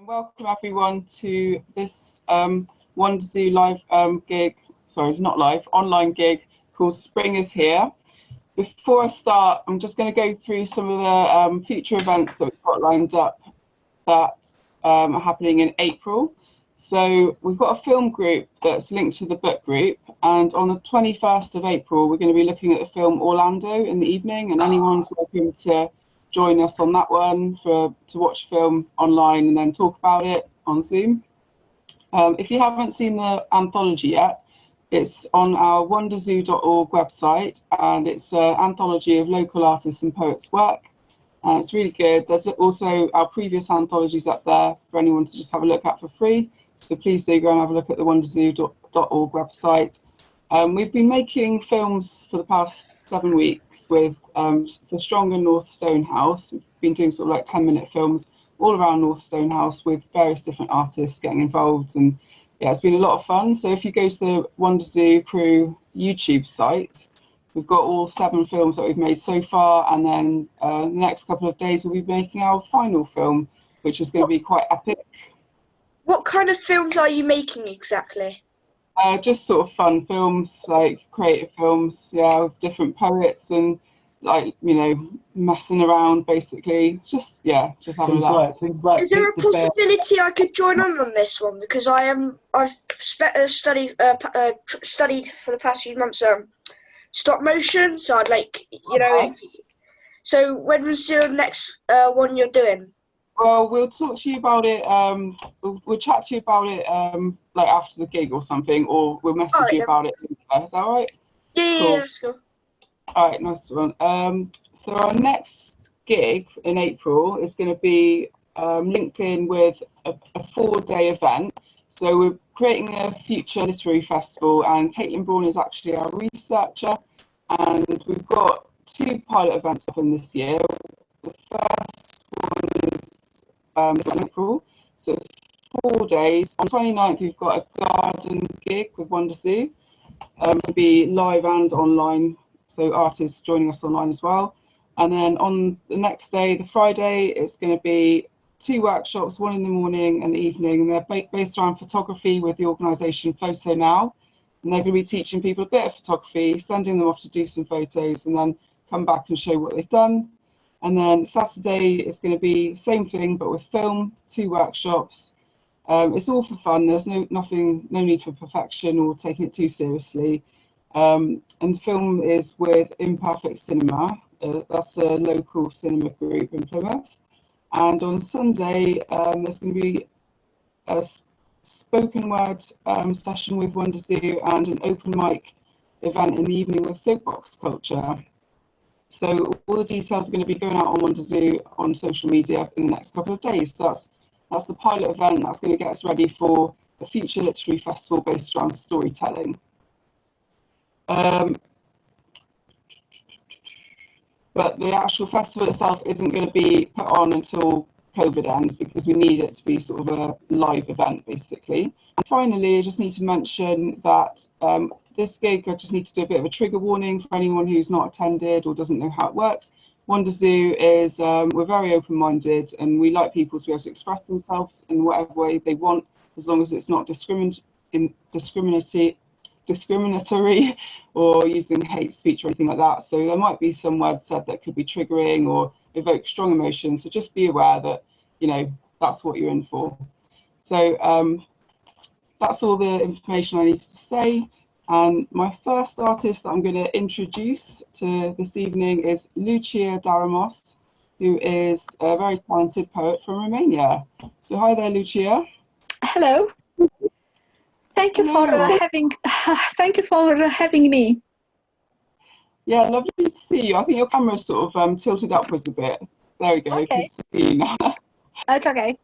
Welcome everyone to this WonderZoo live gig, sorry, not live, online gig called Spring is Here. Before I start, I'm just going to go through some of the future events that we've got lined up that are happening in April. So we've got a film group that's linked to the book group, and on the 21st of April, we're going to be looking at the film Orlando in the evening, and anyone's welcome to join us on that one to watch film online and then talk about it on Zoom. If you haven't seen the anthology yet, it's on our WonderZoo.org website, and it's an anthology of local artists and poets' work. And it's really good. There's also our previous anthologies up there for anyone to just have a look at for free. So please do go and have a look at the WonderZoo.org website. We've been making films for the past 7 weeks with the Stronger North Stonehouse. We've been doing sort of like 10-minute films all around North Stonehouse with various different artists getting involved, and yeah, it's been a lot of fun. So if you go to the WonderZoo Crew YouTube site, we've got all 7 films that we've made so far, and then the next couple of days we'll be making our final film, which is going to be quite epic. What kind of films are you making exactly? Just sort of fun films, like creative films, yeah, with different poets and like, you know, messing around basically. Just having that. Is there a possibility I could join on this one? Because I've studied for the past few months stop motion, so I'd like, you know. So when was the next one you're doing? Well, we'll talk to you about it. We'll chat to you about it like after the gig or something, or we'll message you about it. Is that all right? Yeah, cool. Yeah, let's go. All right, nice one. So our next gig in April is going to be linked in with a 4-day event. So we're creating a future literary festival, and Caitlin Braun is actually our researcher, and we've got 2 pilot events up in this year. The first one is in April, so it's 4 days. On 29th, we've got a garden gig with WonderZoo. To be live and online, so artists joining us online as well. And then on the next day, the Friday, it's going to be 2 workshops, one in the morning and the evening, and they're based around photography with the organisation Photo Now. And they're going to be teaching people a bit of photography, sending them off to do some photos, and then come back and show what they've done. And then Saturday is going to be the same thing, but with film, 2 workshops. It's all for fun. There's no need for perfection or taking it too seriously. And the film is with Imperfect Cinema. That's a local cinema group in Plymouth. And on Sunday, there's going to be a spoken word session with WonderZoo and an open mic event in the evening with Soapbox Culture. So all the details are going to be going out on WonderZoo on social media in the next couple of days. So that's the pilot event that's going to get us ready for a future literary festival based around storytelling. But the actual festival itself isn't going to be put on until COVID ends, because we need it to be sort of a live event, basically. And finally, I just need to mention that this gig, I just need to do a bit of a trigger warning for anyone who's not attended or doesn't know how it works. WonderZoo is, we're very open-minded, and we like people to be able to express themselves in whatever way they want, as long as it's not discriminatory or using hate speech or anything like that. So there might be some words said that could be triggering or evoke strong emotions. So just be aware that, you know, that's what you're in for. So that's all the information I need to say. And my first artist that I'm going to introduce to this evening is Lucia Daramos, who is a very talented poet from Romania. So hi there, Lucia. Hello. Thank you for having me. Yeah, lovely to see you. I think your camera's sort of tilted upwards a bit. There we go. Okay. Can see you now. That's okay.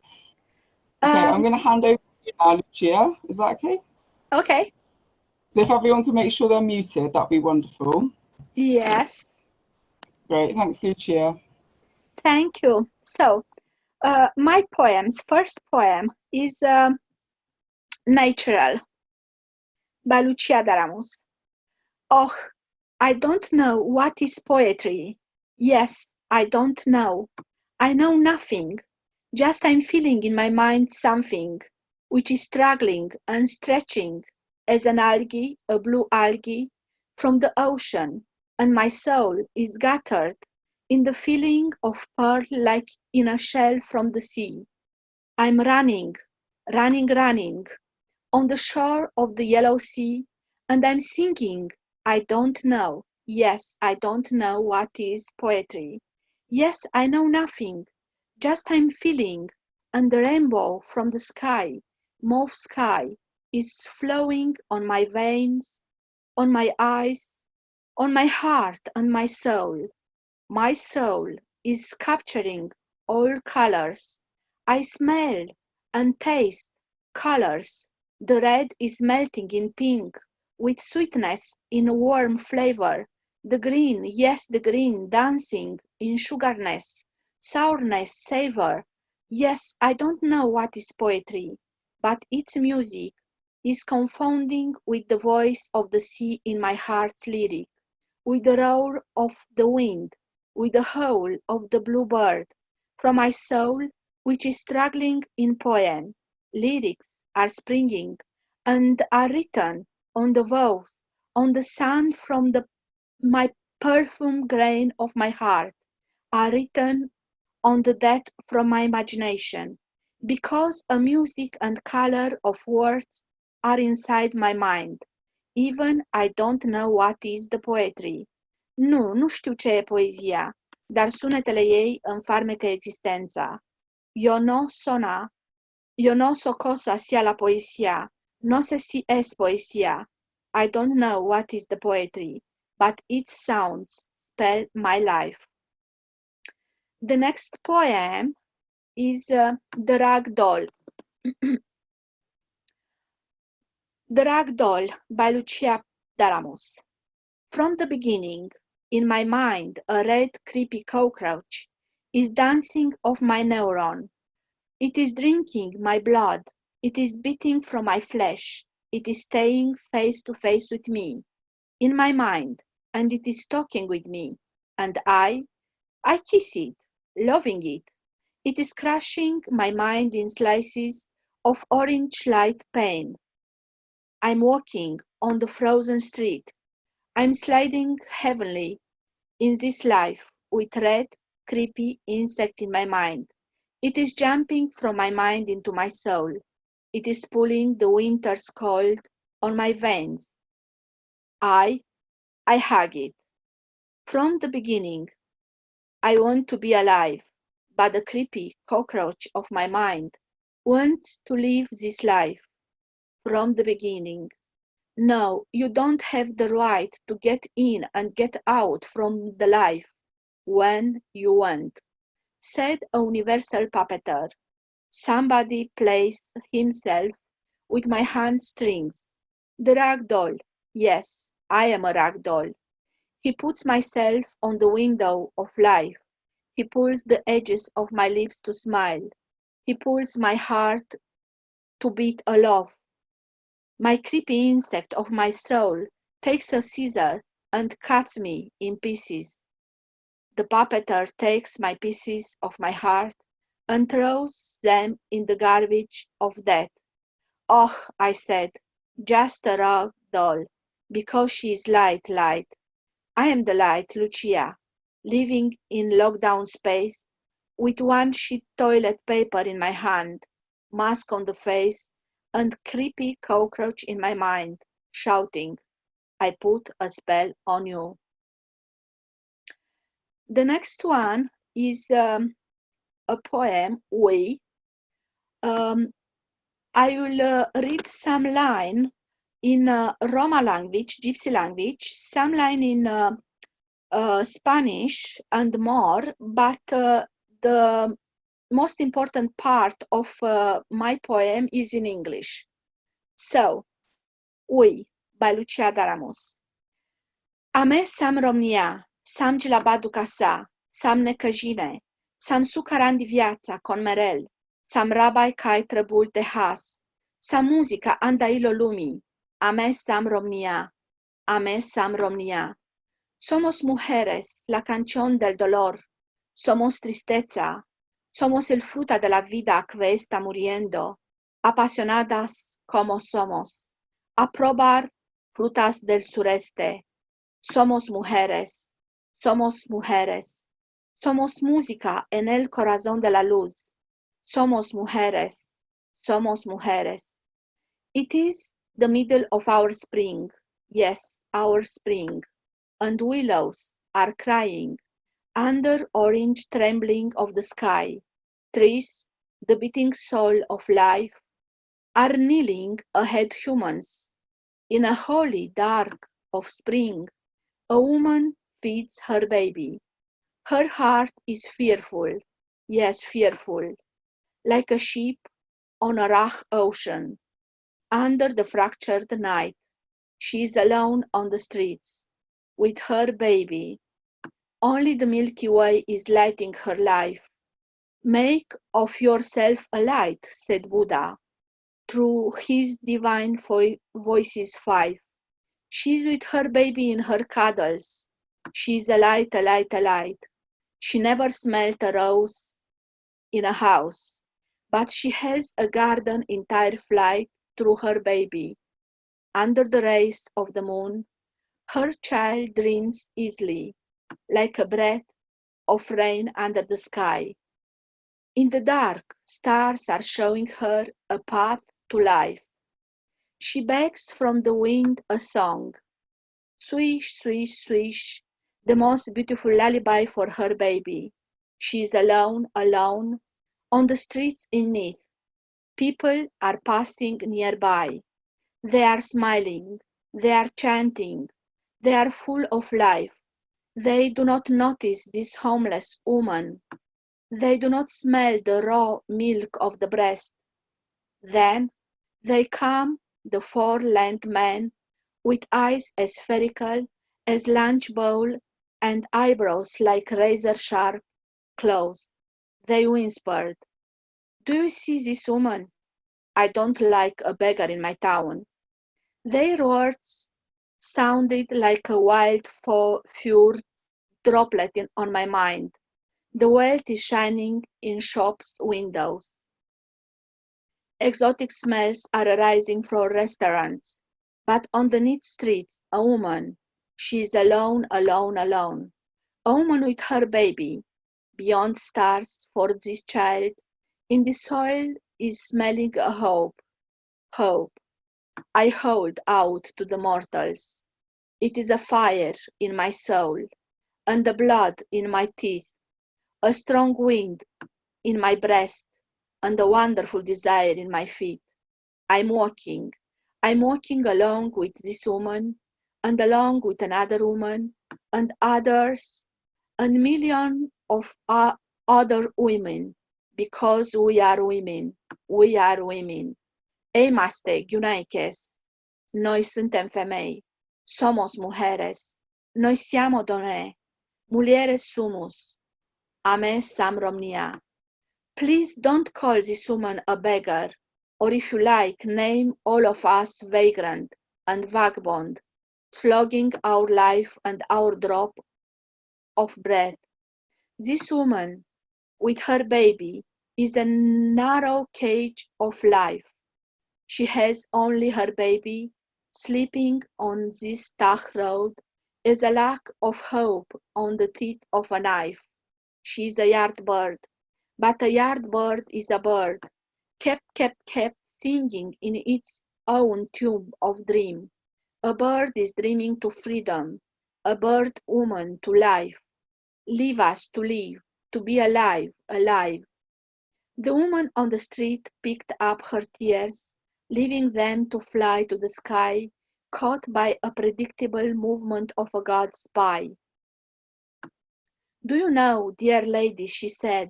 Okay, I'm going to hand over to you now, Lucia. Is that okay? Okay. So if everyone can make sure they're muted, that'd be wonderful. Yes. Great, thanks, Lucia. Thank you. So, my first poem is Natural by Lucia Daramos. Oh, I don't know what is poetry. Yes, I don't know. I know nothing. Just I'm feeling in my mind something which is struggling and stretching as an algae, a blue algae, from the ocean, and my soul is gathered in the feeling of pearl like in a shell from the sea. I'm running, running, running on the shore of the yellow sea, and I'm singing. I don't know. Yes, I don't know what is poetry. Yes, I know nothing. Just I'm feeling, and the rainbow from the sky, mauve sky, is flowing on my veins, on my eyes, on my heart and my soul. My soul is capturing all colors. I smell and taste colors. The red is melting in pink, with sweetness in warm flavor. The green, yes, the green, dancing in sugarness, sourness, savor. Yes, I don't know what is poetry, but its music is confounding with the voice of the sea in my heart's lyric, with the roar of the wind, with the howl of the bluebird. From my soul, which is struggling in poem, lyrics are springing and are written on the vows, on the sand from my perfume grain of my heart, are written on the death from my imagination, because a music and color of words are inside my mind. Even I don't know what is the poetry. Nu știu ce e poezia, dar sunetele ei îmi farmecă existența. Eu no so cosa sia la poesia, no sé si es poesia. I don't know what is the poetry, but its sounds spell my life. The next poem is The Rag Doll. The Rag Doll by Lucia Daramos. From the beginning, in my mind, a red, creepy cockroach is dancing off my neuron. It is drinking my blood. It is beating from my flesh. It is staying face to face with me, in my mind, and it is talking with me. And I kiss it, loving it. It is crushing my mind in slices of orange light pain. I'm walking on the frozen street. I'm sliding heavenly in this life with red, creepy insect in my mind. It is jumping from my mind into my soul. It is pulling the winter's cold on my veins. I hug it. From the beginning, I want to be alive, but the creepy cockroach of my mind wants to live this life. From the beginning. No, you don't have the right to get in and get out from the life when you want, said a universal puppeteer. Somebody plays himself with my hand strings. The rag doll. Yes, I am a rag doll. He puts myself on the window of life. He pulls the edges of my lips to smile. He pulls my heart to beat a love. My creepy insect of my soul takes a scissor and cuts me in pieces. The puppeteer takes my pieces of my heart and throws them in the garbage of death. Oh, I said, just a rag doll, because she is light. I am the light, Lucia, living in lockdown space, with one sheet toilet paper in my hand, mask on the face, and creepy cockroach in my mind, shouting, I put a spell on you. The next one is a poem, We. I will read some line in Roma language, Gypsy language, some line in Spanish and more, but the most important part of my poem is in English. So, We by Lucia Daramos. A me sam Romnia, sam gelabadu casa, sam necăjine, sam sucarandi viața con merel, sam rabai cai trăbul de has, sam muzica andailo lumii, a me sam Romnia, a me sam Romnia. Somos mujeres, la canción del dolor, somos tristeza, Somos el fruto de la vida que está muriendo, apasionadas como somos. A probar frutas del sureste. Somos mujeres, somos mujeres. Somos música en el corazón de la luz. Somos mujeres, somos mujeres. It is the middle of our spring, yes, our spring, and willows are crying under orange trembling of the sky. Trees, the beating soul of life, are kneeling ahead humans. In a holy dark of spring, a woman feeds her baby. Her heart is fearful, yes, fearful, like a ship on a rough ocean. Under the fractured night, she is alone on the streets with her baby. Only the Milky Way is lighting her life. Make of yourself a light, said Buddha, through his divine voices five. She's with her baby in her cuddles. She's a light, a light, a light. She never smelt a rose in a house, but she has a garden entire flight through her baby. Under the rays of the moon, her child dreams easily, like a breath of rain under the sky. In the dark, stars are showing her a path to life. She begs from the wind a song. Swish, swish, swish, the most beautiful lullaby for her baby. She is alone, alone, on the streets in need. People are passing nearby. They are smiling, they are chanting, they are full of life. They do not notice this homeless woman. They do not smell the raw milk of the breast. Then they come, the four-length men, with eyes as spherical as lunch bowl and eyebrows like razor-sharp claws. They whispered, "Do you see this woman? I don't like a beggar in my town." Their words sounded like a wild fur droplet on my mind. The wealth is shining in shops' windows. Exotic smells are arising from restaurants. But on the neat streets, a woman. She is alone, alone, alone. A woman with her baby. Beyond stars for this child, in the soil is smelling a hope. Hope. I hold out to the mortals. It is a fire in my soul, and the blood in my teeth, a strong wind in my breast, and a wonderful desire in my feet. I'm walking along with this woman, and along with another woman, and others, and millions of other women, because we are women, we are women. Eimaste, Gunaiches, noi suntem femei, somos mujeres, noi siamo donne, mulieres sumus, ame sam Romania. Please don't call this woman a beggar, or if you like, name all of us vagrant and vagabond, slogging our life and our drop of breath. This woman, with her baby, is a narrow cage of life. She has only her baby. Sleeping on this tough road is a lack of hope on the teeth of a knife. She is a yard bird, but a yard bird is a bird, kept singing in its own tune of dream. A bird is dreaming to freedom, a bird woman to life. Leave us to live, to be alive, alive. The woman on the street picked up her tears, leaving them to fly to the sky, caught by a predictable movement of a God's spy. Do you know, dear lady, she said,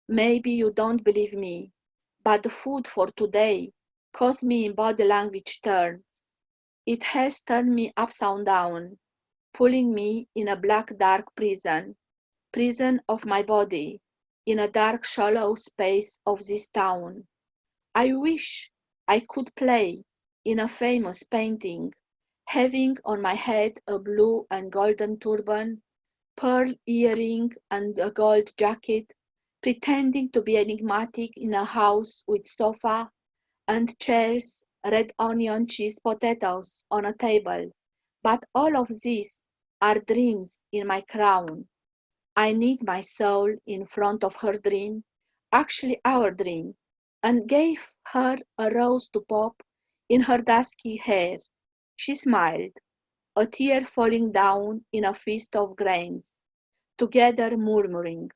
maybe you don't believe me, but the food for today caused me in body language terms. It has turned me upside down, pulling me in a black dark prison of my body, in a dark shallow space of this town. I wish I could play in a famous painting, having on my head a blue and golden turban, pearl earring and a gold jacket, pretending to be enigmatic in a house with sofa and chairs, red onion, cheese, potatoes on a table. But all of these are dreams in my crown. I need my soul in front of her dream, actually our dream, and gave her a rose to pop in her dusky hair. She smiled, a tear falling down in a feast of grains, together murmuring,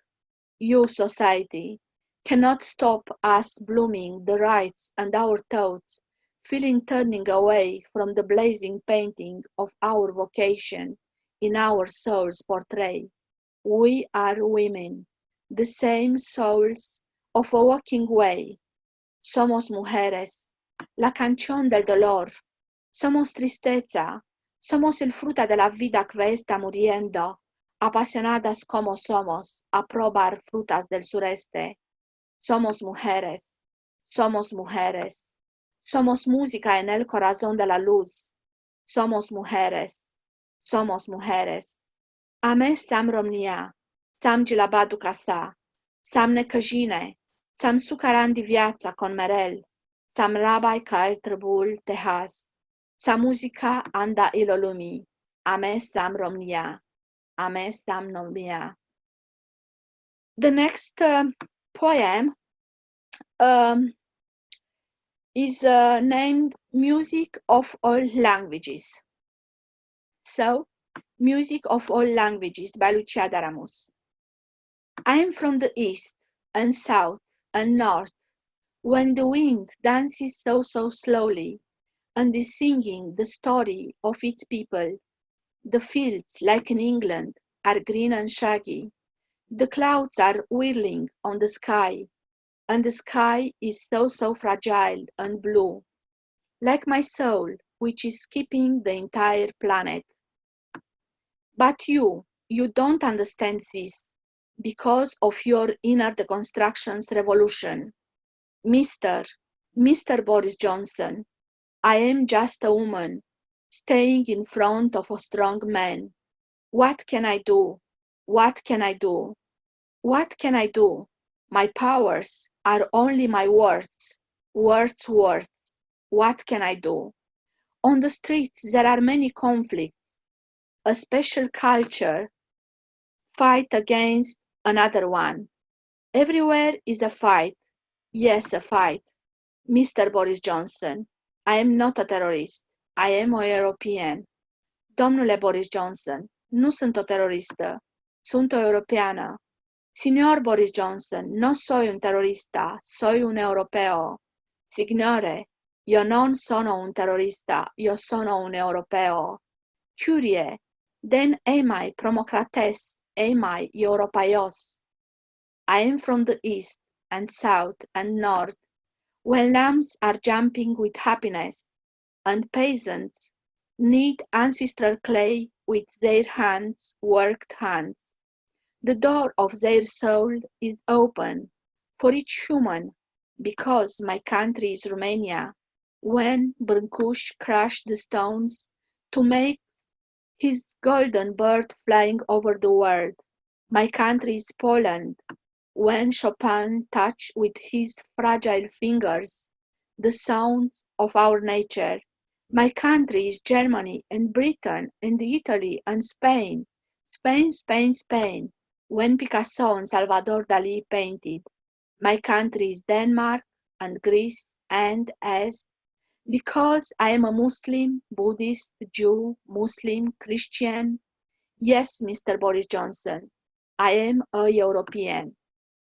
"You, society, cannot stop us blooming the rights and our thoughts, feeling turning away from the blazing painting of our vocation in our souls portray. We are women, the same souls of a walking way. Somos mujeres, la canción del dolor. Somos tristeza, somos el fruto de la vida que está muriendo, apasionadas como somos, a probar frutas del sureste. Somos mujeres, somos mujeres. Somos música en el corazón de la luz. Somos mujeres, somos mujeres. Ame sam Romnia, sam Gilabadu Casa, sam necăjine, sam sucarandi viața con merel, sam rabai ca el trebul tehas, sa muzica anda ilo lumi, ame sam Romnia, ame sam Romnia. The next poem is named Music of All Languages. So, Music of All Languages by Lucia Daramos. I am from the east and south and north, when the wind dances so slowly and is singing the story of its people. The fields, like in England, are green and shaggy. The clouds are whirling on the sky, and the sky is so fragile and blue, like my soul, which is keeping the entire planet. But you don't understand this because of your inner deconstructions revolution. Mr. Boris Johnson, I am just a woman, staying in front of a strong man. What can I do? What can I do? What can I do? My powers are only my words. Words. What can I do? On the streets there are many conflicts. A special culture fight against another one. Everywhere is a fight. Yes, a fight. Mr. Boris Johnson, I am not a terrorist. I am a European. Domnule Boris Johnson, nu sunt o teroristă. Sunt o europeană. Signor Boris Johnson, no soy un terrorista, soy un europeo. Signore, io non sono un terrorista, io sono un europeo. Curie, then am I promocrates, am I europaios. I am from the east and south and north, when lambs are jumping with happiness, and peasants knead ancestral clay with their hands, worked hands. The door of their soul is open for each human, because my country is Romania, when Brâncuș crushed the stones to make his golden bird flying over the world. My country is Poland, when Chopin touched with his fragile fingers the sounds of our nature. My country is Germany and Britain and Italy and Spain, Spain, when Picasso and Salvador Dali painted. My country is Denmark and Greece and as because I am a Muslim, Buddhist, Jew, Muslim, Christian. Yes, Mr. Boris Johnson, I am a European.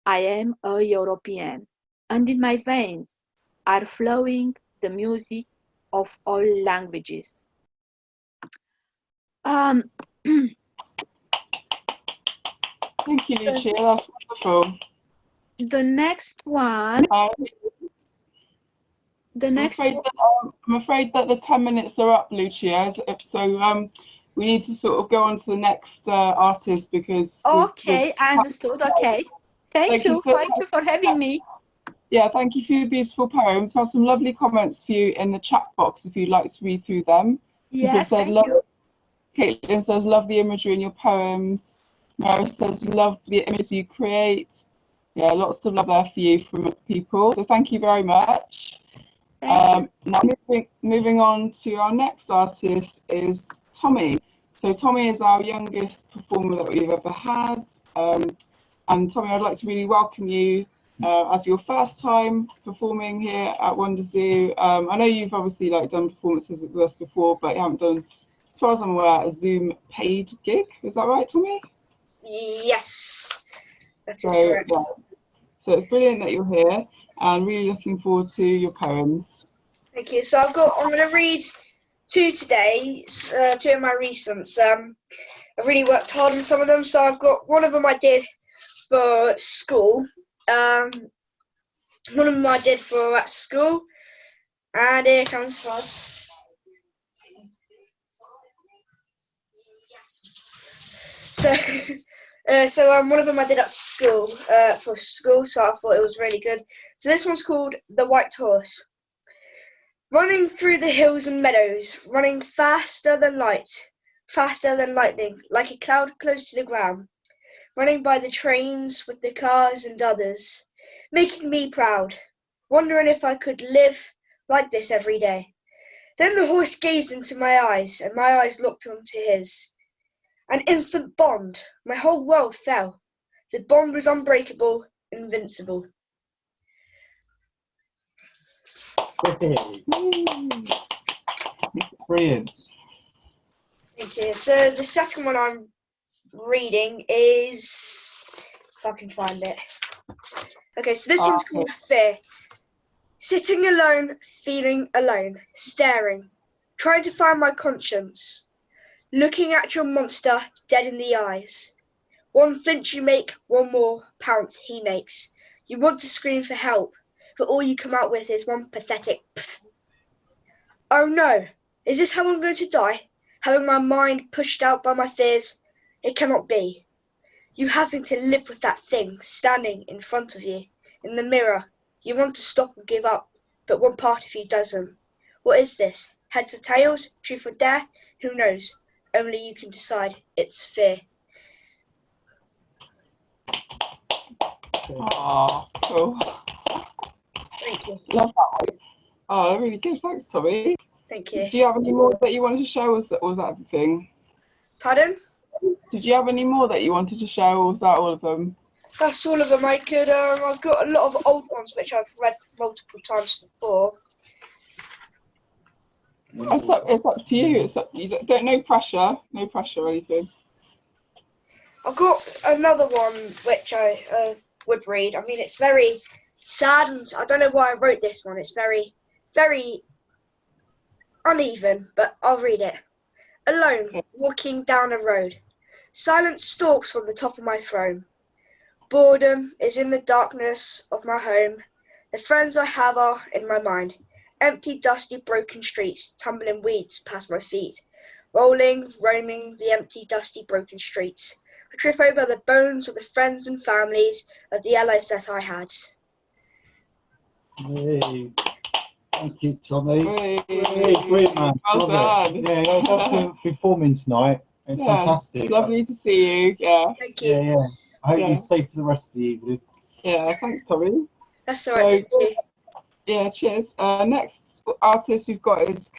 I am a European. And in my veins are flowing the music of all languages. Thank you, Lucia. That's wonderful. The next one. I'm afraid that the 10 minutes are up, Lucia. So we need to sort of go on to the next artist because. Okay, I understood. Okay. Thank you for having me. Yeah, thank you for your beautiful poems. We have some lovely comments for you in the chat box if you'd like to read through them. Yes, thank you. Caitlin says, love the imagery in your poems. Merris says, love the images you create. Yeah, lots of love there for you from people. So thank you very much. Now moving on to our next artist is Tommy. So Tommy is our youngest performer that we've ever had. And Tommy, I'd like to really welcome you as your first time performing here at WonderZoo. I know you've obviously done performances with us before, but you haven't done, as far as I'm aware, a Zoom paid gig. Is that right, Tommy? Yes, that is correct. Yeah. So it's brilliant that you're here, and really looking forward to your poems. Thank you. So I'm going to read two today, two of my recents. I really worked hard on some of them. So I've got one of them I did for school. One of them I did for at school, and here comes first. So one of them I did at school for school, so I thought it was really good. So this one's called The White Horse. Running through the hills and meadows, running faster than light, faster than lightning, like a cloud close to the ground. Running by the trains with the cars and others, making me proud, wondering if I could live like this every day. Then the horse gazed into my eyes, and my eyes looked onto his. An instant bond, my whole world fell. The bond was unbreakable, invincible. Brilliant. Thank you. So the second one I'm reading is, if I can find it. Okay, so this one's called Fear. Sitting alone, feeling alone, staring, trying to find my conscience, looking at your monster dead in the eyes. One flinch you make, one more pounce he makes. You want to scream for help, but all you come out with is one pathetic pfft. Oh no, is this how I'm going to die? Having my mind pushed out by my fears? It cannot be. You having to live with that thing standing in front of you, in the mirror. You want to stop and give up, but one part of you doesn't. What is this? Heads or tails? Truth or dare? Who knows? Only you can decide. It's fear. Oh, cool. Thank you. Love that one. Oh, really good. Thanks, Tommy. Thank you. Do you have any more that you wanted to share, or was that everything? Pardon? Did you have any more that you wanted to share, or was that all of them? That's all of them. I've got a lot of old ones which I've read multiple times before. It's up to you. You don't, no pressure or anything. I've got another one which I would read. I mean, it's very sad, and I don't know why I wrote this one. It's very, very uneven, but I'll read it. Alone, walking down a road. Silence stalks from the top of my throne. Boredom is in the darkness of my home. The friends I have are in my mind. Empty, dusty, broken streets, tumbling weeds past my feet. Rolling, roaming the empty, dusty, broken streets. I trip over the bones of the friends and families of the allies that I had. Hey. Thank you, Tommy. Hey. Great man. Well done. Yeah, thanks for performing tonight. It's fantastic. It's lovely to see you. Yeah. Thank you. Yeah. I hope you stay for the rest of the evening. Yeah, thanks, Tommy. That's all right. So, Thank you. Yeah, cheers. Next artist we've got is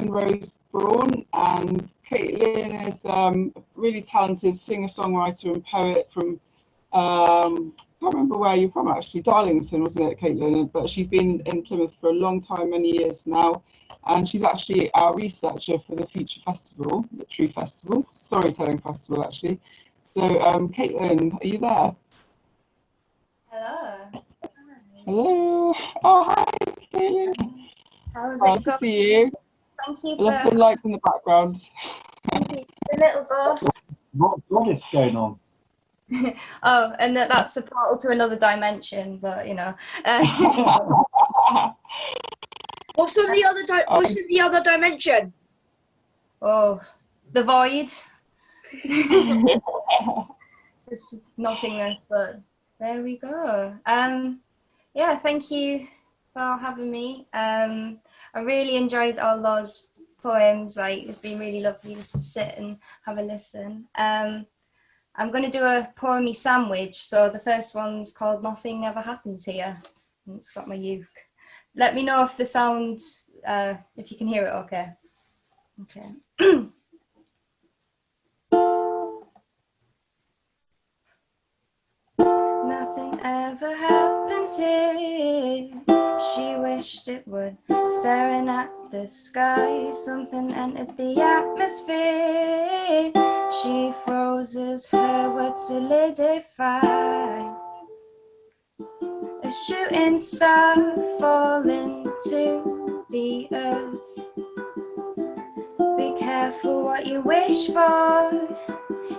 Rose Brawn, and Caitlin is a really talented singer-songwriter and poet from, I can't remember where you're from actually, Darlington, wasn't it, Caitlin? But she's been in Plymouth for a long time, many years now, and she's actually our researcher for the Future Festival, the True Festival, Storytelling Festival actually. So, Caitlin, are you there? Hello. Hello. Oh, hi, Caitlin. How's Nice it to going? see you. Thank you I love the for lights in the background. the little ghost. What is going on? Oh, and that's a portal to another dimension, but you know. What's in the other dimension? Oh, the void. Just nothingness, but there we go. Yeah, thank you for having me. I really enjoyed all those poems. Like, it's been really lovely just to sit and have a listen. I'm going to do a poemy sandwich. So the first one's called Nothing Ever Happens Here. And it's got my uke. Let me know if the sound, if you can hear it okay. Okay. Nothing ever happens here. She wished it would. Staring at the sky, something entered the atmosphere. She froze as her words solidify. A shooting star falling to the earth. Be careful what you wish for.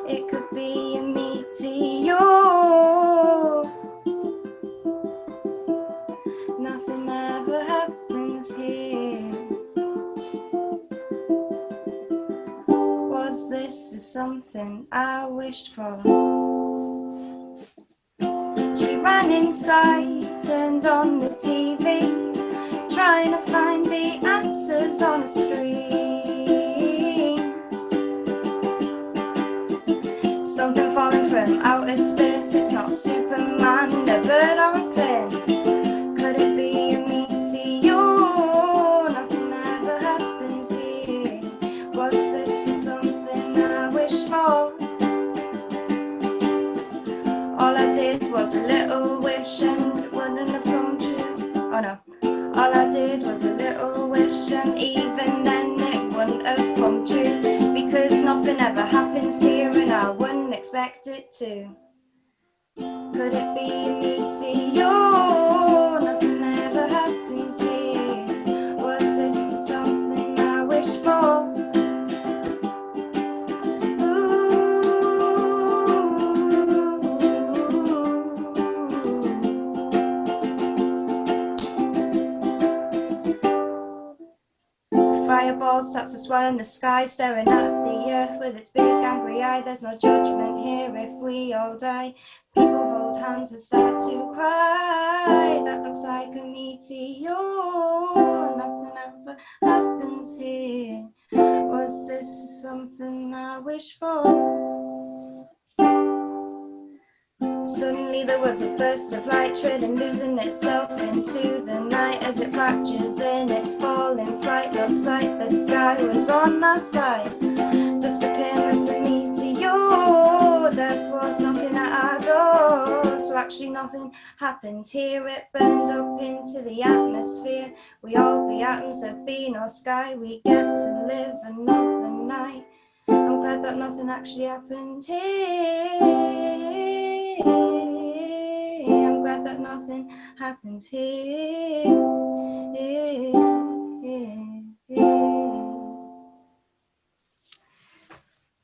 It could be a meteor. Nothing ever happens here. Was this something I wished for? She ran inside, turned on the TV, trying to find the answers on a screen. Something falling from outer space. It's not Superman, a bird or a plane. Could it be a meteor? Nothing ever happens here. Was this something I wished for? All I did was a little wish and it wouldn't have come true. Oh no. All I did was a little wish and even then it wouldn't have come true. Because nothing ever happens here and I wouldn't expect it to. Could it be a meteor? Nothing ever happens here. Was this something I wished for? Fireball starts to swell in the sky, staring at the earth with its big angry eye. There's no judgment here if we all die. People hold hands and start to cry. That looks like a meteor. Nothing ever happens here. Was this something I wish for? Suddenly there was a burst of light, trailing, losing itself into the night. As it fractures in its falling flight, looks like the sky was on our side. Dust became of the meteor. Death was knocking at our door. So actually nothing happened here. It burned up into the atmosphere. We all be atoms, there'd be no sky. We get to live another night. I'm glad that nothing actually happened here. I'm glad that nothing happened here.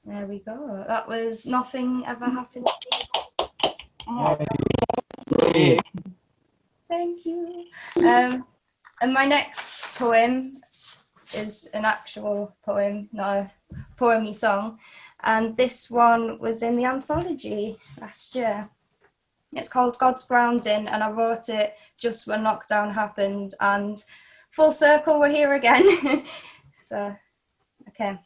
There we go. That was Nothing Ever Happens Here. Oh, Yeah. Thank you. And my next poem is an actual poem, not a poemy song. And this one was in the anthology last year. It's called God's Grounding, and I wrote it just when lockdown happened, and full circle, we're here again. So, okay.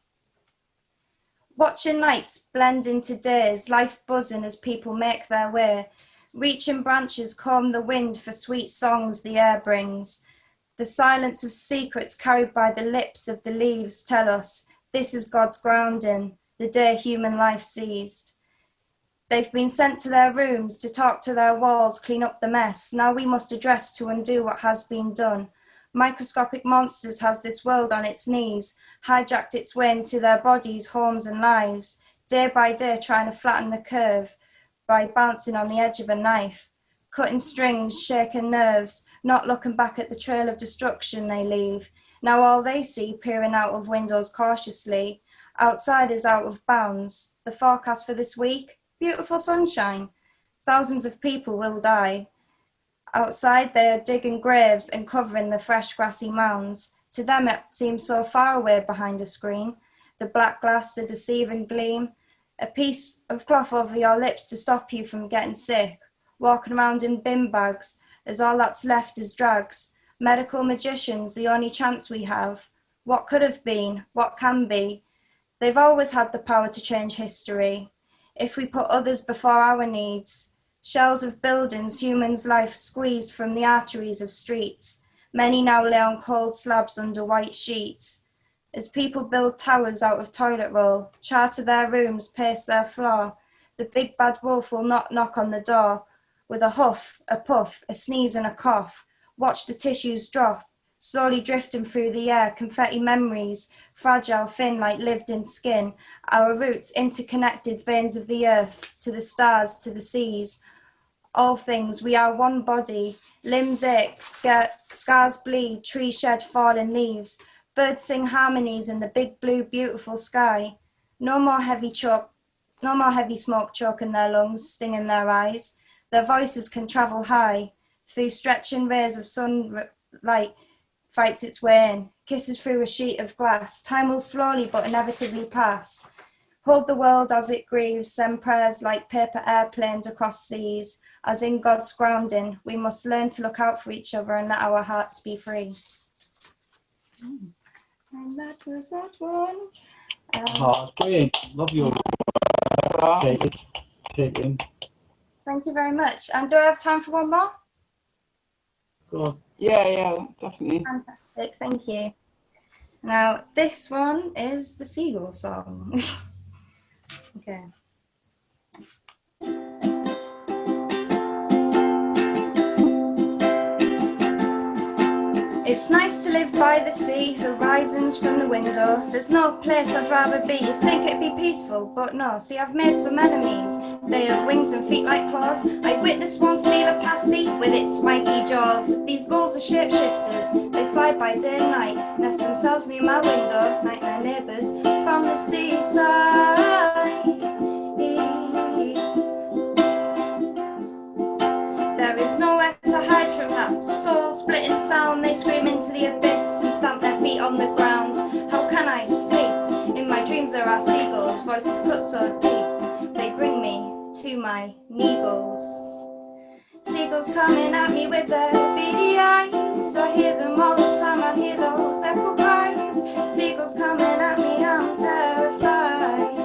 Watching nights blend into days, life buzzing as people make their way. Reaching branches comb the wind for sweet songs the air brings. The silence of secrets carried by the lips of the leaves tell us this is God's grounding, the day human life ceased. They've been sent to their rooms to talk to their walls, clean up the mess. Now we must address to undo what has been done. Microscopic monsters has this world on its knees, hijacked its way into their bodies, homes and lives, day by day trying to flatten the curve by bouncing on the edge of a knife, cutting strings, shaking nerves, not looking back at the trail of destruction they leave. Now all they see, peering out of windows cautiously, outside is out of bounds. The forecast for this week, beautiful sunshine. Thousands of people will die. Outside they are digging graves and covering the fresh grassy mounds. To them it seems so far away behind a screen. The black glass, the deceiving gleam, a piece of cloth over your lips to stop you from getting sick. Walking around in bin bags, as all that's left is drugs. Medical magicians, the only chance we have. What could have been, what can be. They've always had the power to change history. if we put others before our needs. Shells of buildings, humans' life squeezed from the arteries of streets. Many now lay on cold slabs under white sheets. As people build towers out of toilet roll, charter their rooms, pace their floor, the big bad wolf will not knock on the door. With a huff, a puff, a sneeze and a cough, watch the tissues drop, slowly drifting through the air, confetti memories, fragile, thin like lived-in skin, our roots interconnected veins of the earth, to the stars, to the seas. All things, we are one body, limbs ache, scars bleed, trees shed fallen leaves, birds sing harmonies in the big blue beautiful sky. No more heavy smoke choking their lungs, stinging their eyes. Their voices can travel high, through stretching rays of sunlight fights its way in, kisses through a sheet of glass. Time will slowly but inevitably pass. Hold the world as it grieves, send prayers like paper airplanes across seas. As in God's grounding, we must learn to look out for each other and let our hearts be free. And that was that one. Brilliant. Love your Caitlin. Thank you very much. And do I have time for one more? Go on. Yeah, definitely. Fantastic, thank you. Now, this one is the Seagull song. Okay. It's nice to live by the sea, horizons from the window. There's no place I'd rather be. You think it'd be peaceful, but no. See, I've made some enemies. They have wings and feet like claws. I witnessed one steal a pasty with its mighty jaws. These gulls are shapeshifters. They fly by day and night, nest themselves near my window, nightmare neighbours from the seaside. There is nowhere to hide from that soul-splitting sound. They scream into the abyss and stamp their feet on the ground. How can I sleep? In my dreams there are seagulls, voices cut so deep. They bring me to my needles. Seagulls coming at me with their beady eyes. I hear them all the time, I hear those echo cries. Seagulls coming at me, I'm terrified.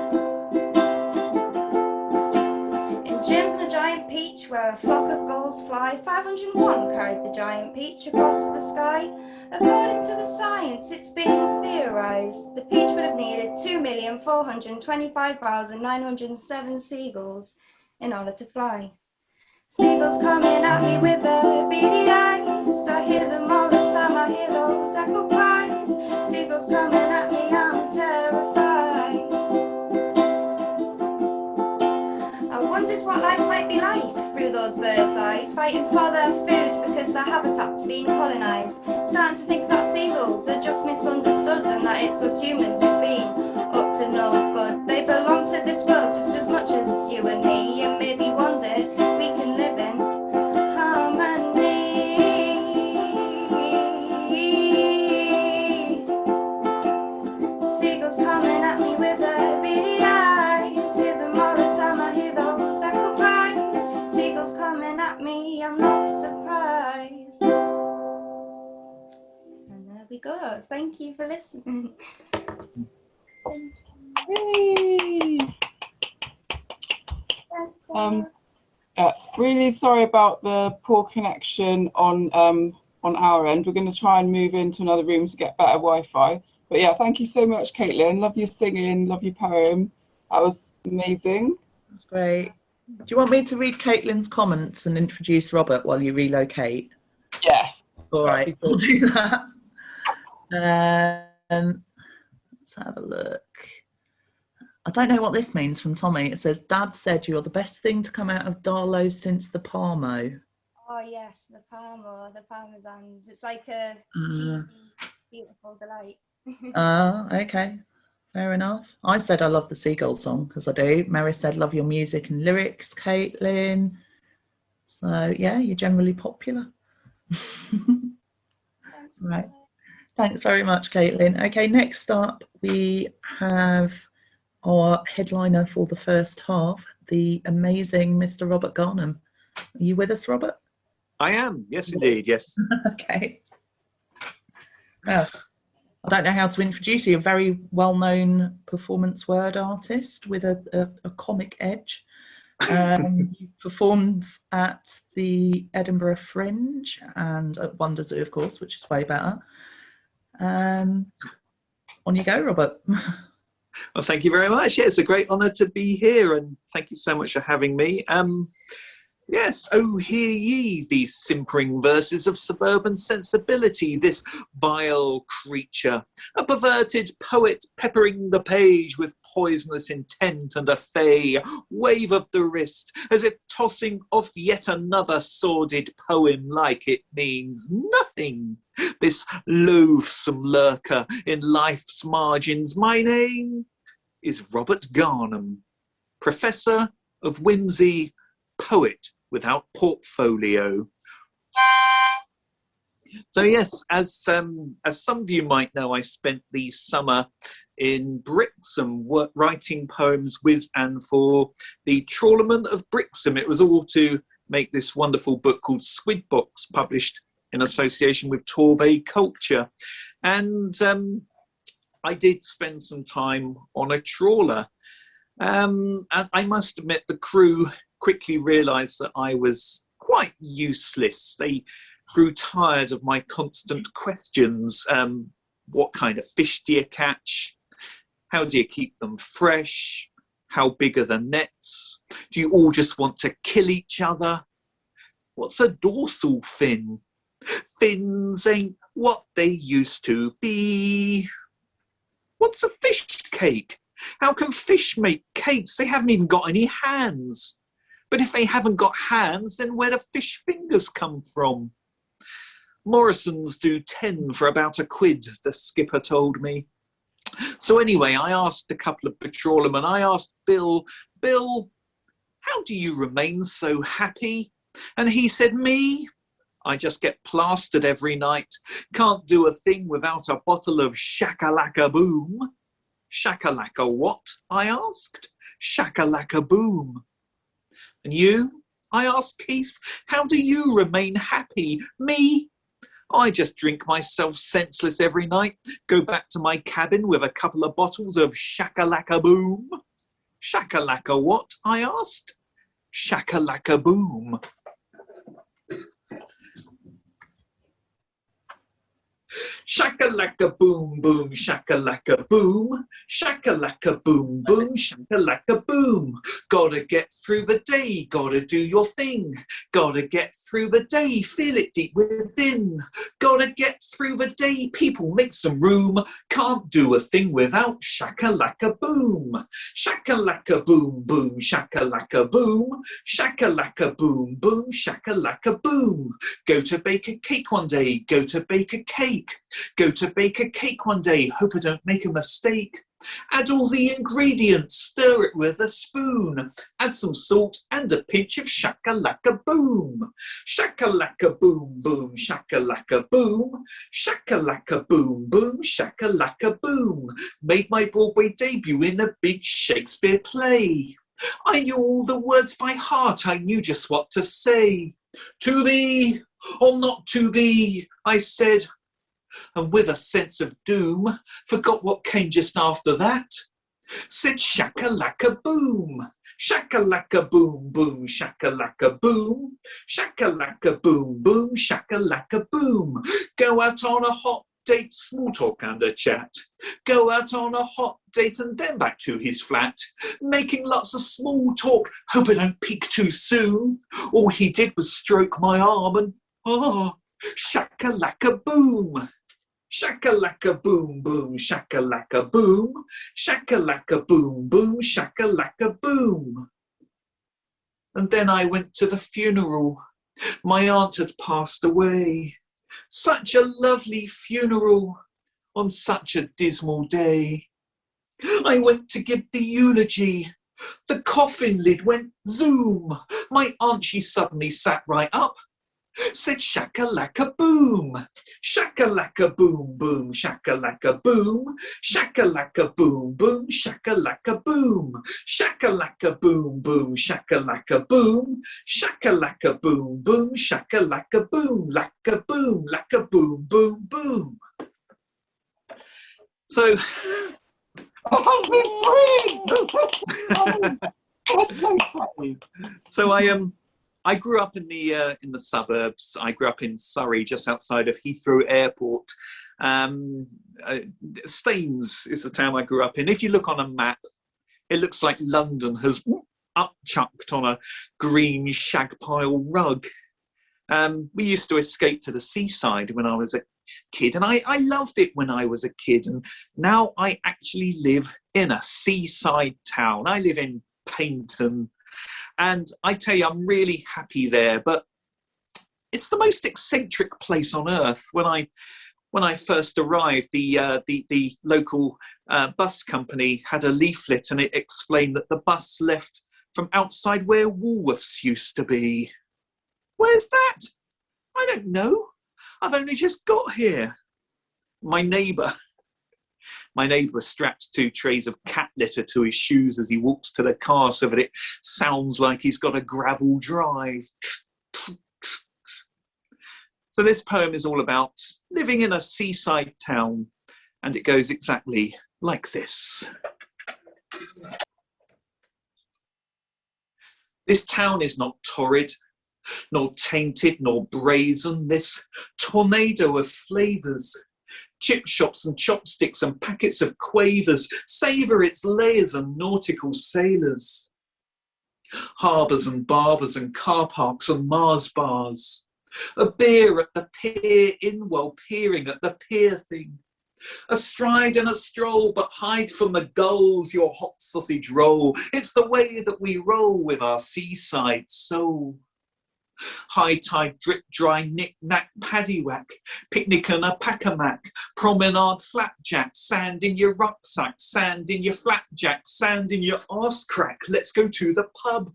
In James and a giant peach, where a flock of gulls fly, 501 carried the giant peach across the sky. According to the science, it's been theorized the peach would have needed 2,425,907 seagulls in order to fly. Seagulls coming at me with their beady eyes. I hear them all the time, I hear those echo cries. Seagulls coming at me, I'm terrified. I wondered what life might be like through those birds' eyes, fighting for their food because their habitat's been colonised. Starting to think that seagulls are just misunderstood and that it's us humans who've been up to no good. They belong to this world just as much as you and me, and maybe one day we can live in harmony. Seagulls coming at me with their beady eyes. Hear them all the time, I hear those echo cries. Seagulls coming at me, I'm not surprised. And there we go. Thank you for listening. Yay! Really sorry about the poor connection on our end. We're going to try and move into another room to get better Wi-Fi. But yeah, thank you so much, Caitlin. Love your singing, love your poem. That was amazing. That's great. Do you want me to read Caitlin's comments and introduce Robert while you relocate? Yes. All right, we'll do that. Let's have a look. I don't know what this means from Tommy. It says, Dad said you're the best thing to come out of Darlow since the Parmo. Oh yes, the parmesans. It's like a cheesy, beautiful delight. Okay. Fair enough. I said I love the Seagull song because I do. Merris said, love your music and lyrics, Caitlin. So, yeah, you're generally popular. Thanks. Right. Thanks very much, Caitlin. Okay, next up we have our headliner for the first half, the amazing Mr. Robert Garnham. Are you with us, Robert? I am. Yes, indeed. Yes. Okay. Well, I don't know how to introduce you. A very well-known performance word artist with a comic edge. You performed at the Edinburgh Fringe and at WonderZoo, of course, which is way better. On you go, Robert. Well, thank you very much. Yeah, it's a great honour to be here, and thank you so much for having me. Yes, oh, hear ye these simpering verses of suburban sensibility, this vile creature, a perverted poet peppering the page with poisonous intent and a fey wave of the wrist, as if tossing off yet another sordid poem like it means nothing. This loathsome lurker in life's margins, my name is Robert Garnham, Professor of Whimsy, poet without portfolio. So yes, as some of you might know, I spent the summer in Brixham writing poems with and for the Trawlermen of Brixham. It was all to make this wonderful book called Squidbox, published in association with Torbay Culture. And I did spend some time on a trawler. And I must admit, the crew quickly realised that I was quite useless. They grew tired of my constant questions. What kind of fish do you catch? How do you keep them fresh? How big are the nets? Do you all just want to kill each other? What's a dorsal fin? Fins ain't what they used to be. What's a fish cake? How can fish make cakes? They haven't even got any hands. But if they haven't got hands, then where do fish fingers come from? Morrison's do 10 for about £1, the skipper told me. So anyway, I asked a couple of patrolmen. I asked Bill, how do you remain so happy? And he said, me? I just get plastered every night. Can't do a thing without a bottle of shakalaka boom. Shakalaka what? I asked. Shakalaka boom. And you? I asked Keith. How do you remain happy? Me? I just drink myself senseless every night, go back to my cabin with a couple of bottles of shakalaka boom. Shakalaka what? I asked. Shakalaka boom. Shakalaka boom boom, shakalaka boom, shakalaka boom boom, shakalaka boom. Gotta get through the day, gotta do your thing. Gotta get through the day, feel it deep within. Gotta get through the day, people make some room. Can't do a thing without shakalaka boom. Shakalaka boom boom, shakalaka boom, shakalaka boom boom, shakalaka boom. Go to bake a cake one day, go to bake a cake. Go to bake a cake one day, hope I don't make a mistake. Add all the ingredients, stir it with a spoon. Add some salt and a pinch of shakalaka boom. Shakalaka boom boom, shakalaka boom. Shakalaka boom boom, shakalaka boom. Made my Broadway debut in a big Shakespeare play. I knew all the words by heart, I knew just what to say. To be, or not to be, I said, and with a sense of doom, forgot what came just after that. Said shakalaka boom, shakalaka boom boom, shakalaka boom, shakalaka boom boom, shakalaka boom. Go out on a hot date, small talk and a chat. Go out on a hot date and then back to his flat. Making lots of small talk, hope I don't peak too soon. All he did was stroke my arm and, shakalaka boom. Shakalaka boom boom, shakalaka boom, shakalaka boom boom, shakalaka boom. And then I went to the funeral. My aunt had passed away. Such a lovely funeral on such a dismal day. I went to give the eulogy. The coffin lid went zoom. My aunt, she suddenly sat right up. Said shakalaka boom, shakalaka boom boom, shakalaka boom, shakalaka boom boom, shakalaka boom, shakalaka boom boom, shakalaka boom, shakalaka boom boom, shakalaka boom, laka boom, laka boom boom boom. So, That's so funny. so I grew up in the suburbs. I grew up in Surrey, just outside of Heathrow Airport. Staines is the town I grew up in. If you look on a map, it looks like London has upchucked on a green shag pile rug. We used to escape to the seaside when I was a kid, and I loved it when I was a kid. And now I actually live in a seaside town. I live in Paynton, and I tell you, I'm really happy there. But it's the most eccentric place on earth. When I first arrived, the local bus company had a leaflet, and it explained that the bus left from outside where Woolworths used to be. Where's that? I don't know. I've only just got here. My neighbour straps 2 trays of cat litter to his shoes as he walks to the car so that it sounds like he's got a gravel drive. So this poem is all about living in a seaside town, and it goes exactly like this. This town is not torrid, nor tainted, nor brazen, this tornado of flavours. Chip shops and chopsticks and packets of quavers savour its layers and nautical sailors. Harbours and barbers and car parks and Mars bars. A beer at the pier inn while peering at the pier thing. A stride and a stroll, but hide from the gulls your hot sausage roll. It's the way that we roll with our seaside soul. High tide, drip dry, knick-knack, paddywhack, picnic and a pack-a-mac, promenade flapjack, sand in your rucksack, sand in your flapjack, sand in your arse crack, let's go to the pub.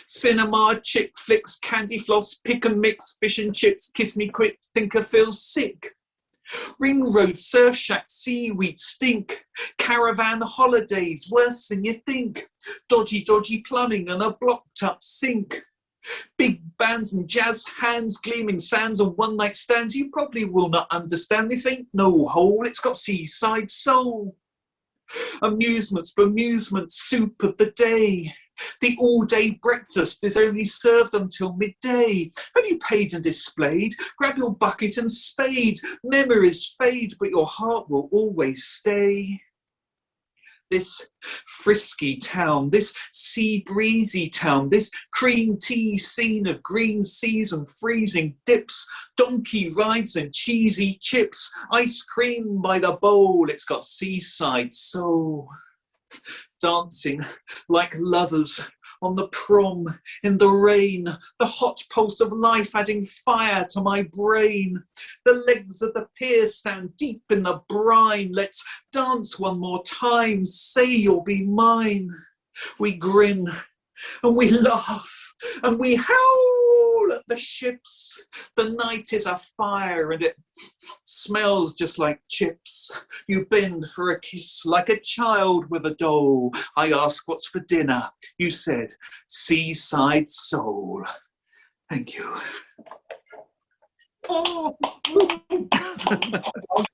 Cinema, chick flicks, candy floss, pick and mix, fish and chips, kiss me quick, think I feel sick. Ring road, surf shack, seaweed stink, caravan holidays, worse than you think, dodgy plumbing and a blocked up sink. Big bands and jazz hands, gleaming sands and one-night stands. You probably will not understand. This ain't no hole, it's got seaside soul. Amusements, bemusements, soup of the day. The all-day breakfast is only served until midday. Have you paid and displayed? Grab your bucket and spade. Memories fade, but your heart will always stay. This frisky town, this sea breezy town, this cream tea scene of green seas and freezing dips, donkey rides and cheesy chips, ice cream by the bowl, it's got seaside soul. Dancing like lovers on the prom in the rain, the hot pulse of life adding fire to my brain. The legs of the pier stand deep in the brine. Let's dance one more time, say you'll be mine. We grin and we laugh and we howl at the ships. The night is afire and it smells just like chips. You bend for a kiss like a child with a doll. I ask what's for dinner. You said seaside soul. Thank you. Oh,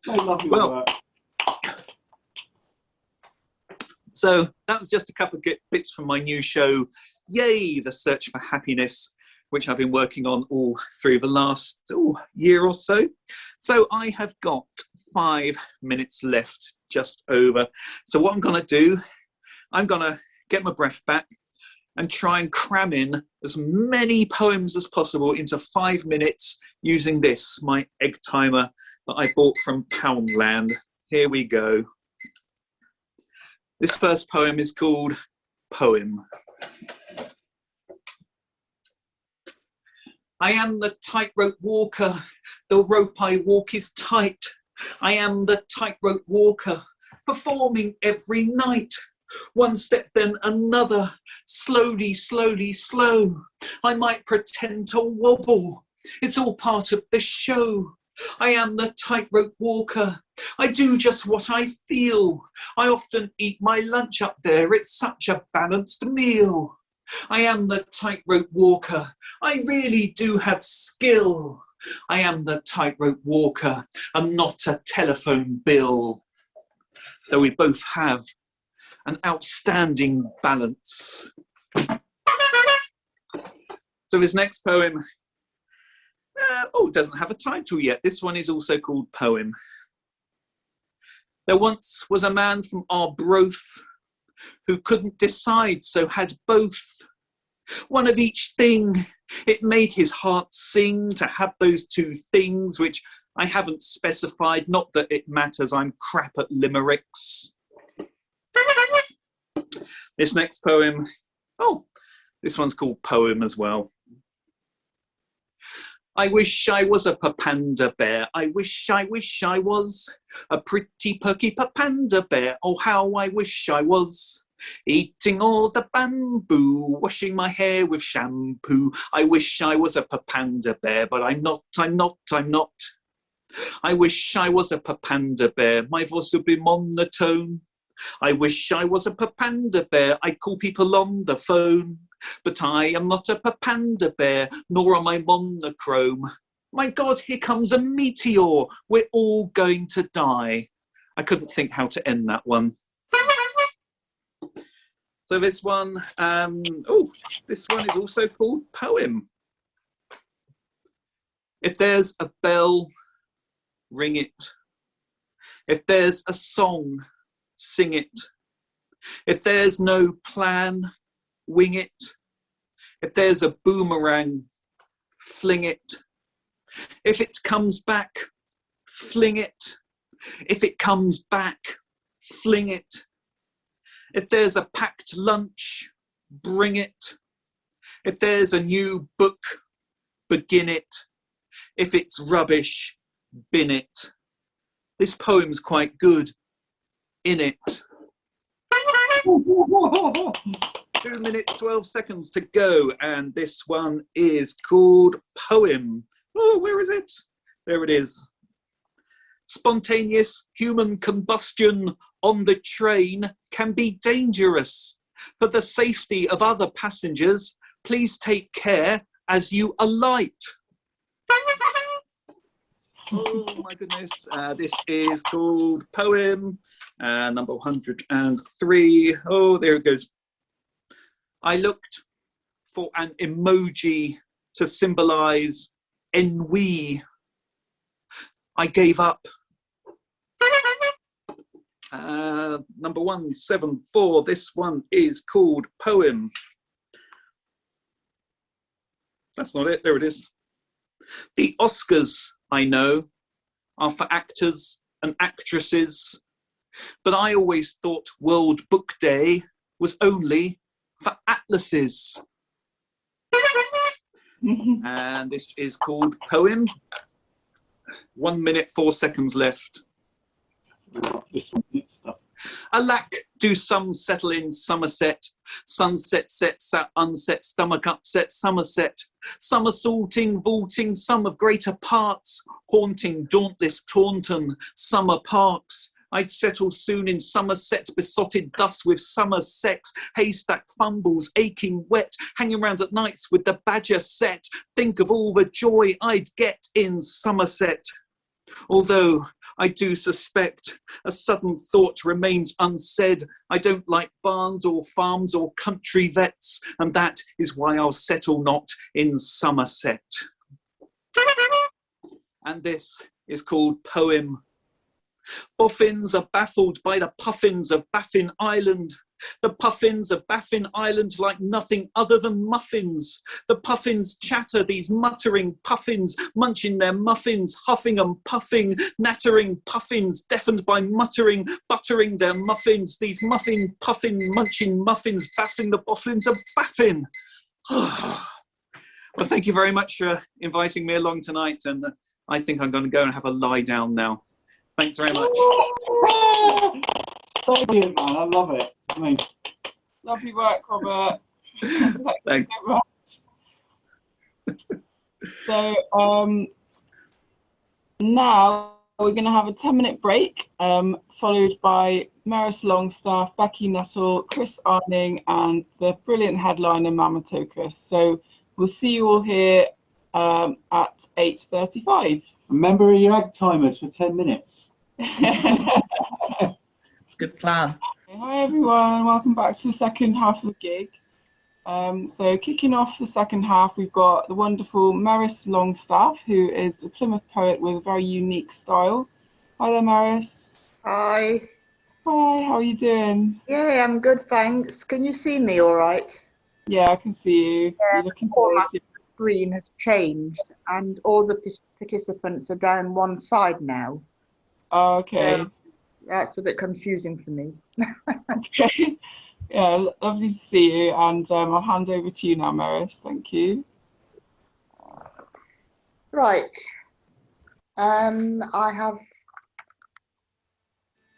so lovely work. So that was just a couple of bits from my new show, Yay, The Search for Happiness, which I've been working on all through the last year or so. So I have got 5 minutes left, just over. So what I'm going to do, I'm going to get my breath back and try and cram in as many poems as possible into 5 minutes using this, my egg timer that I bought from Poundland. Here we go. This first poem is called Poem. I am the tightrope walker, the rope I walk is tight. I am the tightrope walker, performing every night. One step then another, slowly, slowly, slow. I might pretend to wobble, it's all part of the show. I am the tightrope walker, I do just what I feel. I often eat my lunch up there, it's such a balanced meal. I am the tightrope walker, I really do have skill. I am the tightrope walker, I'm not a telephone bill. though we both have an outstanding balance. So his next poem, doesn't have a title yet. This one is also called Poem. There once was a man from Arbroath who couldn't decide, so had both. One of each thing, it made his heart sing to have those two things, which I haven't specified, not that it matters, I'm crap at limericks. This next poem, this one's called Poem as well. I wish I was a panda bear. I wish I was a pretty perky panda bear. Oh, how I wish I was. Eating all the bamboo, washing my hair with shampoo. I wish I was a panda bear, but I'm not. I wish I was a panda bear. My voice would be monotone. I wish I was a panda bear. I'd call people on the phone. But I am not a panda bear, nor am I monochrome. My God, here comes a meteor. We're all going to die. I couldn't think how to end that one. So this one, this one is also called Poem. If there's a bell, ring it. If there's a song, sing it. If there's no plan, wing it. If there's a boomerang, fling it. If it comes back, fling it. If it comes back, fling it. If there's a packed lunch, bring it. If there's a new book, begin it. If it's rubbish, bin it. This poem's quite good, innit? 2 minutes, 12 seconds to go, and this one is called Poem. Oh, where is it? There it is. Spontaneous human combustion on the train can be dangerous. For the safety of other passengers, please take care as you alight. Oh my goodness, this is called Poem, number 103. Oh, there it goes. I looked for an emoji to symbolize ennui. I gave up. Number 174, this one is called Poem. That's not it, there it is. The Oscars, I know, are for actors and actresses, but I always thought World Book Day was only for atlases. And this is called Poem. 1 minute, 4 seconds left. Alack, do some settle in Somerset. Sunset sets out unset, stomach upset, Somerset. Somersaulting, vaulting, some of greater parts. Haunting, dauntless Taunton, summer parks. I'd settle soon in Somerset, besotted thus with summer sex, haystack fumbles, aching wet, hanging round at nights with the badger set. Think of all the joy I'd get in Somerset. Although I do suspect a sudden thought remains unsaid. I don't like barns or farms or country vets, and that is why I'll settle not in Somerset. And this is called Poem. Boffins are baffled by the puffins of Baffin Island. The puffins of Baffin Island like nothing other than muffins. The puffins chatter, these muttering puffins, munching their muffins, huffing and puffing, nattering puffins, deafened by muttering, buttering their muffins. These muffin, puffin, munching muffins, baffing the boffins of Baffin. Well, thank you very much for inviting me along tonight, and I think I'm going to go and have a lie down now. Thanks very much. So brilliant, man. I love it. I mean, Lovely work, Robert. Thanks. So now we're going to have a 10-minute break, followed by Merris Longstaff, Becky, Nuttall, Chris Arning, and the brilliant headliner Mama Tokus. So we'll see you all here at 8:35. remember your ag timers for 10 minutes. Good Good plan. Hi everyone, welcome back to the second half of the gig. So kicking off the second half, we've got the wonderful Merris Longstaff, who is a Plymouth poet with a very unique style. Hi there, Merris. Hi. Hi, how are you doing? Yeah, I'm good, thanks. Can you see me all right? Yeah, I can see you. Yeah, You're looking the format good. of the screen has changed and all the participants are down one side now. Oh, okay. That's a bit confusing for me. Okay. Yeah, lovely to see you, and I'll hand over to you now, Merris. Thank you. Right. I have,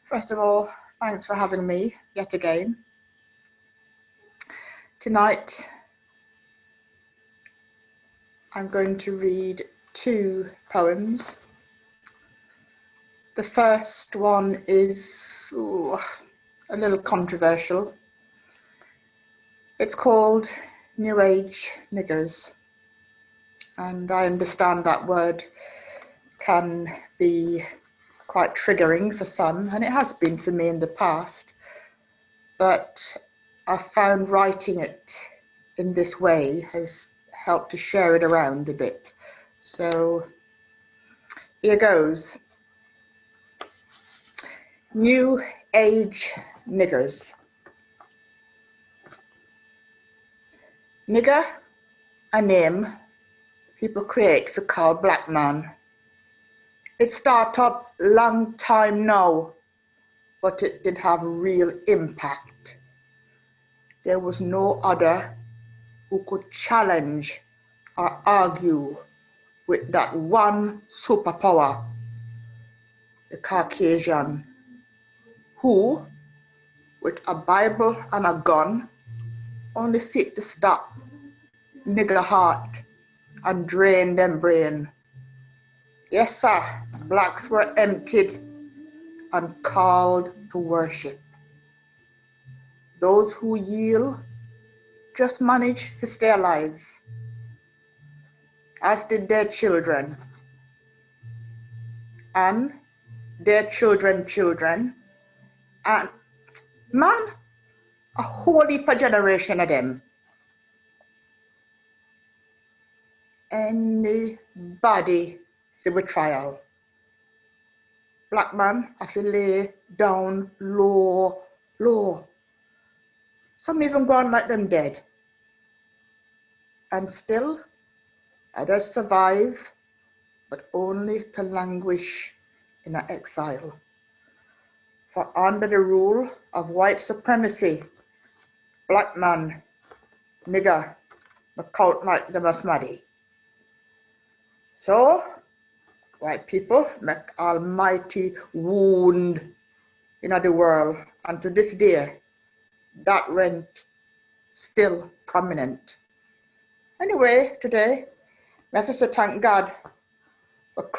first of all, thanks for having me yet again. Tonight, I'm going to read 2 poems. The first one is a little controversial. It's called New Age Niggers, and I understand that word can be quite triggering for some, and it has been for me in the past, but I found writing it in this way has helped to share it around a bit. So here goes. New Age Niggers. Nigger, a name people create for call black man. It started long time now, but it did have real impact. There was no other who could challenge or argue with that one superpower, the Caucasian, who, with a Bible and a gun, only seek to stop nigger heart and drain them brain. Yes, sir, blacks were emptied and called to worship. Those who yield just manage to stay alive, as did their children, and their children, and man, a whole heap of generation of them. Anybody see we trial. Black man have to lay down low. Some even gone like them dead. And still, others survive, but only to languish in an exile. For under the rule of white supremacy, black man, nigger, count like them as maddy. So, white people make almighty wound in the world, and to this day, that rent still prominent. Anyway, today, we have to thank God for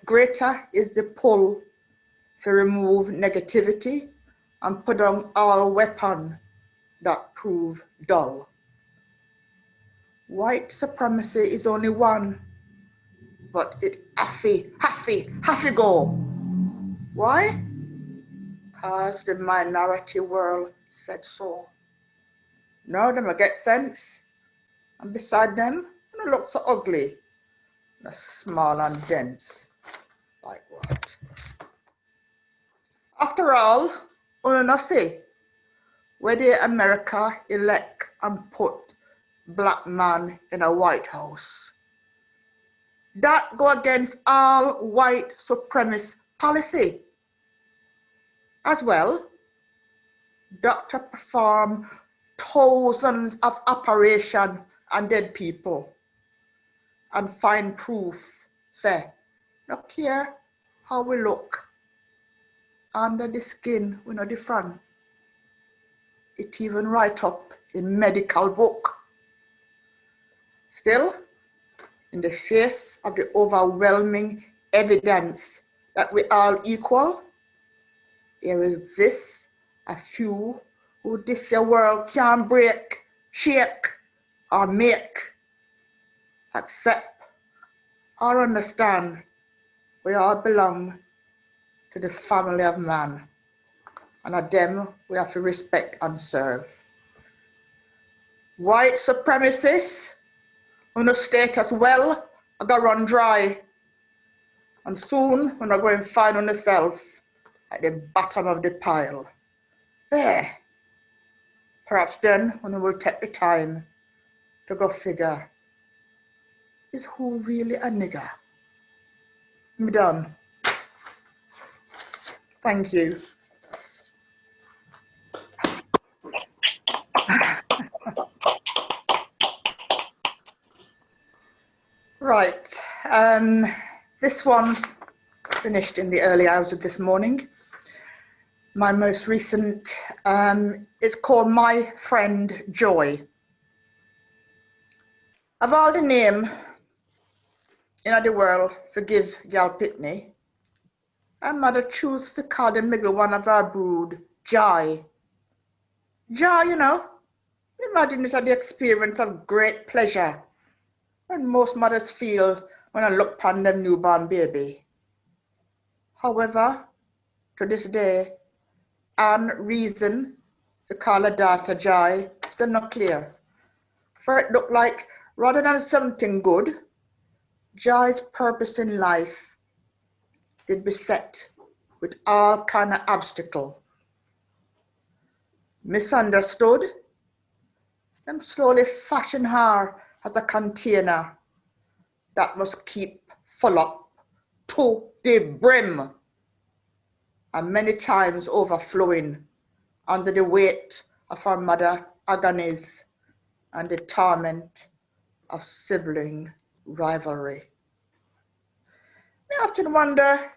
greater is the pull to remove negativity and put down all weapon that prove dull. White supremacy is only one, but it happy go. Why? Because the minority world said so. Now them get sense, and beside them, they look so ugly, they're small and dense. Like what? After all, we not say, where the America elect and put black man in a White House. That go against all white supremacist policy. As well, doctor perform thousands of operations on dead people and find proof, say, look here how we look. Under the skin, we know the front. It even write up in medical book. Still, in the face of the overwhelming evidence that we all equal, there exists a few who this world can't break, shake, or make. Accept or understand we all belong to the family of man. and a them we have to respect and serve. White supremacists, on the status well, I got run dry. And soon, when I go and find on yourself at the bottom of the pile. There. Perhaps then, when we will take the time to go figure, is who really a nigger? I'm done. Thank you. Right. This one finished in the early hours of this morning. My most recent is called My Friend Joy. Of all the name in the world, forgive Gal Pitney, our mother choose to call the middle one of our brood Joy. Joy, you know, imagine it as the experience of great pleasure when most mothers feel when I look upon their newborn baby. However, to this day, and reason to call her daughter Joy still not clear. For it looked like, rather than something good, Joy's purpose in life did beset with all kind of obstacle. Misunderstood, them slowly fashion her as a container that must keep full up to the brim, and many times overflowing under the weight of her mother agonies and the torment of sibling rivalry. I often wonder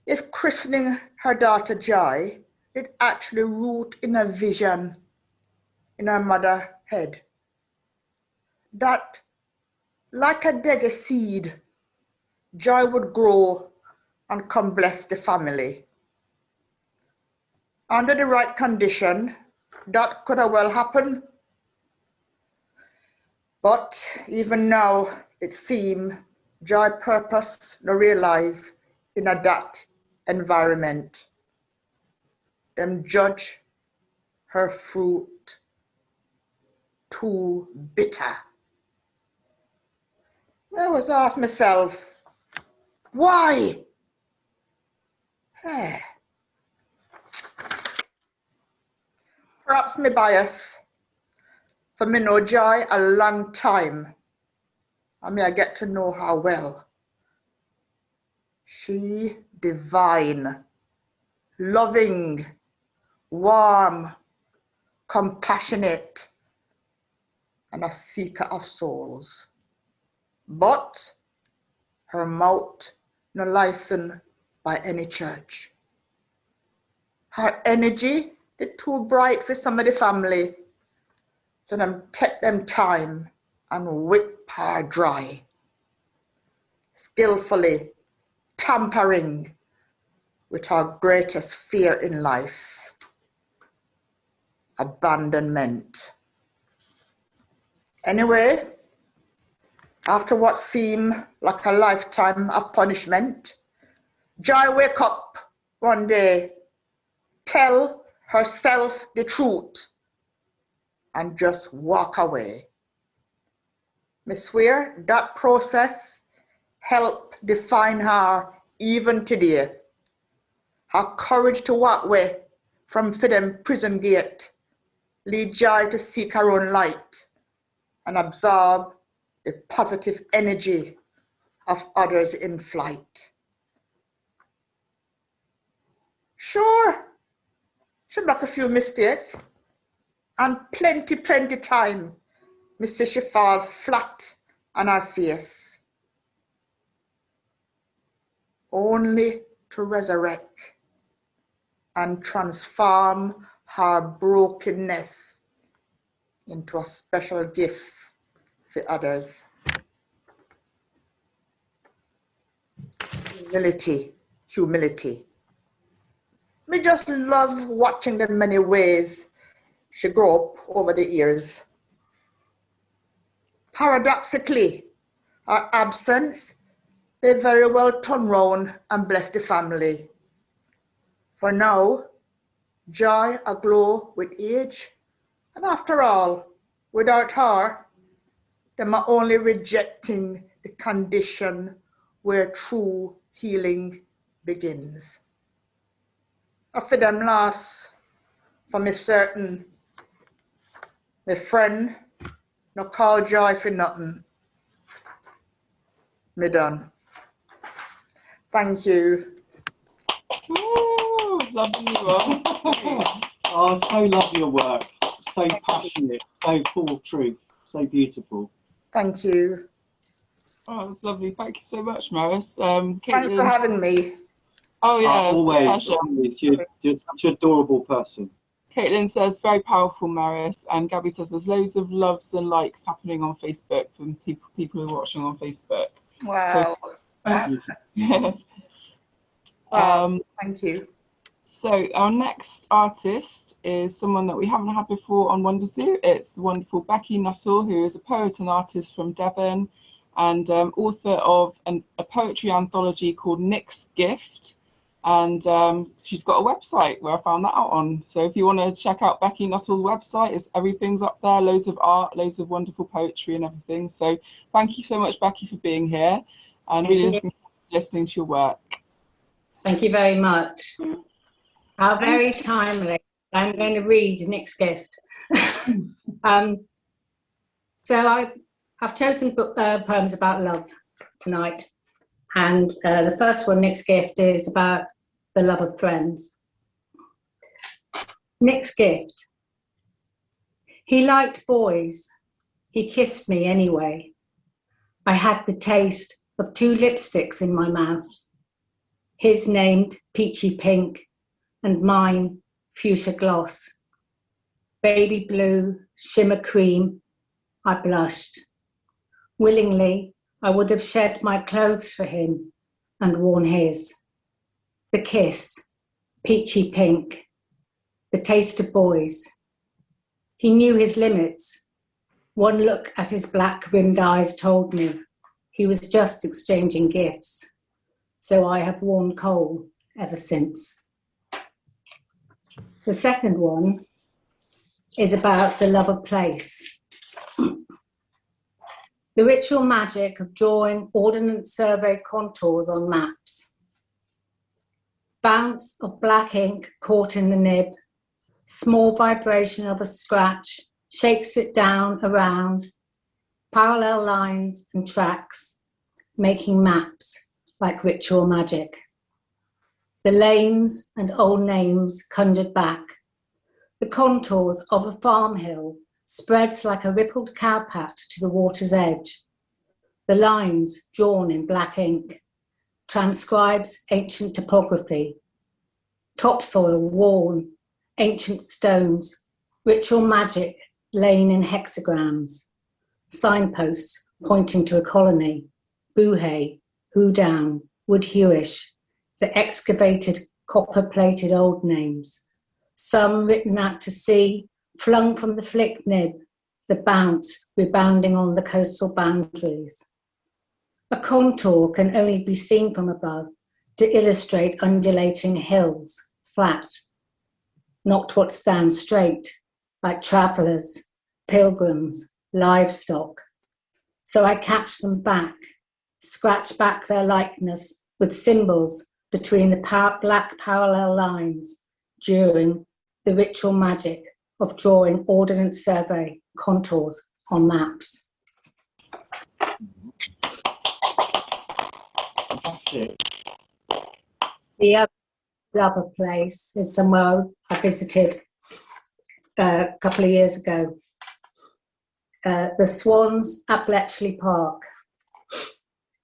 if christening her daughter Joy did actually root in a vision in her mother's head, that like a dagger seed, Joy would grow and come bless the family. Under the right condition, that could have well happened. But even now, it seems Joy purpose no realize in a that environment. Them judge her fruit too bitter. I was asked myself, why? Perhaps my bias, for me know Joy a long time, and me I get to know her well. She divine, loving, warm, compassionate, and a seeker of souls. But her mouth no licensed by any church. Her energy is too bright for some of the family, so them take them time and whip her dry, skillfully tampering with her greatest fear in life, abandonment. Anyway, after what seemed like a lifetime of punishment, Joy wake up one day, tell herself the truth, and just walk away. Me swear that process helped define her even today. Her courage to walk away from them prison gate lead Joy to seek her own light and absorb the positive energy of others in flight. Sure, she make a few mistakes, and plenty time, me see she fall flat on her face, only to resurrect and transform her brokenness into a special gift for others. Humility. Me just love watching the many ways she grew up over the years. Paradoxically, her absence may very well turn round and bless the family. For now, joy aglow with age. And after all, without her, them are only rejecting the condition where true healing begins. After them last, for me certain, my friend, no call joy for nothing. Me done. Thank you. Ooh, lovely one. Oh, so love your work. So passionate, so full of truth, so beautiful. Thank you. Oh, that's lovely. Thank you so much, Merris. Thanks for Caitlin. having me. Oh, yeah. it's a Always, pleasure. always. You're such an adorable person. Caitlin says, very powerful, Merris. And Gabby says, there's loads of loves and likes happening on Facebook from people who are watching on Facebook. Wow. Thank you. Thank you. So our next artist is someone that we haven't had before on WonderZoo. It's the wonderful Becky Nuttall, who is a poet and artist from Devon and author of a poetry anthology called Nick's Gift. And she's got a website where I found that out on. So if you want to check out Becky Nuttall's website, everything's up there, loads of art, loads of wonderful poetry and everything. So thank you so much, Becky, for being here and really looking forward to listening to your work. Thank you very much. How very timely. I'm going to read Nick's Gift. So I've chosen poems about love tonight. And the first one, Nick's Gift, is about the love of friends. Nick's Gift. He liked boys. He kissed me anyway. I had the taste of 2 lipsticks in my mouth. His named Peachy Pink and mine Fuchsia Gloss. Baby blue, shimmer cream, I blushed. Willingly, I would have shed my clothes for him and worn his. The kiss, peachy pink, the taste of boys. He knew his limits. One look at his black-rimmed eyes told me he was just exchanging gifts. So I have worn coal ever since. The second one is about the love of place. The ritual magic of drawing Ordnance Survey contours on maps. Bounce of black ink caught in the nib, small vibration of a scratch shakes it down around, parallel lines and tracks, making maps like ritual magic. The lanes and old names conjured back. The contours of a farm hill spreads like a rippled cowpat to the water's edge. The lines, drawn in black ink, transcribes ancient topography. Topsoil worn, ancient stones, ritual magic lain in hexagrams. Signposts pointing to a colony, Boohay, Who Down, Wood Hewish, the excavated copper-plated old names. Some written out to sea, flung from the flick nib, the bounce rebounding on the coastal boundaries. A contour can only be seen from above to illustrate undulating hills, flat, not what stands straight, like travellers, pilgrims, livestock. So I catch them back, scratch back their likeness with symbols between the black parallel lines during the ritual magic of drawing Ordnance Survey contours on maps. Fantastic. The other place is somewhere I visited a couple of years ago. The Swans at Bletchley Park.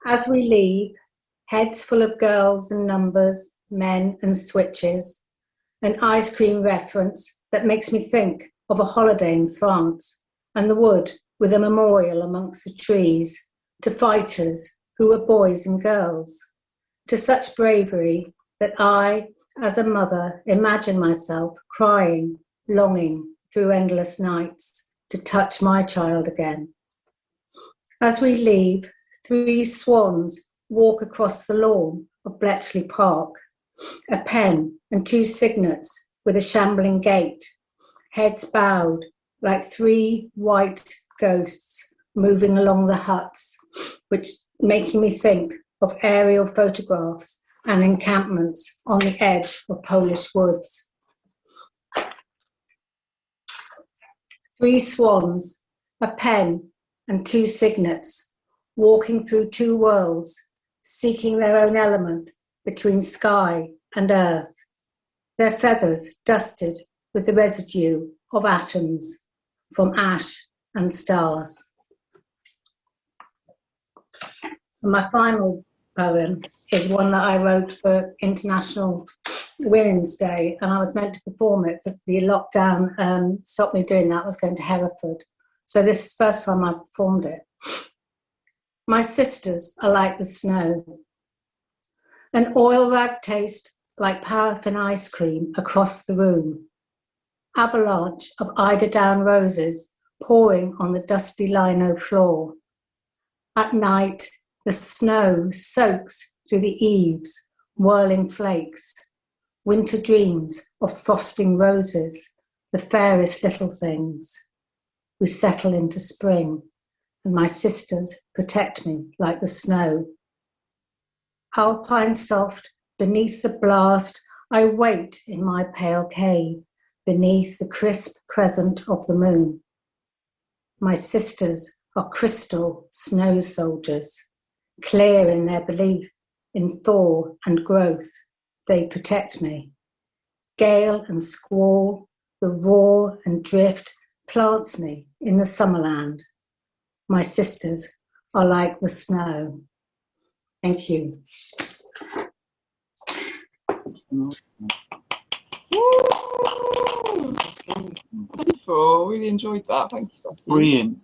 As we leave, heads full of girls and numbers, men and switches, an ice cream reference that makes me think of a holiday in France, and the wood with a memorial amongst the trees to fighters who were boys and girls, to such bravery that I, as a mother, imagine myself crying, longing through endless nights to touch my child again. As we leave, 3 swans walk across the lawn of Bletchley Park, a pen and 2 signets with a shambling gait, heads bowed like three white ghosts moving along the huts, which making me think of aerial photographs and encampments on the edge of Polish woods. Three swans, a pen and two cygnets, walking through two worlds, seeking their own element between sky and earth, their feathers dusted with the residue of atoms from ash and stars. And my final poem is one that I wrote for International Women's Day, and I was meant to perform it, but the lockdown stopped me doing that. I was going to Hereford. So this is the first time I performed it. My sisters are like the snow. An oil rag taste like paraffin ice cream across the room. Avalanche of eiderdown roses pouring on the dusty lino floor. At night, the snow soaks through the eaves, whirling flakes. Winter dreams of frosting roses, the fairest little things. We settle into spring, and my sisters protect me like the snow. Alpine soft, beneath the blast, I wait in my pale cave, beneath the crisp crescent of the moon. My sisters are crystal snow soldiers, clear in their belief in thaw and growth. They protect me. Gale and squall, the roar and drift plants me in the summerland. My sisters are like the snow. Thank you. Wonderful. Really enjoyed that. Thank you, Becky. Brilliant.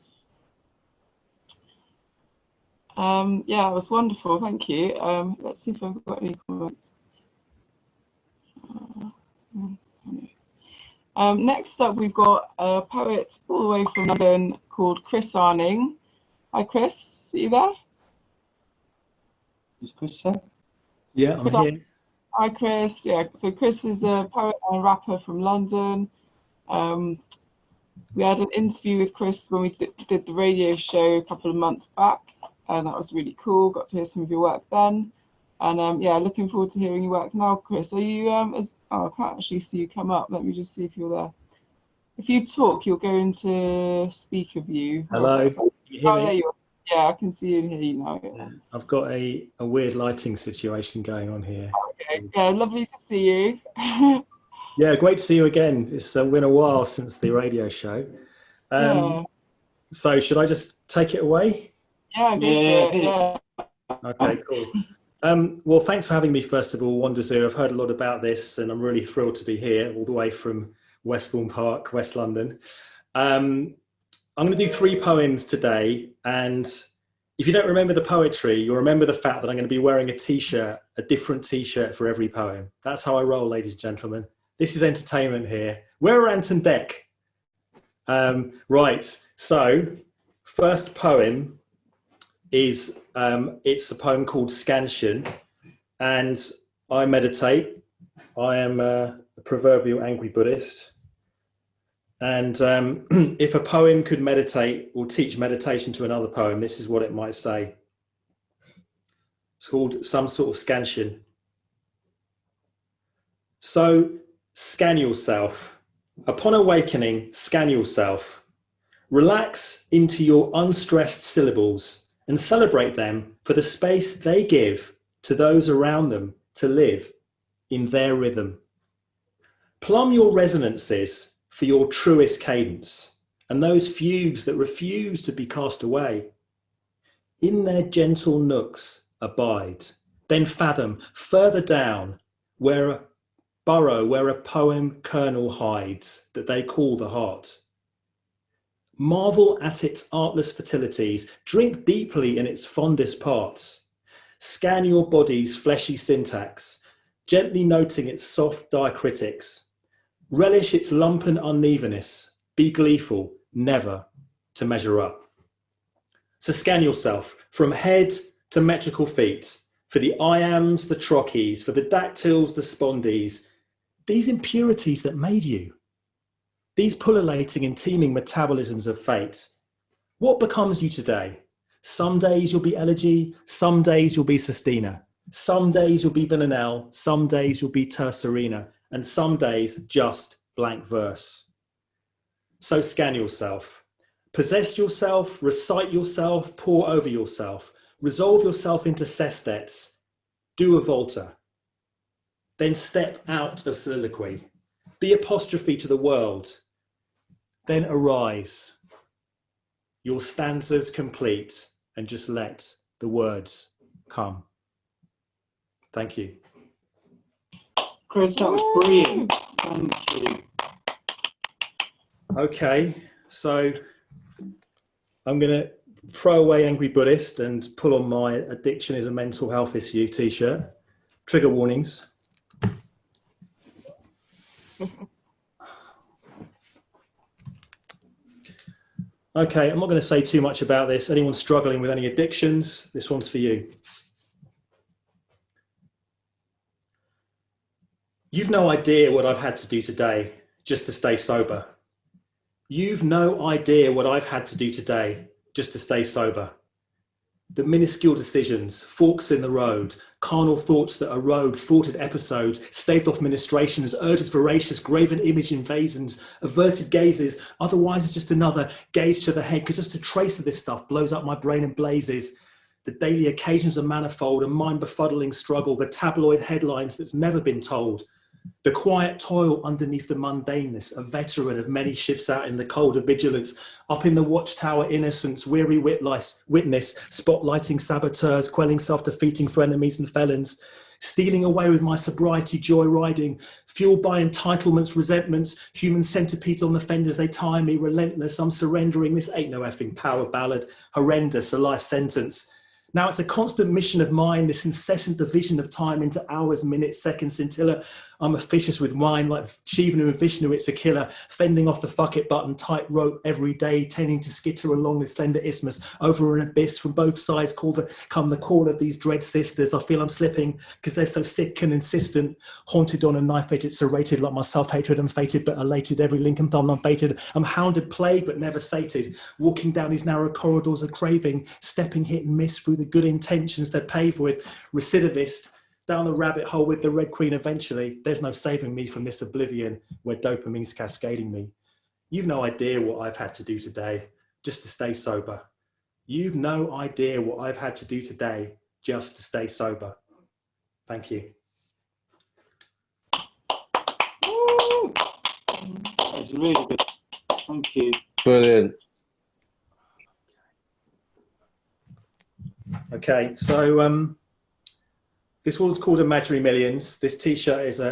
Yeah, it was wonderful. Thank you. Let's see if I've got any comments. Next up, we've got a poet all the way from London called Chris Arning. Hi, Chris. Are you there? Is Chris there? Yeah, I'm here. Hi, Chris. Yeah, so Chris is a poet and a rapper from London. We had an interview with Chris when we did the radio show a couple of months back, and that was really cool. Got to hear some of your work then. And yeah, looking forward to hearing your work now, Chris. Are you, oh, I can't actually see you come up. Let me just see if you're there. If you talk, you'll go into speaker view. Hello, can you hear me? There you are. Yeah, I can see you and hear you now. Yeah. I've got a weird lighting situation going on here. Okay, yeah, lovely to see you. Yeah, great to see you again. It's been a while since the radio show. Yeah. So should I just take it away? Yeah, yeah. Okay, cool. Well, thanks for having me, first of all, WonderZoo. I've heard a lot about this, and I'm really thrilled to be here, all the way from Westbourne Park, West London. I'm going to do 3 poems today, and if you don't remember the poetry, you'll remember the fact that I'm going to be wearing a t-shirt, a different t-shirt for every poem. That's how I roll, ladies and gentlemen. This is entertainment here. We're Ant and Deck. Right, so first poem is it's a poem called Scansion, and I meditate. I am a proverbial angry Buddhist, and if a poem could meditate or teach meditation to another poem, this is what it might say. It's called some sort of scansion. So scan yourself. Upon awakening, scan yourself. Relax into your unstressed syllables and celebrate them for the space they give to those around them to live in their rhythm. Plumb your resonances for your truest cadence and those fugues that refuse to be cast away. In their gentle nooks abide, then fathom further down where a burrow where a poem kernel hides that they call the heart. Marvel at its artless fertilities, drink deeply in its fondest parts. Scan your body's fleshy syntax, gently noting its soft diacritics. Relish its lumpen unevenness, be gleeful, never to measure up. So scan yourself from head to metrical feet, for the iams, the trochees, for the dactyls, the spondees, these impurities that made you, these pullulating and teeming metabolisms of fate, what becomes you today? Some days you'll be Elegy, some days you'll be Sestina, some days you'll be Villanelle, some days you'll be Tercerina, and some days just blank verse. So scan yourself, possess yourself, recite yourself, pour over yourself, resolve yourself into sestets, do a Volta, then step out of soliloquy, be apostrophe to the world, then arise, your stanzas complete, and just let the words come. Thank you. Chris, that was brilliant. Thank you. Okay, so I'm going to throw away Angry Buddhist and pull on my Addiction is a Mental Health Issue t-shirt. Trigger warnings. Okay, I'm not going to say too much about this. Anyone struggling with any addictions, this one's for you. You've no idea what I've had to do today just to stay sober. You've no idea what I've had to do today just to stay sober. The minuscule decisions, forks in the road, carnal thoughts that erode, thwarted episodes, staved off ministrations, urges voracious, graven image invasions, averted gazes, otherwise it's just another gaze to the head, because just a trace of this stuff blows up my brain and blazes. The daily occasions are manifold, a mind-befuddling struggle, the tabloid headlines that's never been told. The quiet toil underneath the mundaneness, a veteran of many shifts out in the cold of vigilance, up in the watchtower innocence, weary witness, spotlighting saboteurs, quelling self-defeating frenemies and felons, stealing away with my sobriety, joy riding, fueled by entitlements, resentments, human centipedes on the fenders, they tire me, relentless, I'm surrendering, this ain't no effing power ballad, horrendous, a life sentence. Now it's a constant mission of mine, this incessant division of time into hours, minutes, seconds, scintilla. I'm officious with wine, like Shivanu and Vishnu, it's a killer, fending off the fuck it button, tight rope every day, tending to skitter along the slender isthmus, over an abyss from both sides, come the call of these dread sisters. I feel I'm slipping, because they're so sick and insistent, haunted on a knife-edged, serrated, like my self-hatred, I'm fated but elated, every link and thumb unbaited. I'm hounded, plagued but never sated, walking down these narrow corridors of craving, stepping hit and miss through the good intentions they're paved with, recidivist, down the rabbit hole with the Red Queen eventually. There's no saving me from this oblivion where dopamine's cascading me. You've no idea what I've had to do today just to stay sober. You've no idea what I've had to do today just to stay sober. Thank you. Woo! That was really good. Thank you. Brilliant. Okay, so this one's called Imaginary Millions. This t-shirt is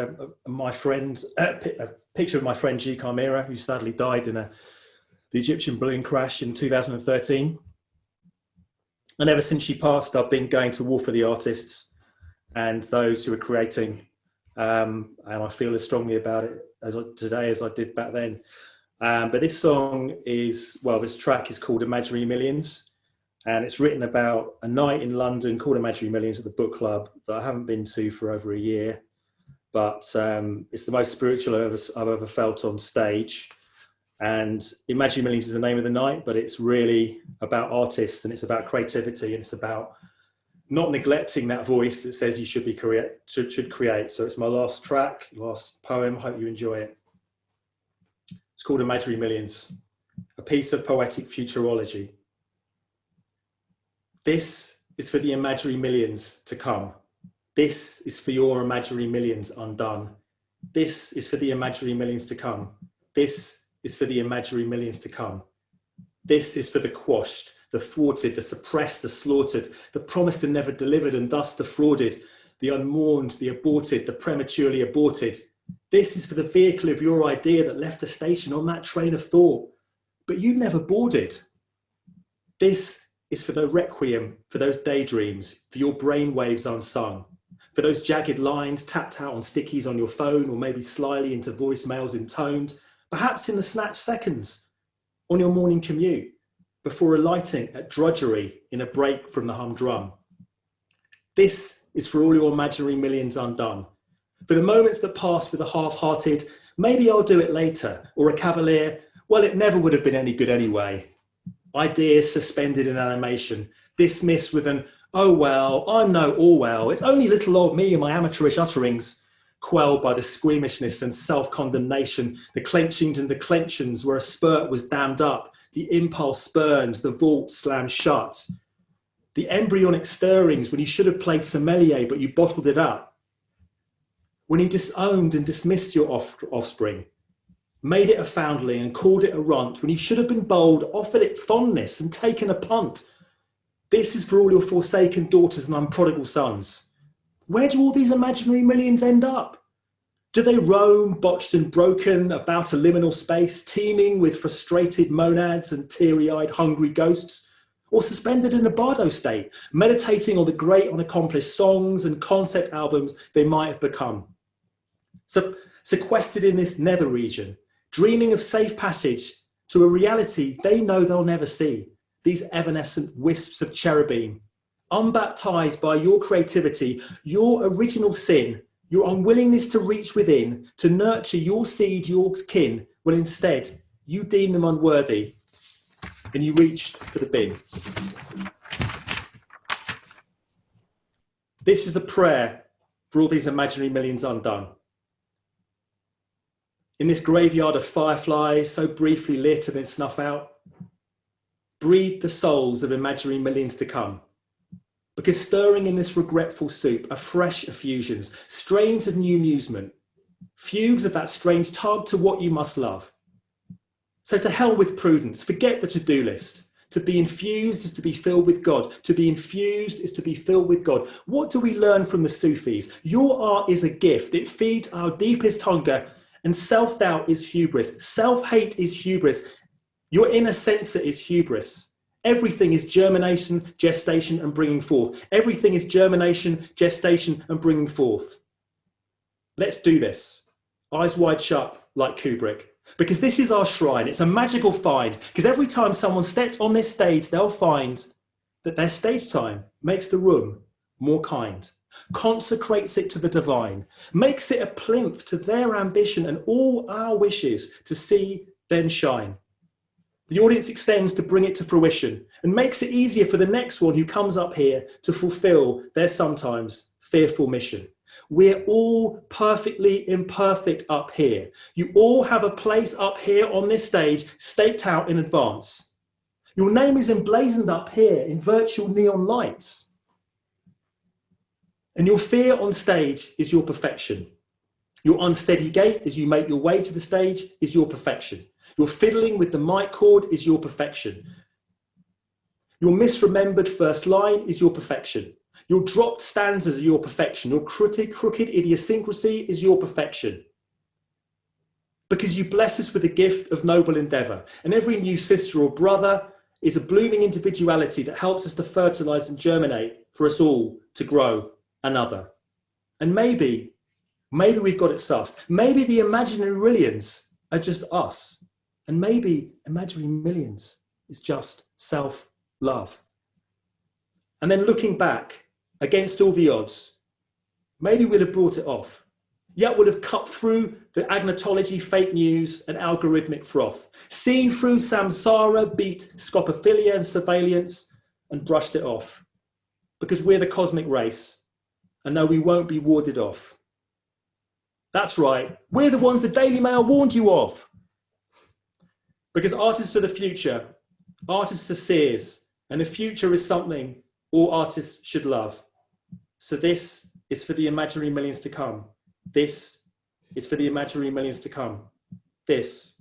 my friend, a picture of my friend G. Carmira, who sadly died in the Egyptian balloon crash in 2013. And ever since she passed, I've been going to war for the artists and those who are creating. And I feel as strongly about it today as I did back then. But this song is, well, this track is called Imaginary Millions. And it's written about a night in London called Imaginary Millions at the book club that I haven't been to for over a year. But it's the most spiritual I've ever felt on stage. And Imaginary Millions is the name of the night, but it's really about artists and it's about creativity and it's about not neglecting that voice that says you should create. So it's my last track, last poem. Hope you enjoy it. It's called Imaginary Millions, a piece of poetic futurology. This is for the imaginary millions to come. This is for your imaginary millions undone. This is for the imaginary millions to come. This is for the imaginary millions to come. This is for the quashed, the thwarted, the suppressed, the slaughtered, the promised and never delivered and thus defrauded, the unmourned, the aborted, the prematurely aborted. This is for the vehicle of your idea that left the station on that train of thought, but you never boarded. This is for the requiem, for those daydreams, for your brainwaves unsung, for those jagged lines tapped out on stickies on your phone or maybe slyly into voicemails intoned, perhaps in the snatched seconds on your morning commute, before alighting at drudgery in a break from the humdrum. This is for all your imaginary millions undone, For the moments that pass with a half-hearted, maybe I'll do it later, or a cavalier, well, it never would have been any good anyway. Ideas suspended in animation, dismissed with an, oh well, I'm no Orwell, it's only little old me and my amateurish utterings, quelled by the squeamishness and self-condemnation, the clenchings and declensions where a spurt was dammed up, the impulse spurns, the vault slammed shut, the embryonic stirrings when you should have played sommelier but you bottled it up, when you disowned and dismissed your offspring, made it a foundling and called it a runt, when you should have been bold, offered it fondness and taken a punt. This is for all your forsaken daughters and unprodigal sons. Where do all these imaginary millions end up? Do they roam, botched and broken, about a liminal space, teeming with frustrated monads and teary-eyed hungry ghosts? Or suspended in a bardo state, meditating on the great unaccomplished songs and concept albums they might have become? So, sequestered in this nether region, dreaming of safe passage to a reality they know they'll never see, these evanescent wisps of cherubim, unbaptized by your creativity, your original sin, your unwillingness to reach within, to nurture your seed, your kin, well, instead, you deem them unworthy and you reach for the bin. This is the prayer for all these imaginary millions undone. In this graveyard of fireflies, so briefly lit and then snuff out, breathe the souls of imaginary millions to come. Because stirring in this regretful soup are fresh effusions, strains of new amusement, fugues of that strange tug to what you must love. So to hell with prudence, forget the to-do list. To be infused is to be filled with God. To be infused is to be filled with God. What do we learn from the Sufis? Your art is a gift. It feeds our deepest hunger, and self-doubt is hubris. Self-hate is hubris. Your inner censor is hubris. Everything is germination, gestation, and bringing forth. Everything is germination, gestation, and bringing forth. Let's do this. Eyes wide shut, like Kubrick. Because this is our shrine. It's a magical find. Because every time someone steps on this stage, they'll find that their stage time makes the room more kind, consecrates it to the divine, makes it a plinth to their ambition and all our wishes to see them shine. The audience extends to bring it to fruition and makes it easier for the next one who comes up here to fulfill their sometimes fearful mission. We're all perfectly imperfect up here. You all have a place up here on this stage staked out in advance. Your name is emblazoned up here in virtual neon lights. And your fear on stage is your perfection. Your unsteady gait as you make your way to the stage is your perfection. Your fiddling with the mic cord is your perfection. Your misremembered first line is your perfection. Your dropped stanzas are your perfection. Your crooked idiosyncrasy is your perfection. Because you bless us with the gift of noble endeavour. And every new sister or brother is a blooming individuality that helps us to fertilise and germinate for us all to grow another. And maybe we've got it sussed. Maybe the imaginary millions are just us. And maybe imaginary millions is just self-love. And then looking back, against all the odds, maybe we'll have brought it off. Yet we'll have cut through the agnotology, fake news, and algorithmic froth, seen through samsara, beat scopophilia and surveillance, and brushed it off. Because we're the cosmic race, and no, we won't be warded off. That's right, we're the ones the Daily Mail warned you of. Because artists are the future, artists are seers, and the future is something all artists should love. So this is for the imaginary millions to come. This is for the imaginary millions to come. This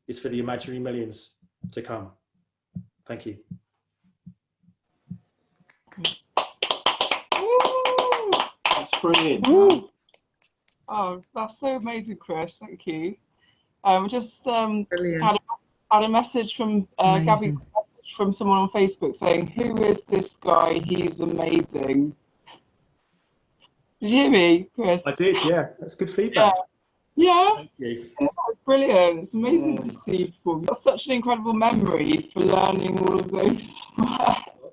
is for the imaginary millions to come. Thank you. That's brilliant. Oh, that's so amazing, Chris. Thank you. Just had a message from Gabby, from someone on Facebook saying, "Who is this guy? He's amazing." Did you hear me, Chris? I did, yeah. That's good feedback. Yeah. Thank you. Yeah, that's brilliant. It's amazing to see people. You've got such an incredible memory for learning all of those.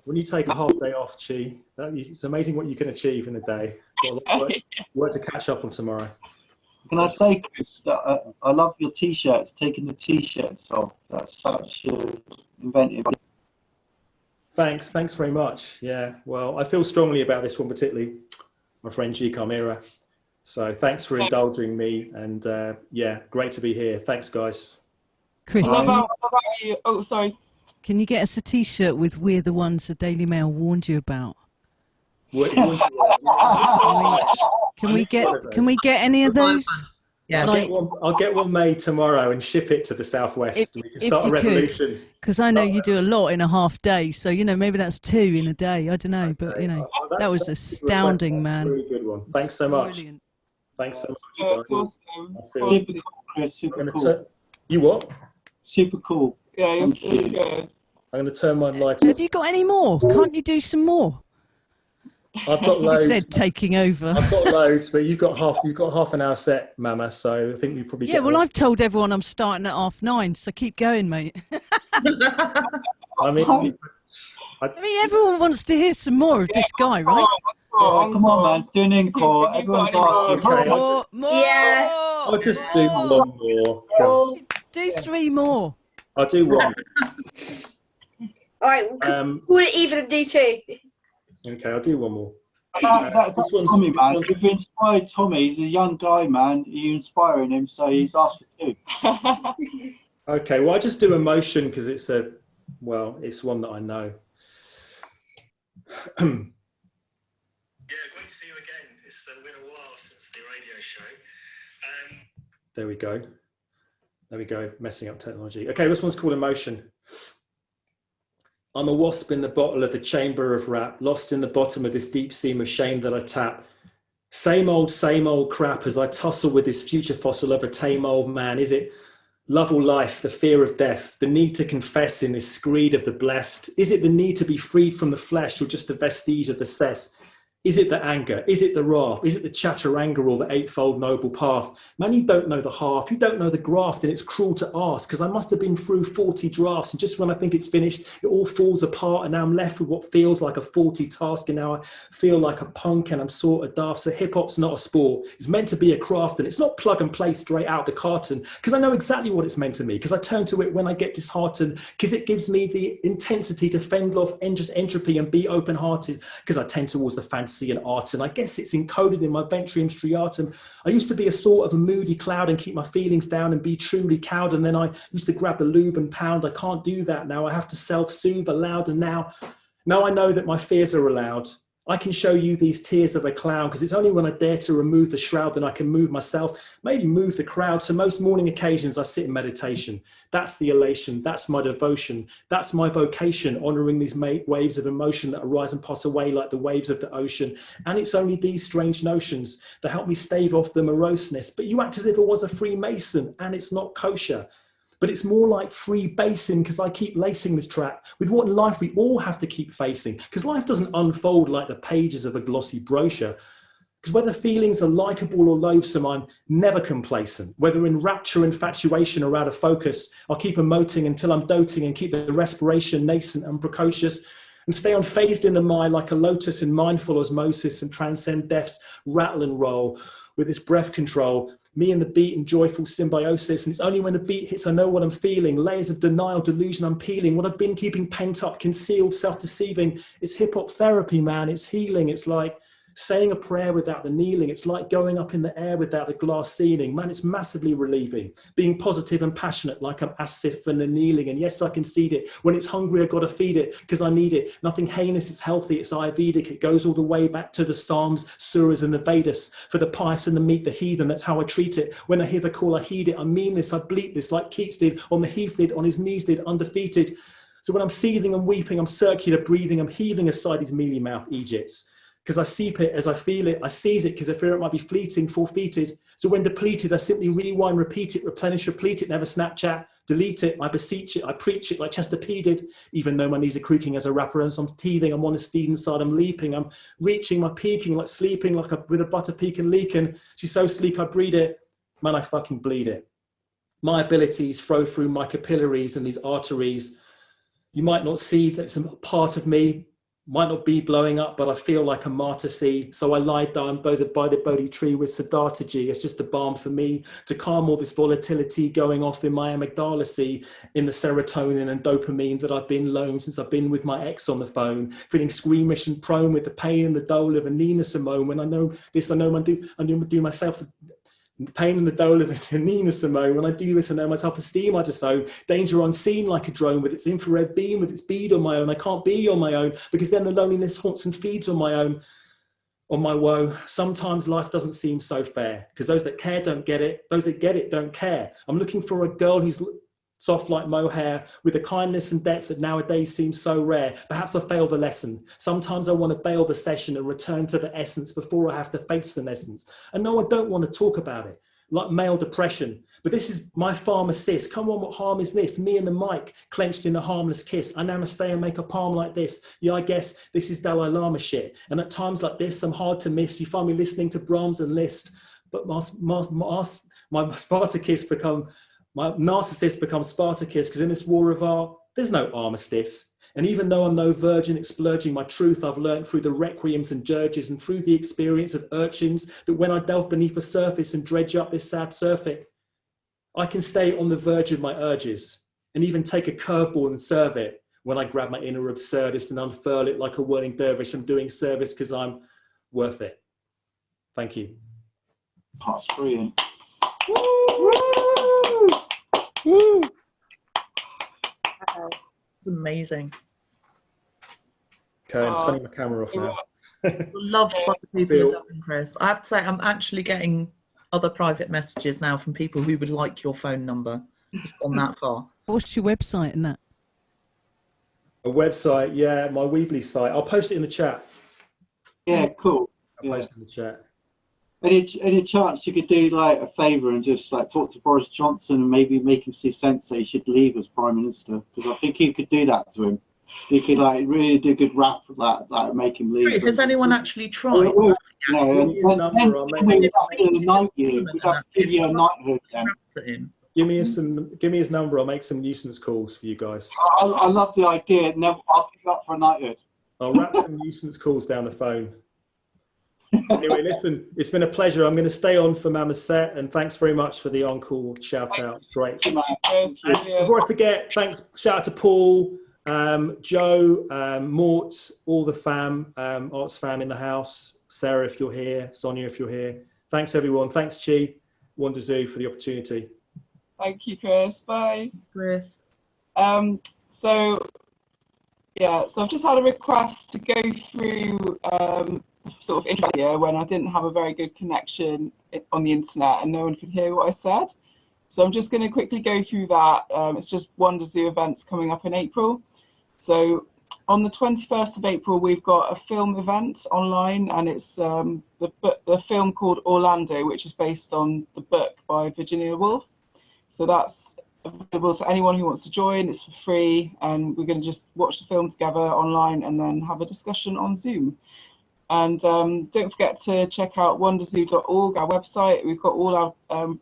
When you take a half day off, Chi, it's amazing what you can achieve in a day. Got a lot of work to catch up on tomorrow. Can I say, Chris, that I love your t-shirts, taking the t-shirts off. That's such inventive. Thanks very much. Yeah, well, I feel strongly about this one, particularly my friend G. Carmera. So thanks for indulging me, and yeah, great to be here. Thanks, guys. Chris, What about you? Oh, sorry. Can you get us a T-shirt with "We're the ones the Daily Mail warned you about"? Can we get any of those? Yeah, I'll get one made tomorrow and ship it to the southwest. We can start a revolution. Because I know you do a lot in a half day, so maybe that's 2 in a day. I don't know, but that was astounding, man. Really good one. Thanks so much. Brilliant. Thanks so much. That's awesome. Super cool, Chris. Super cool. You what? Super cool. Yeah, you're really good. I'm going to turn my light Have off. you got any more? Can't you do some more? I've got loads. You said taking over. I've got loads, but you've got half an hour set, Mama. So I think we probably. Yeah, well, I've told everyone I'm starting at 9:30, so keep going, mate. I mean, everyone wants to hear some more of this guy, right? Oh, come on, man. It's doing encore. Everyone's asking. Okay. More. Yeah. I'll just do one more. Do 3 more. I'll do one. All right, we'll call it even and do 2. Okay, I'll do one more. That's Tommy, man. You've inspired Tommy. He's a young guy, man. You're inspiring him, so he's asked for 2. Okay, well, I just do emotion because it's one that I know. Yeah, great to see you again. It's been a while since the radio show. There we go. Messing up technology. Okay, this one's called emotion. I'm a wasp in the bottle of the chamber of rap, lost in the bottom of this deep seam of shame that I tap. Same old crap as I tussle with this future fossil of a tame old man. Is it love or life, the fear of death, the need to confess in this screed of the blessed? Is it the need to be freed from the flesh or just a vestige of the cess? Is it the anger? Is it the wrath? Is it the chatteranger or the eightfold noble path? Man, you don't know the half. You don't know the graft, and it's cruel to ask, because I must have been through 40 drafts, and just when I think it's finished, it all falls apart, and now I'm left with what feels like a faulty task, and now I feel like a punk, and I'm sort of daft. So hip-hop's not a sport. It's meant to be a craft, and it's not plug and play straight out the carton, because I know exactly what it's meant to me, because I turn to it when I get disheartened, because it gives me the intensity to fend off entropy and be open-hearted, because I tend towards the fantasy and art, and I guess it's encoded in my ventrium striatum. I used to be a sort of a moody cloud and keep my feelings down and be truly cowed, and then I used to grab the lube and pound. I can't do that now. I have to self-soothe aloud, and now I know that my fears are allowed. I can show you these tears of a clown, because it's only when I dare to remove the shroud that I can move myself, maybe move the crowd. So most morning occasions I sit in meditation. That's the elation, that's my devotion, that's my vocation, honouring these waves of emotion that arise and pass away like the waves of the ocean. And it's only these strange notions that help me stave off the moroseness. But you act as if I was a Freemason, and it's not kosher. But it's more like free basing, because I keep lacing this track with what in life we all have to keep facing, because life doesn't unfold like the pages of a glossy brochure. Because whether feelings are likable or loathsome, I'm never complacent. Whether in rapture, infatuation, or out of focus, I'll keep emoting until I'm doting and keep the respiration nascent and precocious, and stay unfazed in the mind like a lotus in mindful osmosis, and transcend death's rattle and roll with its breath control. Me and the beat in joyful symbiosis, and it's only when the beat hits I know what I'm feeling. Layers of denial, delusion I'm peeling. What I've been keeping pent up, concealed, self-deceiving. It's hip-hop therapy, man. It's healing. It's like saying a prayer without the kneeling. It's like going up in the air without the glass ceiling. Man, it's massively relieving. Being positive and passionate like I'm asif and kneeling. And yes, I concede it. When it's hungry, I've got to feed it because I need it. Nothing heinous, it's healthy, it's Ayurvedic. It goes all the way back to the Psalms, Suras and the Vedas. For the pious and the meek, the heathen, that's how I treat it. When I hear the call, I heed it. I mean this, I bleat this like Keats did, on the heath did, on his knees did, undefeated. So when I'm seething and weeping, I'm circular breathing, I'm heaving aside these mealy mouth Egypts. Because I seep it as I feel it, I seize it because I fear it might be fleeting, forfeited. So when depleted, I simply rewind, repeat it, replenish, replete it, never Snapchat, delete it, I beseech it, I preach it like Chester P did, even though my knees are creaking as a rapper and so I'm teething, I'm on a steed inside, I'm leaping, I'm reaching, my peaking, like sleeping, like with a butter peak and leaking. She's so sleek, I breed it, man, I fucking bleed it. My abilities flow through my capillaries and these arteries. You might not see that it's a part of me, Might not be blowing up, but I feel like a martyr sea. So I lie down by the Bodhi tree with Siddhartha-ji. It's just a balm for me to calm all this volatility going off in my amygdala sea, in the serotonin and dopamine that I've been lone since I've been with my ex on the phone, feeling squeamish and prone with the pain and the dole of a Nina Simone. When I know this, I know I do myself. The pain and the dole of Nina Simone. When I do this, I know my self-esteem I just own. Danger unseen like a drone with its infrared beam, with its bead on my own. I can't be on my own, because then the loneliness haunts and feeds on my woe. Sometimes life doesn't seem so fair, because those that care don't get it. Those that get it don't care. I'm looking for a girl who's soft like mohair, with a kindness and depth that nowadays seems so rare. Perhaps I failed the lesson. Sometimes I want to bail the session and return to the essence before I have to face the essence. And no, I don't want to talk about it, like male depression. But this is my pharmacist. Come on, what harm is this? Me and the mic, clenched in a harmless kiss. I namaste and make a palm like this. Yeah, I guess this is Dalai Lama shit. And at times like this, I'm hard to miss. You find me listening to Brahms and Liszt. But my Spartacus become... My narcissist becomes Spartacus, because in this war of art, there's no armistice. And even though I'm no virgin explurging my truth, I've learned through the requiems and dirges and through the experience of urchins that when I delve beneath the surface and dredge up this sad surfeit, I can stay on the verge of my urges and even take a curveball and serve it when I grab my inner absurdist and unfurl it like a whirling dervish. I'm doing service because I'm worth it. Thank you. That's brilliant. Woo! It's amazing. Okay, I'm turning my camera off now. Loved by the people in Dublin, Chris. I have to say, I'm actually getting other private messages now from people who would like your phone number. Just gone that far. What's your website and that? A website, yeah, my Weebly site. I'll post it in the chat. Yeah, cool. I'll post it in the chat. Any chance you could do like a favour and just like talk to Boris Johnson and maybe make him see sense that he should leave as Prime Minister? Because I think you could do that to him. You could like really do a good rap like make him leave. Has anyone actually tried? No, and then we'd have to knight you. We'd have to give you a knighthood then. Give me his number. I'll make some nuisance calls for you guys. I love the idea. Never, I'll pick you up for a knighthood. I'll wrap some nuisance calls down the phone. Anyway, listen, it's been a pleasure. I'm going to stay on for Mama's set, and thanks very much for the on-call shout-out. Great. Before I forget, thanks, shout-out to Paul, Joe, Mort, all the fam, arts fam in the house, Sarah if you're here, Sonia if you're here. Thanks, everyone. Thanks, Chi, WonderZoo, for the opportunity. Thank you, Chris. Bye. Chris. So I've just had a request to go through sort of intro when I didn't have a very good connection on the internet and no one could hear what I said. So I'm just going to quickly go through that. It's just WonderZoo events coming up in April. So on the 21st of April, we've got a film event online, and it's the film called Orlando, which is based on the book by Virginia Woolf. So that's available to anyone who wants to join. It's for free, and we're going to just watch the film together online and then have a discussion on Zoom. And don't forget to check out WonderZoo.org, our website. We've got all our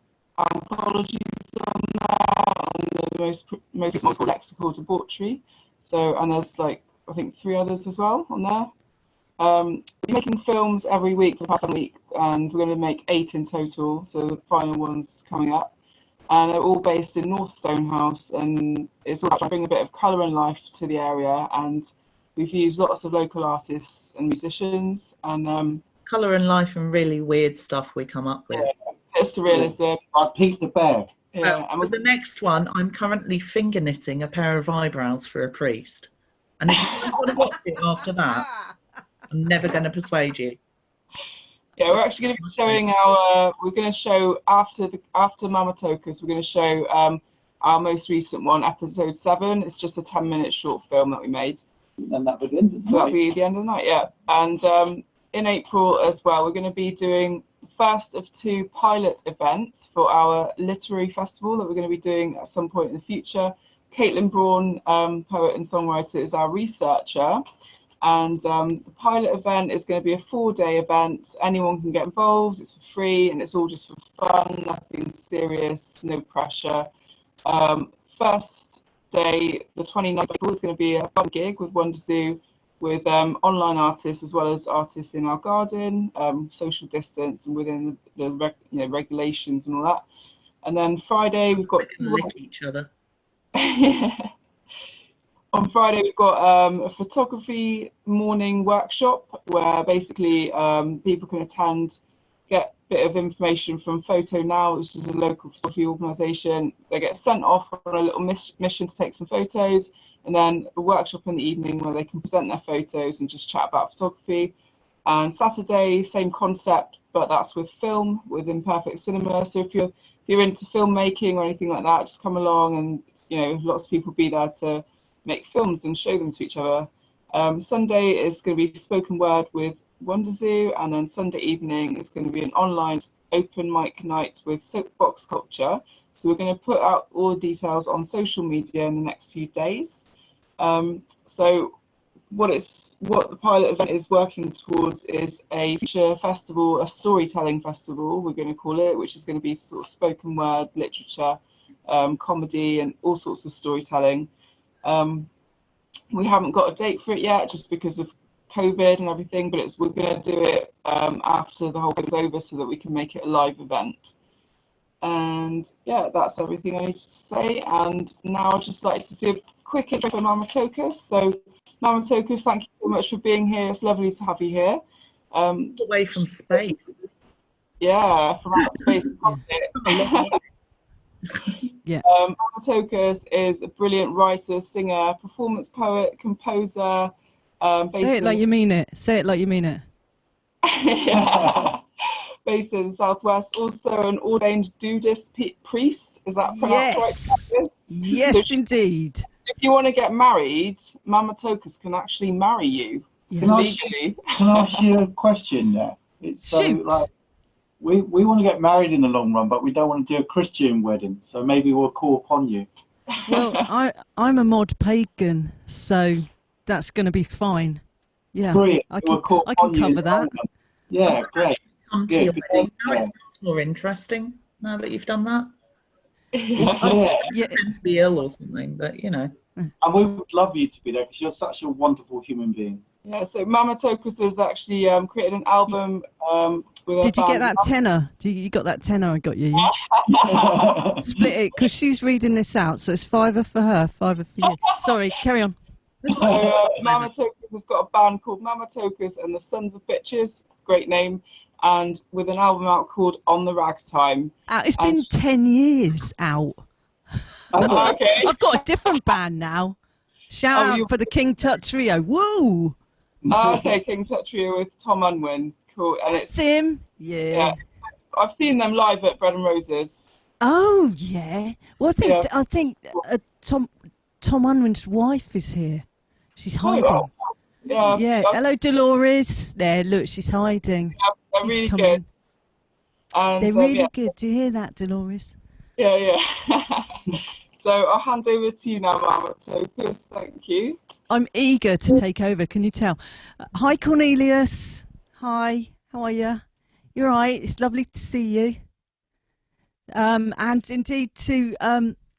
anthologies on there, and the most recent one's called Lexical Debauchery. So, and there's like, I think 3 others as well on there. We're making films every week for the past 7 weeks, and we're going to make 8 in total. So the final one's coming up. And they're all based in North Stonehouse, and it's all about trying to bring a bit of colour and life to the area. And we've used lots of local artists and musicians, and colour and life and really weird stuff we come up with. Yeah, it's surrealism. I Pete the Bear. Yeah, and with the next one, I'm currently finger knitting a pair of eyebrows for a priest. And if you want to watch it after that, I'm never going to persuade you. Yeah, we're actually going to be showing we're going to show after Mama Tokus, we're going to show our most recent one, episode 7. It's just a 10-minute short film that we made. And that'll be the end of the night. So that'll be the end of the night, yeah. And in April as well, we're going to be doing the first of 2 pilot events for our literary festival that we're going to be doing at some point in the future. Caitlin Brawn, poet and songwriter, is our researcher. And the pilot event is going to be a 4-day event. Anyone can get involved. It's for free, and it's all just for fun, nothing serious, no pressure. First day, the 29th of April, is going to be a fun gig with WonderZoo with online artists as well as artists in our garden, social distance and within the regulations and all that. And then Friday we've got lick each other. On Friday we've got a photography morning workshop where basically people can attend, get a bit of information from Photo Now, which is a local photography organisation. They get sent off on a little mission to take some photos, and then a workshop in the evening where they can present their photos and just chat about photography. And Saturday, same concept, but that's with film, with Imperfect Cinema. So if you're into filmmaking or anything like that, just come along, and lots of people be there to make films and show them to each other. Sunday is going to be spoken word with WonderZoo, and then Sunday evening is going to be an online open mic night with soapbox culture. So we're going to put out all the details on social media in the next few days. So what the pilot event is working towards is a feature festival, a storytelling festival, we're going to call it, which is going to be sort of spoken word, literature, comedy, and all sorts of storytelling. We haven't got a date for it yet, just because of COVID and everything, but we're going to do it after the whole thing's over, so that we can make it a live event. And yeah, that's everything I need to say. And now I'd just like to do a quick intro for Mama Tokus. So Mama Tokus, thank you so much for being here. It's lovely to have you here. Away from space. Yeah, from outer space. Yeah. Mama Tokus is a brilliant writer, singer, performance poet, composer. Say it like you mean it. Say it like you mean it. Yeah. Based in the Southwest, also an ordained Buddhist priest. Is that pronounced right? Yes, indeed. If you want to get married, Mama Tokus can actually marry you legally. Can I ask you a question there? Shoot. We want to get married in the long run, but we don't want to do a Christian wedding. So maybe we'll call upon you. Well, I'm a mod pagan, so that's going to be fine. Yeah, Brilliant. I can cover that. Yeah, great. Come to your wedding. Now it sounds more interesting now that you've done that. Yeah. Tend to be ill or something, but And we would love you to be there because you're such a wonderful human being. Yeah, so Mama Tokus has actually created an album with Did you get that tenner? You got that tenner I got you, yeah? Split it, because she's reading this out, so it's £5 for her, £5 for you. Sorry, carry on. So Mama Tokus has got a band called Mama Tokus and the Sons of Bitches, great name, and with an album out called On the Ragtime. It's been 10 years out. Okay. I've got a different band now. Shout out for the King Tut Trio. Woo! Okay, King Tut Trio with Tom Unwin. Cool. And That's him. Yeah. I've seen them live at Bread and Roses. Oh yeah. Well, I think Tom Unwin's wife is here. She's hiding. Yeah. Yeah. Hello, Dolores. There, look, she's hiding. Yeah, they're She's really coming. good. And, They're really good. Do you hear that, Dolores? Yeah. So I'll hand over to you now, Mama Tokus. Thank you. I'm eager to take over. Can you tell? Hi, Cornelius. Hi. How are you? You're right. It's lovely to see you. And indeed to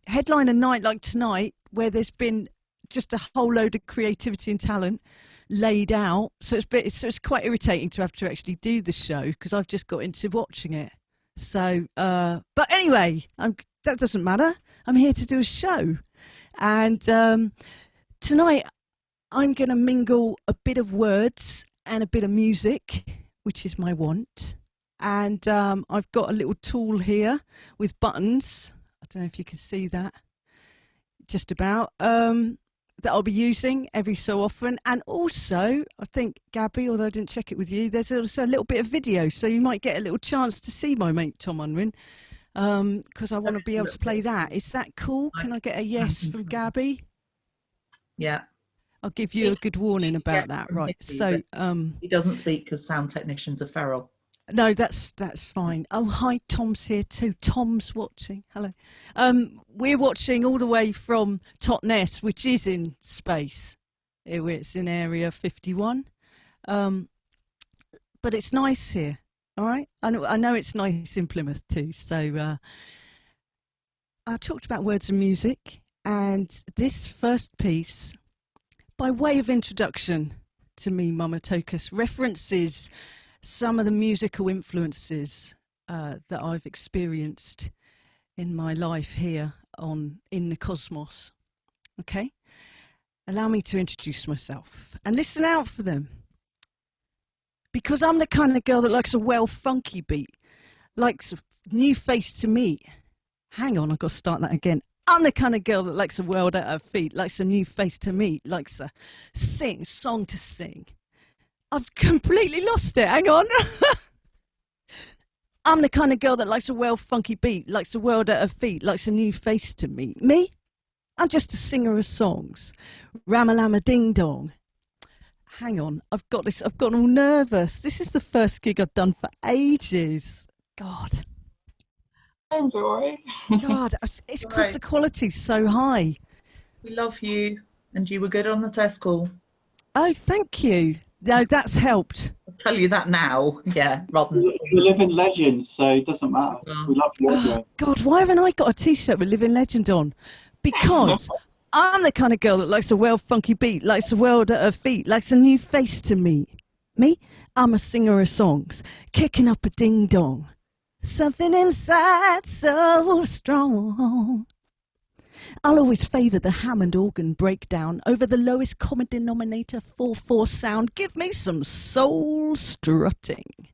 headline a night like tonight, where there's been just a whole load of creativity and talent laid out. So it's quite irritating to have to actually do the show, because I've just got into watching it. So, but anyway, that doesn't matter. I'm here to do a show. And tonight I'm going to mingle a bit of words and a bit of music, which is my want. And I've got a little tool here with buttons. I don't know if you can see that. Just about. That I'll be using every so often. And also, I think, Gabby, although I didn't check it with you, there's also a little bit of video. So you might get a little chance to see my mate Tom Unwin, because I want to be able to play that. Is that cool? Can I get a yes from Gabby? Yeah. I'll give you a good warning about that. Right. So he doesn't speak because sound technicians are feral. No, that's fine. Oh, hi, Tom's here too. Tom's watching. Hello. We're watching all the way from Totnes, which is in space. It's in Area 51. But it's nice here. All right. I know it's nice in Plymouth too. So I talked about words and music, and this first piece, by way of introduction, to me, Mama Tokus, references some of the musical influences that I've experienced in my life here in the cosmos. Okay? Allow me to introduce myself and listen out for them. Because I'm the kind of girl that likes a well funky beat, likes a new face to meet. Hang on, I've got to start that again. I'm the kind of girl that likes a world at her feet, likes a new face to meet, likes a song to sing. I've completely lost it. Hang on. I'm the kind of girl that likes a well funky beat, likes the world at her feet, likes a new face to meet. Me? I'm just a singer of songs. Ramalama ding dong. Hang on, I've got all nervous. This is the first gig I've done for ages. God. I'm sorry. God, it's because the quality's so high. We love you, and you were good on the test call. Oh, thank you. No, that's helped. I'll tell you that now. Yeah, rather than... You're a living legend, so it doesn't matter. We love you anyway. God, why haven't I got a T-shirt with Living Legend on? Because I'm the kind of girl that likes a well funky beat, likes the world at her feet, likes a new face to meet. Me? I'm a singer of songs, kicking up a ding dong. Something inside so strong. I'll always favour the Hammond organ breakdown over the lowest common denominator 4/4 sound. Give me some soul strutting.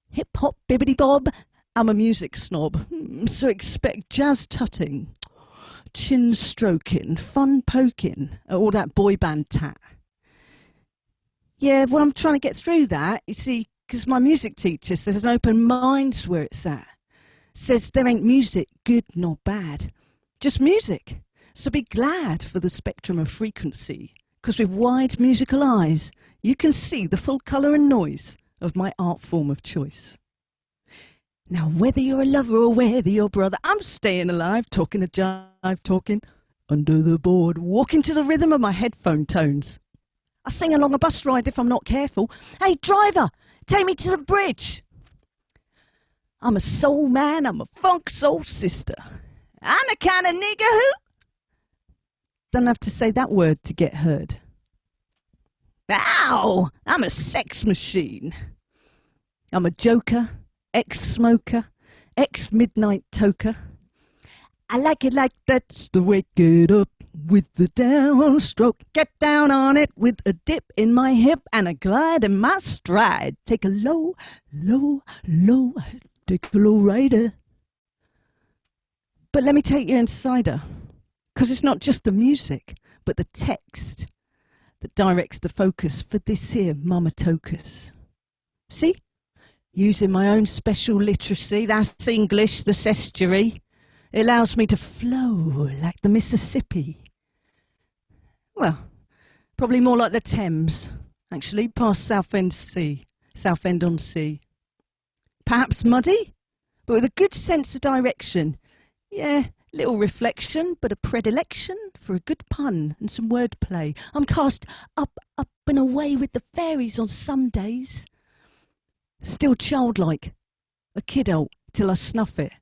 Hip hop bibbity bob. I'm a music snob, so expect jazz tutting, chin stroking, fun poking, all that boy band tat. Yeah, well, I'm trying to get through that, you see, because my music teacher says an open mind's where it's at. Says there ain't music, good nor bad, just music. So be glad for the spectrum of frequency, because with wide musical eyes, you can see the full colour and noise of my art form of choice. Now, whether you're a lover or whether you're a brother, I'm staying alive, talking a jive, talking under the board, walking to the rhythm of my headphone tones. I sing along a bus ride if I'm not careful. Hey, driver! Take me to the bridge. I'm a soul man, I'm a funk soul sister. I'm the kind of nigger who don't have to say that word to get heard. Ow! I'm a sex machine. I'm a joker, ex-smoker, ex-midnight toker. I like it like that's the wake it up with the downstroke. Get down on it with a dip in my hip and a glide in my stride. Take a low, low, low, take a low rider. But let me take you insider, because it's not just the music, but the text that directs the focus for this here Mama Tokus. See? Using my own special literacy, that's English, the sestuary. It allows me to flow like the Mississippi. Well, probably more like the Thames, actually, past Southend-on-Sea. Perhaps muddy, but with a good sense of direction. Yeah, little reflection, but a predilection for a good pun and some wordplay. I'm cast up and away with the fairies on some days. Still childlike, a kiddo till I snuff it.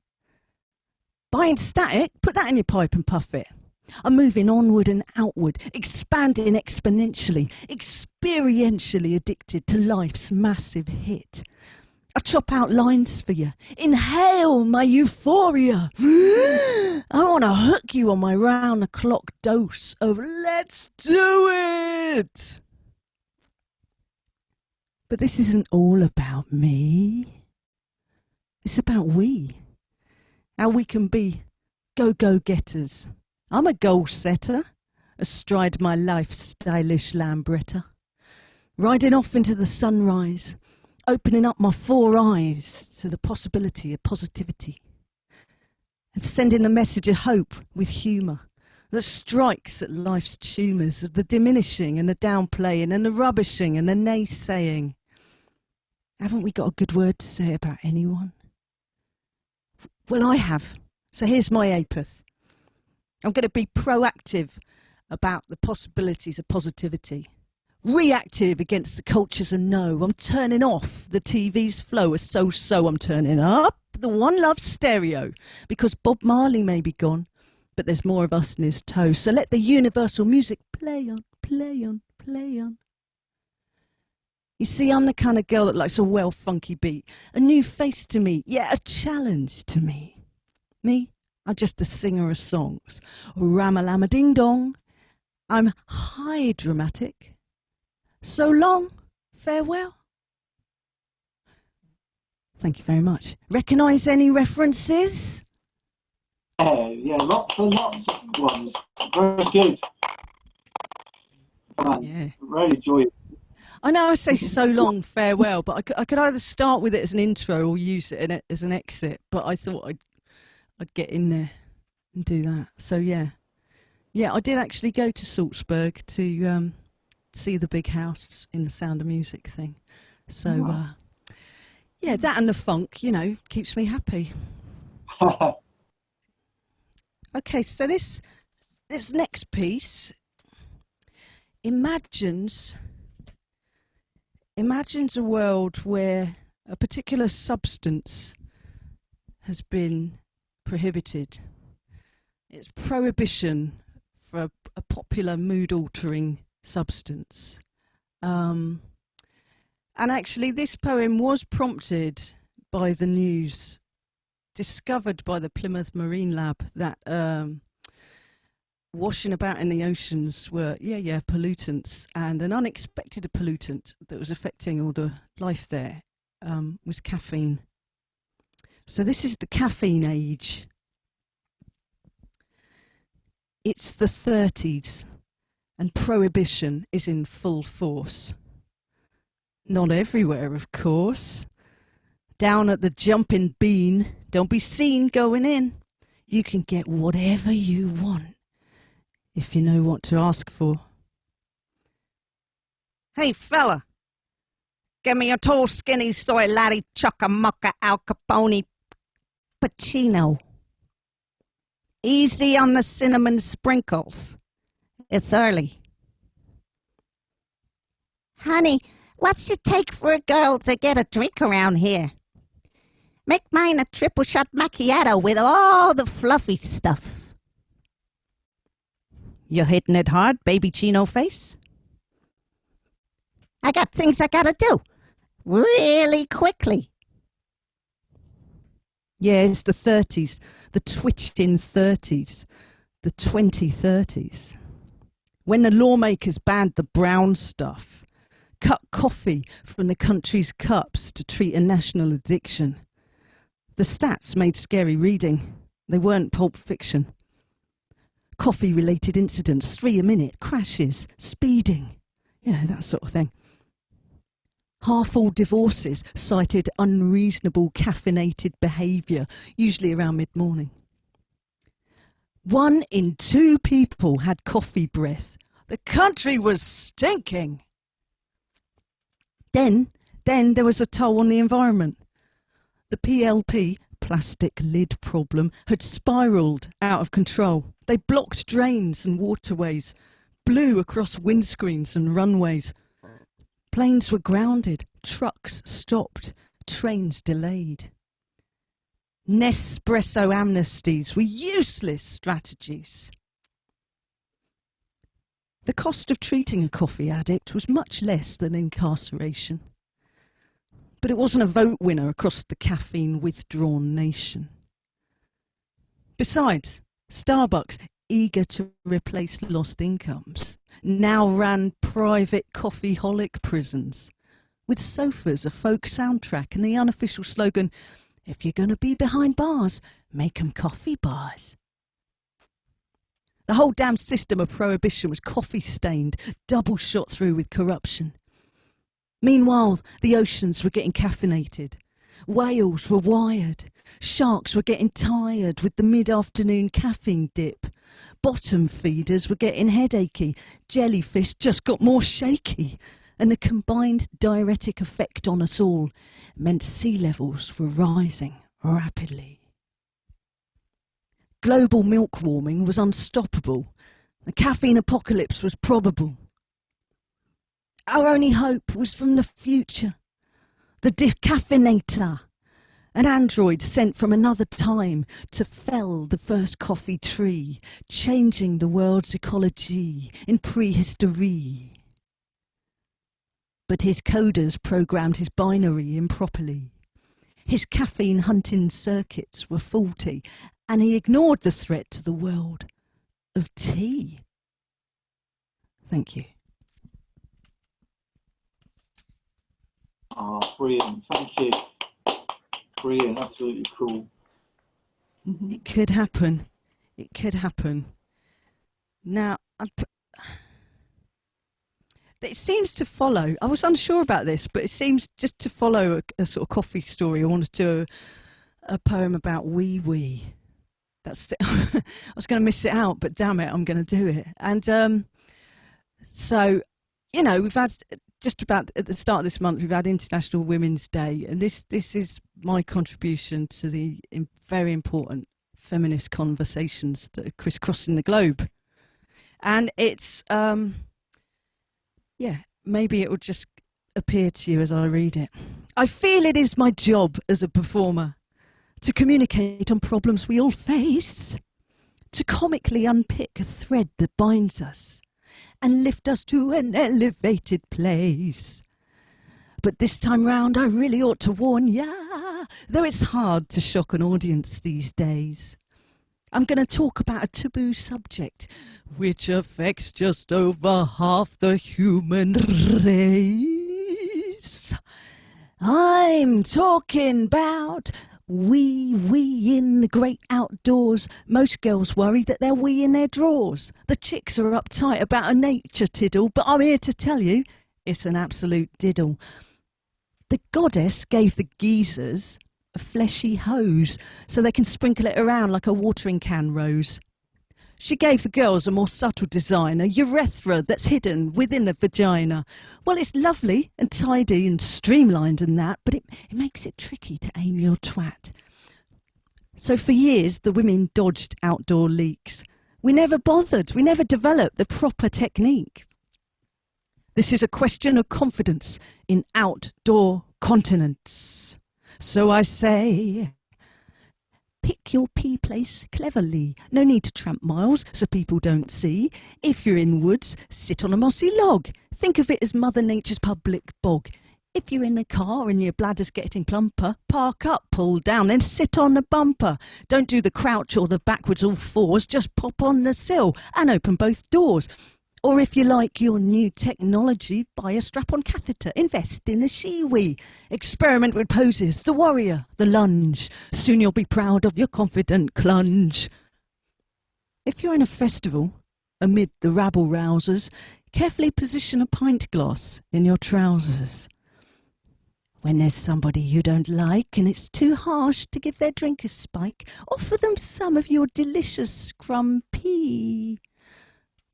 But I ain't static, put that in your pipe and puff it. I'm moving onward and outward, expanding exponentially, experientially addicted to life's massive hit. I chop out lines for you, inhale my euphoria. I want to hook you on my round-the-clock dose of let's do it. But this isn't all about me. It's about we. How we can be go-go-getters. I'm a goal setter, astride my life's stylish Lambretta. Riding off into the sunrise, opening up my four eyes to the possibility of positivity. And sending a message of hope with humour that strikes at life's tumours of the diminishing and the downplaying and the rubbishing and the naysaying. Haven't we got a good word to say about anyone? Well, I have. So here's my apeth. I'm going to be proactive about the possibilities of positivity. Reactive against the cultures of no. I'm turning off the TV's flow of so-so. I'm turning up the One Love stereo. Because Bob Marley may be gone, but there's more of us in his toe. So let the universal music play on, play on, play on. You see, I'm the kind of girl that likes a well funky beat, a new face to me, yeah, a challenge to me. Me, I'm just a singer of songs. Ram-a-lam-a ding-dong. I'm high dramatic. So long, farewell. Thank you very much. Recognise any references? Yeah, lots and lots of ones. Very good. Man, Yeah. really enjoy it. I know I say so long, farewell, but I could either start with it as an intro or use it as an exit, but I thought I'd get in there and do that. So yeah. Yeah, I did actually go to Salzburg to see the big house in the Sound of Music thing. So yeah, that and the funk, you know, keeps me happy. Okay, so this next piece imagines a world where a particular substance has been prohibited. It's prohibition for a popular mood-altering substance. And actually, this poem was prompted by the news discovered by the Plymouth Marine Lab that washing about in the oceans were, pollutants, and an unexpected pollutant that was affecting all the life there was caffeine. So this is the caffeine age. It's the 30s, and prohibition is in full force. Not everywhere, of course. Down at the Jumping Bean, don't be seen going in. You can get whatever you want, if you know what to ask for. Hey, fella, give me a tall, skinny, soy latte, chuck-a-mucka, Al Capone, Pacino. Easy on the cinnamon sprinkles. It's early. Honey, what's it take for a girl to get a drink around here? Make mine a triple shot macchiato with all the fluffy stuff. You're hitting it hard, baby Chino face? I got things I gotta do. Really quickly. Yeah, it's the 30s, the twitching 30s, the 2030s. When the lawmakers banned the brown stuff, cut coffee from the country's cups to treat a national addiction. The stats made scary reading. They weren't Pulp Fiction. Coffee-related incidents, 3 a minute, crashes, speeding, that sort of thing. Half all divorces cited unreasonable caffeinated behaviour, usually around mid-morning. 1 in 2 people had coffee breath. The country was stinking. Then there was a toll on the environment. The PLP, plastic lid problem, had spiralled out of control. They blocked drains and waterways, blew across windscreens and runways. Planes were grounded, trucks stopped, trains delayed. Nespresso amnesties were useless strategies. The cost of treating a coffee addict was much less than incarceration. But it wasn't a vote winner across the caffeine-withdrawn nation. Besides, Starbucks, eager to replace lost incomes, now ran private coffeeholic prisons, with sofas, a folk soundtrack, and the unofficial slogan, "If you're going to be behind bars, make 'em coffee bars." The whole damn system of prohibition was coffee-stained, double shot through with corruption. Meanwhile, the oceans were getting caffeinated. Whales were wired. Sharks were getting tired with the mid-afternoon caffeine dip. Bottom feeders were getting headachy. Jellyfish just got more shaky. And the combined diuretic effect on us all meant sea levels were rising rapidly. Global milk warming was unstoppable. The caffeine apocalypse was probable. Our only hope was from the future. The decaffeinator, an android sent from another time to fell the first coffee tree, changing the world's ecology in prehistory. But his coders programmed his binary improperly. His caffeine hunting circuits were faulty, and he ignored the threat to the world of tea. Thank you. Oh, brilliant. Thank you. Brilliant. Absolutely cool. It could happen. It could happen. Now, it seems to follow. I was unsure about this, but it seems just to follow a sort of coffee story. I want to do a poem about wee wee. That's I was going to miss it out, but damn it, I'm going to do it. And so, you know, we've had just about at the start of this month, we've had International Women's Day, and this is my contribution to the very important feminist conversations that are crisscrossing the globe. And it's yeah, maybe it will just appear to you as I read it. I feel it is my job as a performer to communicate on problems we all face, to comically unpick a thread that binds us and lift us to an elevated place. But this time round, I really ought to warn ya, though it's hard to shock an audience these days. I'm going to talk about a taboo subject which affects just over half the human race. I'm talking about wee in the great outdoors. Most girls worry that they're wee in their drawers. The chicks are uptight about a nature tiddle, but I'm here to tell you it's an absolute diddle. The goddess gave the geezers a fleshy hose so they can sprinkle it around like a watering can rose. She gave the girls a more subtle design, a urethra that's hidden within a vagina. Well, it's lovely and tidy and streamlined and that, but it makes it tricky to aim your twat. So for years, the women dodged outdoor leaks. We never bothered. We never developed the proper technique. This is a question of confidence in outdoor continence. So I say, pick your pee place cleverly. No need to tramp miles so people don't see. If you're in woods, sit on a mossy log. Think of it as Mother Nature's public bog. If you're in a car and your bladder's getting plumper, park up, pull down, then sit on the bumper. Don't do the crouch or the backwards all fours. Just pop on the sill and open both doors. Or if you like your new technology, buy a strap-on catheter, invest in a shiwi. Experiment with poses, the warrior, the lunge. Soon you'll be proud of your confident clunge. If you're in a festival, amid the rabble-rousers, carefully position a pint glass in your trousers. When there's somebody you don't like and it's too harsh to give their drink a spike, offer them some of your delicious scrumpy.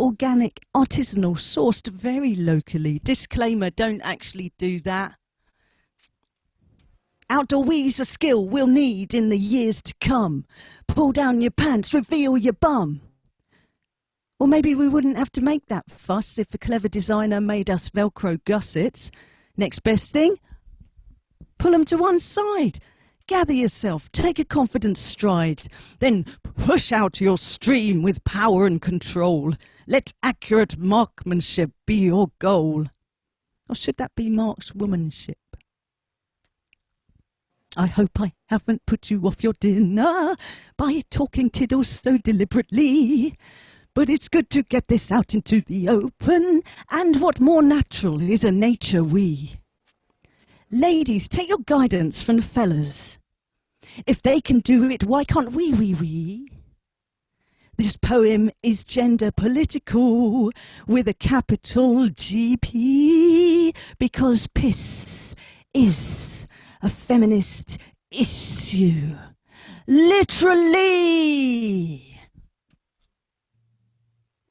Organic, artisanal, sourced very locally. Disclaimer, don't actually do that. Outdoor wee's a skill we'll need in the years to come. Pull down your pants, reveal your bum. Or maybe we wouldn't have to make that fuss if a clever designer made us Velcro gussets. Next best thing? Pull them to one side. Gather yourself, take a confident stride, then push out your stream with power and control. Let accurate marksmanship be your goal. Or should that be markswomanship? I hope I haven't put you off your dinner by talking tiddles so deliberately. But it's good to get this out into the open, and what more natural is a nature we. Ladies, take your guidance from the fellas. If they can do it, why can't we? This poem is gender political with a capital GP because piss is a feminist issue. Literally!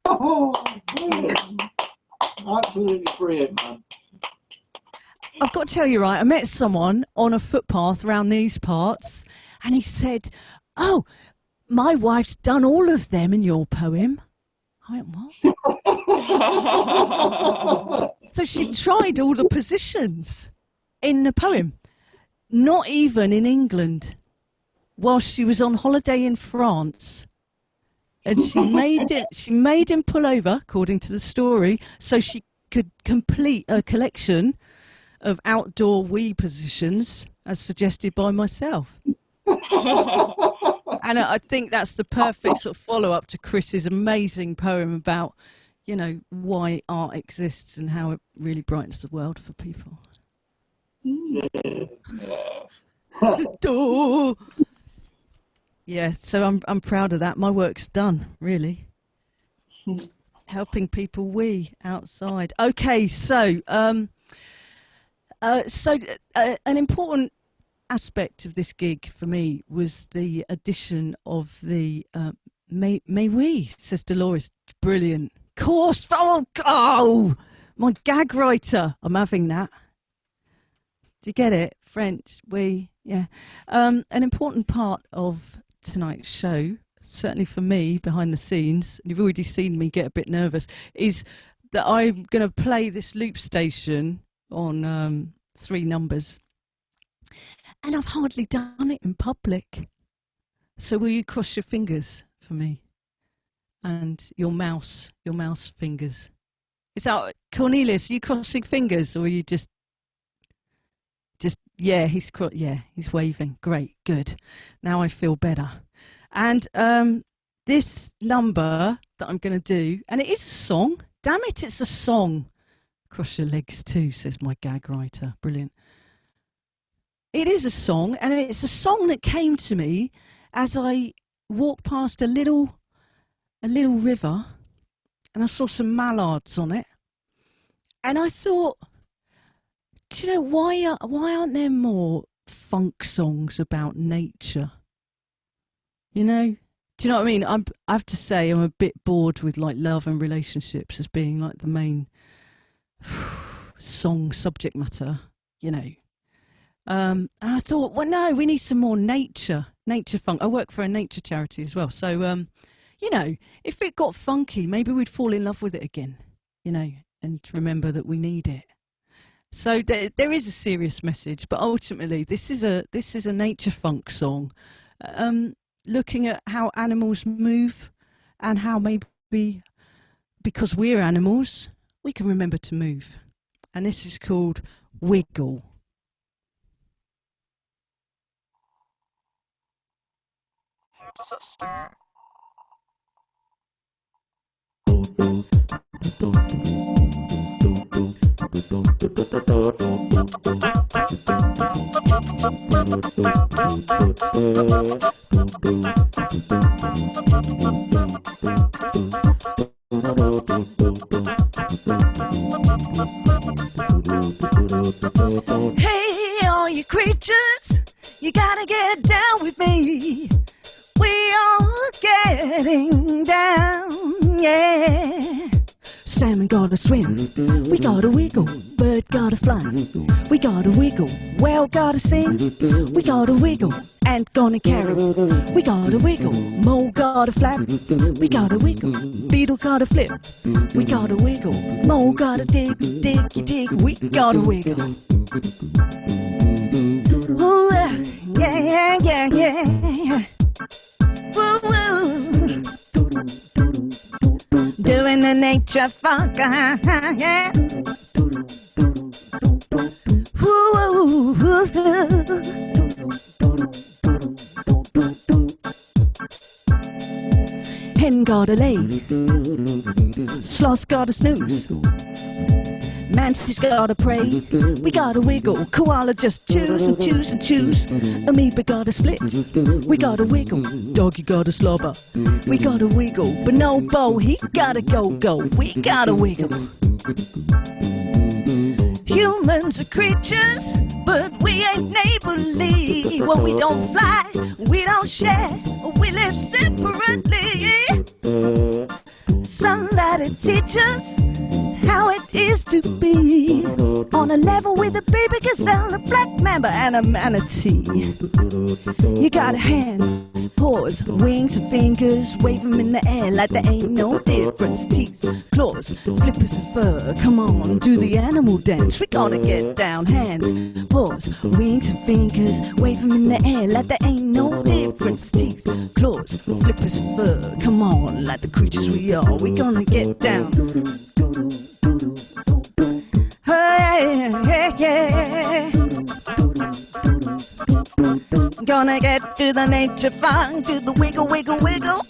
Oh, brilliant. Absolutely brilliant, man. I've got to tell you, right, I met someone on a footpath around these parts, and he said, "Oh, my wife's done all of them in your poem." I went, "What?" So she's tried all the positions in the poem, not even in England, while she was on holiday in France. And she made him pull over, according to the story, so she could complete her collection of outdoor wee positions as suggested by myself. And I think that's the perfect sort of follow-up to Chris's amazing poem about, you know, why art exists and how it really brightens the world for people. Yeah, so I'm proud of that. My work's done, really. Helping people wee outside. Okay, so an important aspect of this gig for me was the addition of the may we, says Dolores. Brilliant. Course. Oh, my gag writer. I'm having that. Do you get it? French, we, yeah. An important part of tonight's show, certainly for me behind the scenes, you've already seen me get a bit nervous, is that I'm going to play this loop station on 3 numbers. And I've hardly done it in public. So will you cross your fingers for me? And your mouse fingers. Is that, Cornelius, are you crossing fingers or are you just yeah, he's waving. Great, good. Now I feel better. And this number that I'm going to do, and it is a song. Damn it, it's a song. Cross your legs too, says my gag writer. Brilliant. It is a song, and it's a song that came to me as I walked past a little river, and I saw some mallards on it, and I thought, do you know, why aren't there more funk songs about nature? You know, do you know what I mean? I have to say I'm a bit bored with like love and relationships as being like the main song subject matter, you know. And I thought, well, no, we need some more nature funk. I work for a nature charity as well. So, you know, if it got funky, maybe we'd fall in love with it again, you know, and remember that we need it. So there is a serious message, but ultimately this is a nature funk song, looking at how animals move and how maybe because we're animals, we can remember to move. And this is called Wiggle. How does that start? Hey, all you creatures, you gotta get down with me. We are getting down, yeah. Salmon gotta swim, we gotta wiggle. Bird gotta fly, we gotta wiggle. Whale gotta sing, we gotta wiggle. Ant gonna carry, we gotta wiggle. Mole gotta flap, we gotta wiggle. Beetle gotta flip, we gotta wiggle. Mole gotta dig, dig, we gotta wiggle. Ooh, yeah, yeah, yeah, yeah. Woo, woo. Doing the nature funk, yeah. Woo, hen gotta lay, sloth gotta snooze, mantis gotta pray, we gotta wiggle. Koala just choose and choose and choose. Amoeba gotta split, we gotta wiggle. Doggy gotta slobber, we gotta wiggle. Bonobo, he gotta go, we gotta wiggle. Humans are creatures, but we ain't neighborly. Well, we don't fly, we don't share, we live separately. Somebody teach us how it is to be on a level with a baby gazelle, a black mamba, and a manatee. You got hands, paws, wings, and fingers. Wave them in the air like there ain't no difference. Teeth, claws, flippers, and fur. Come on, do the animal dance. We gotta get down. Hands, paws, wings, and fingers. Wave them in the air like there ain't no difference. Teeth, claws, flippers, and fur. Come on, like the creatures we are. We gonna get down. Hey, yeah, yeah. gonna get to the nature funk, to the wiggle, wiggle, wiggle.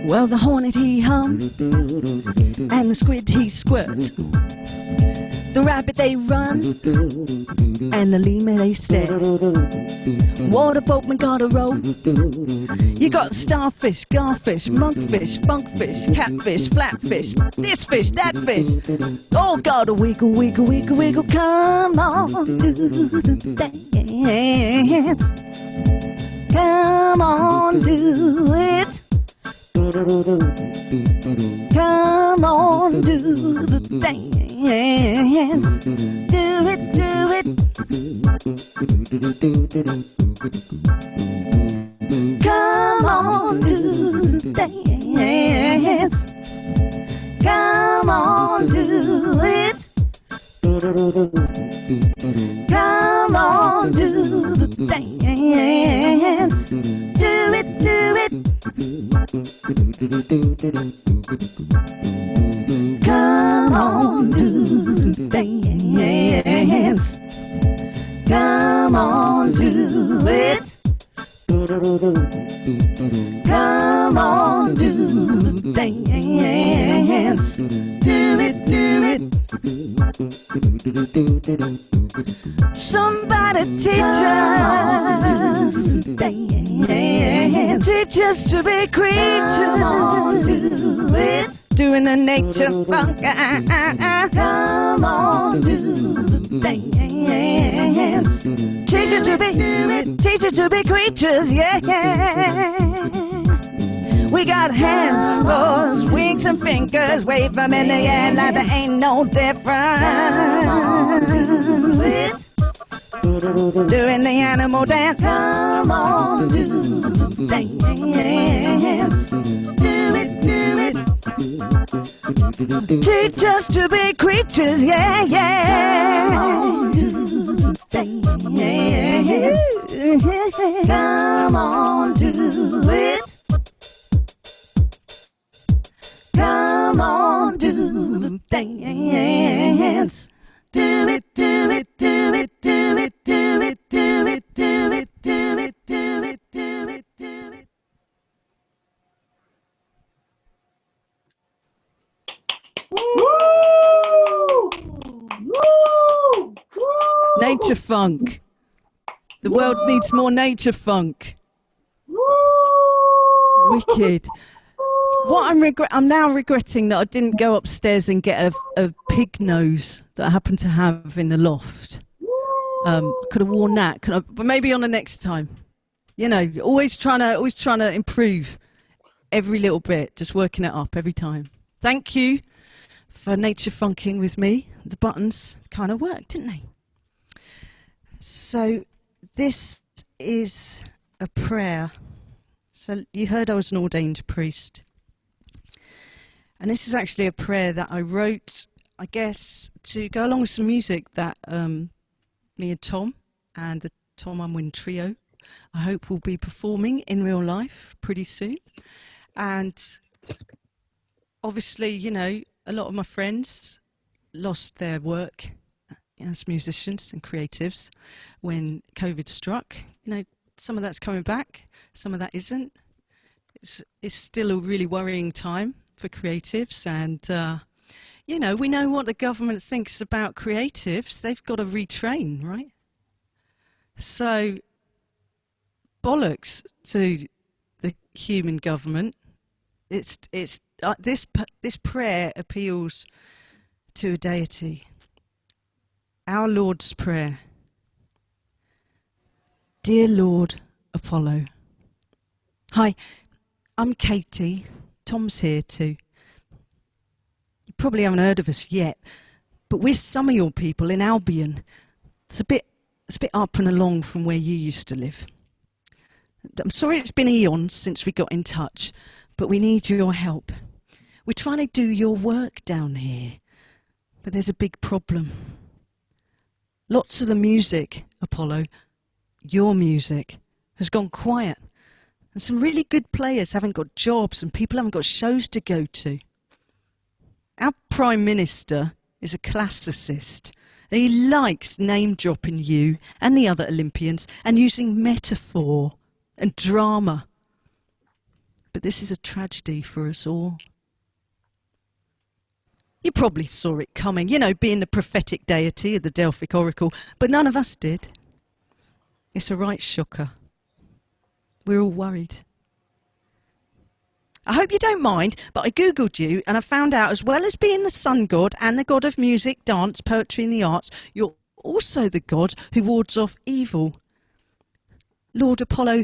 Well, the hornet he hum, and the squid he squirt. The rabbit they run, and the lemur they stare. Water boatman got a rope. You got starfish, garfish, monkfish, funkfish, catfish, flatfish, this fish, that fish. All got a wiggle, wiggle, wiggle, wiggle. Come on, do the dance. Come on, do it. Come on, do the dance. Do it, do it. Come on, do the dance. Come on, do it. Come on, do the dance. Do it, do it. Come on, do the dance. Come on, do it. Come on, do the dance. Do it, do it. Somebody teach us. Teach us to be creatures. Come on, do it. Doing the nature funk. Come on, do the dance. Teach us to be, teach us to be creatures, yeah. We got hands, paws, wings and fingers. Wave them in the air like there ain't no difference. Doing the animal dance. Come on, do the dance. Do it, do it. Teach us to be creatures, yeah, yeah. Come on, do the dance. Come on, do it. Come on, do the dance. Do it, do it, do it, do it, do it, do it, do it, do it, do it, do it, do it. Nature funk. The world needs more nature funk. Wicked. What I'm now regretting that I didn't go upstairs and get a pig nose that I happen to have in the loft. I could have worn that, but maybe on the next time. You know, always trying to improve every little bit, just working it up every time. Thank you for nature funking with me. The buttons kind of worked, didn't they? So this is a prayer. So you heard I was an ordained priest. And this is actually a prayer that I wrote, I guess, to go along with some music that me and Tom and the Tom Unwin Trio, I hope will be performing in real life pretty soon. And obviously, you know, a lot of my friends lost their work as musicians and creatives when COVID struck. You know, some of that's coming back, some of that isn't. It's still a really worrying time for creatives, and you know, we know what the government thinks about creatives. They've got to retrain, right? So bollocks to the human government. It's this prayer appeals to a deity. Our Lord's Prayer. Dear Lord Apollo. Hi, I'm Katie. Tom's here too. You probably haven't heard of us yet, but we're some of your people in Albion. It's a bit up and along from where you used to live. I'm sorry it's been eons since we got in touch, but we need your help. We're trying to do your work down here, but there's a big problem. Lots of the music, Apollo, your music, has gone quiet. And some really good players haven't got jobs and people haven't got shows to go to. Our Prime Minister is a classicist. He likes name-dropping you and the other Olympians and using metaphor and drama. But this is a tragedy for us all. You probably saw it coming, you know, being the prophetic deity of the Delphic Oracle, but none of us did. It's a right shocker. We're all worried. I hope you don't mind, but I googled you and I found out, as well as being the sun god and the god of music, dance, poetry and the arts, you're also the god who wards off evil. Lord Apollo,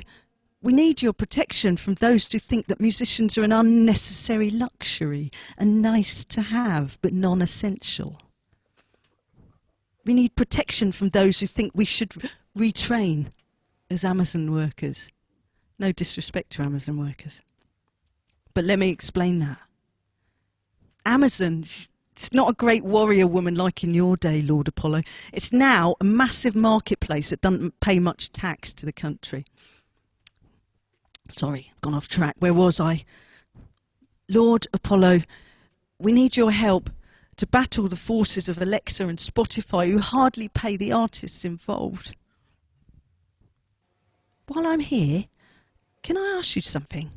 we need your protection from those who think that musicians are an unnecessary luxury and nice to have but non-essential. We need protection from those who think we should retrain as Amazon workers. No disrespect to Amazon workers. But let me explain that. Amazon, it's not a great warrior woman like in your day, Lord Apollo. It's now a massive marketplace that doesn't pay much tax to the country. Sorry, I've gone off track. Where was I? Lord Apollo, we need your help to battle the forces of Alexa and Spotify, who hardly pay the artists involved. While I'm here, can I ask you something?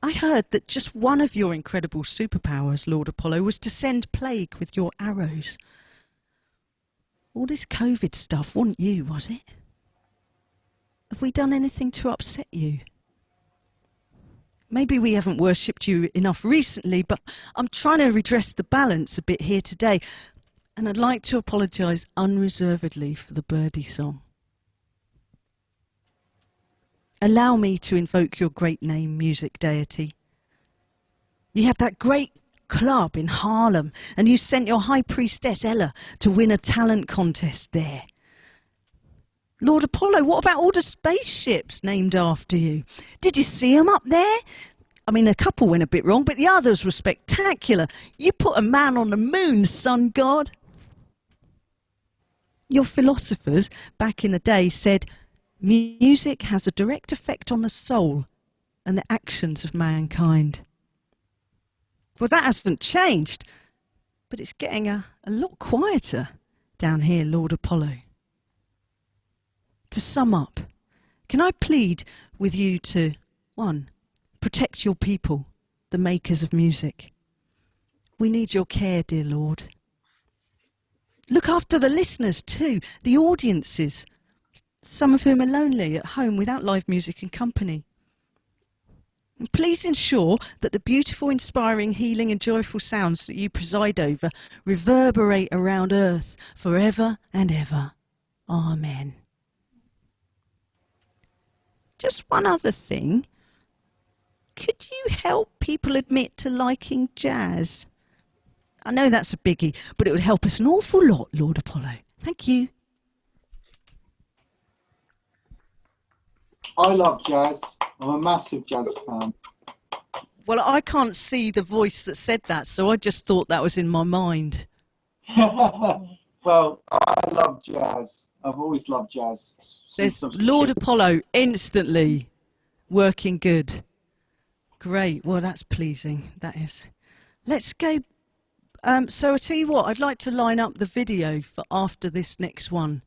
I heard that just one of your incredible superpowers, Lord Apollo, was to send plague with your arrows. All this COVID stuff wasn't you, was it? Have we done anything to upset you? Maybe we haven't worshipped you enough recently, but I'm trying to redress the balance a bit here today, and I'd like to apologise unreservedly for the birdie song. Allow me to invoke your great name, music deity. You had that great club in Harlem, and you sent your high priestess Ella to win a talent contest there. Lord Apollo, what about all the spaceships named after you? Did you see them up there? I mean, a couple went a bit wrong, but the others were spectacular. You put a man on the moon, sun god. Your philosophers back in the day said, music has a direct effect on the soul and the actions of mankind. Well, that hasn't changed, but it's getting a lot quieter down here, Lord Apollo. To sum up, can I plead with you to, 1, protect your people, the makers of music. We need your care, dear Lord. Look after the listeners too, the audiences, some of whom are lonely at home without live music and company. And please ensure that the beautiful, inspiring, healing and joyful sounds that you preside over reverberate around earth forever and ever. Amen. Just one other thing. Could you help people admit to liking jazz? I know that's a biggie, but it would help us an awful lot, Lord Apollo. Thank you. I love jazz. I'm a massive jazz fan. Well, I can't see the voice that said that, so I just thought that was in my mind. Well, I love jazz. I've always loved jazz. There's Lord Apollo instantly working good. Great. Well, that's pleasing. That is. Let's go. So I tell you what, I'd like to line up the video for after this next one.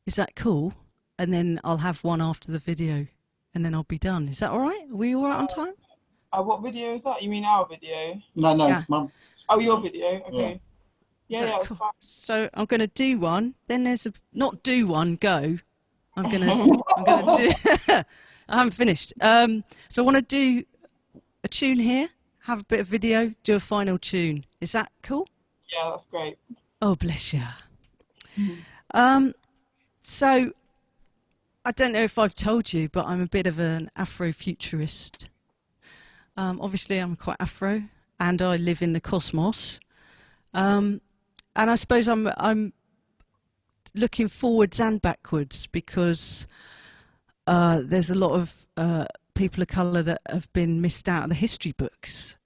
Is that cool? And then I'll have one after the video, and then I'll be done. Is that all right? Are we all right on time? What video is that? You mean our video? No, Yeah. Mum. Oh, your video. Okay. Yeah, that that's cool? fine. So I'm going to do one. Then there's a not do one. Go. I'm going to do. I haven't finished. So I want to do a tune here. Have a bit of video. Do a final tune. Is that cool? Yeah, that's great. Oh, bless you. So I don't know if I've told you, but I'm a bit of an Afrofuturist. Obviously, I'm quite Afro, and I live in the cosmos. And I suppose I'm looking forwards and backwards because there's a lot of people of colour that have been missed out of the history books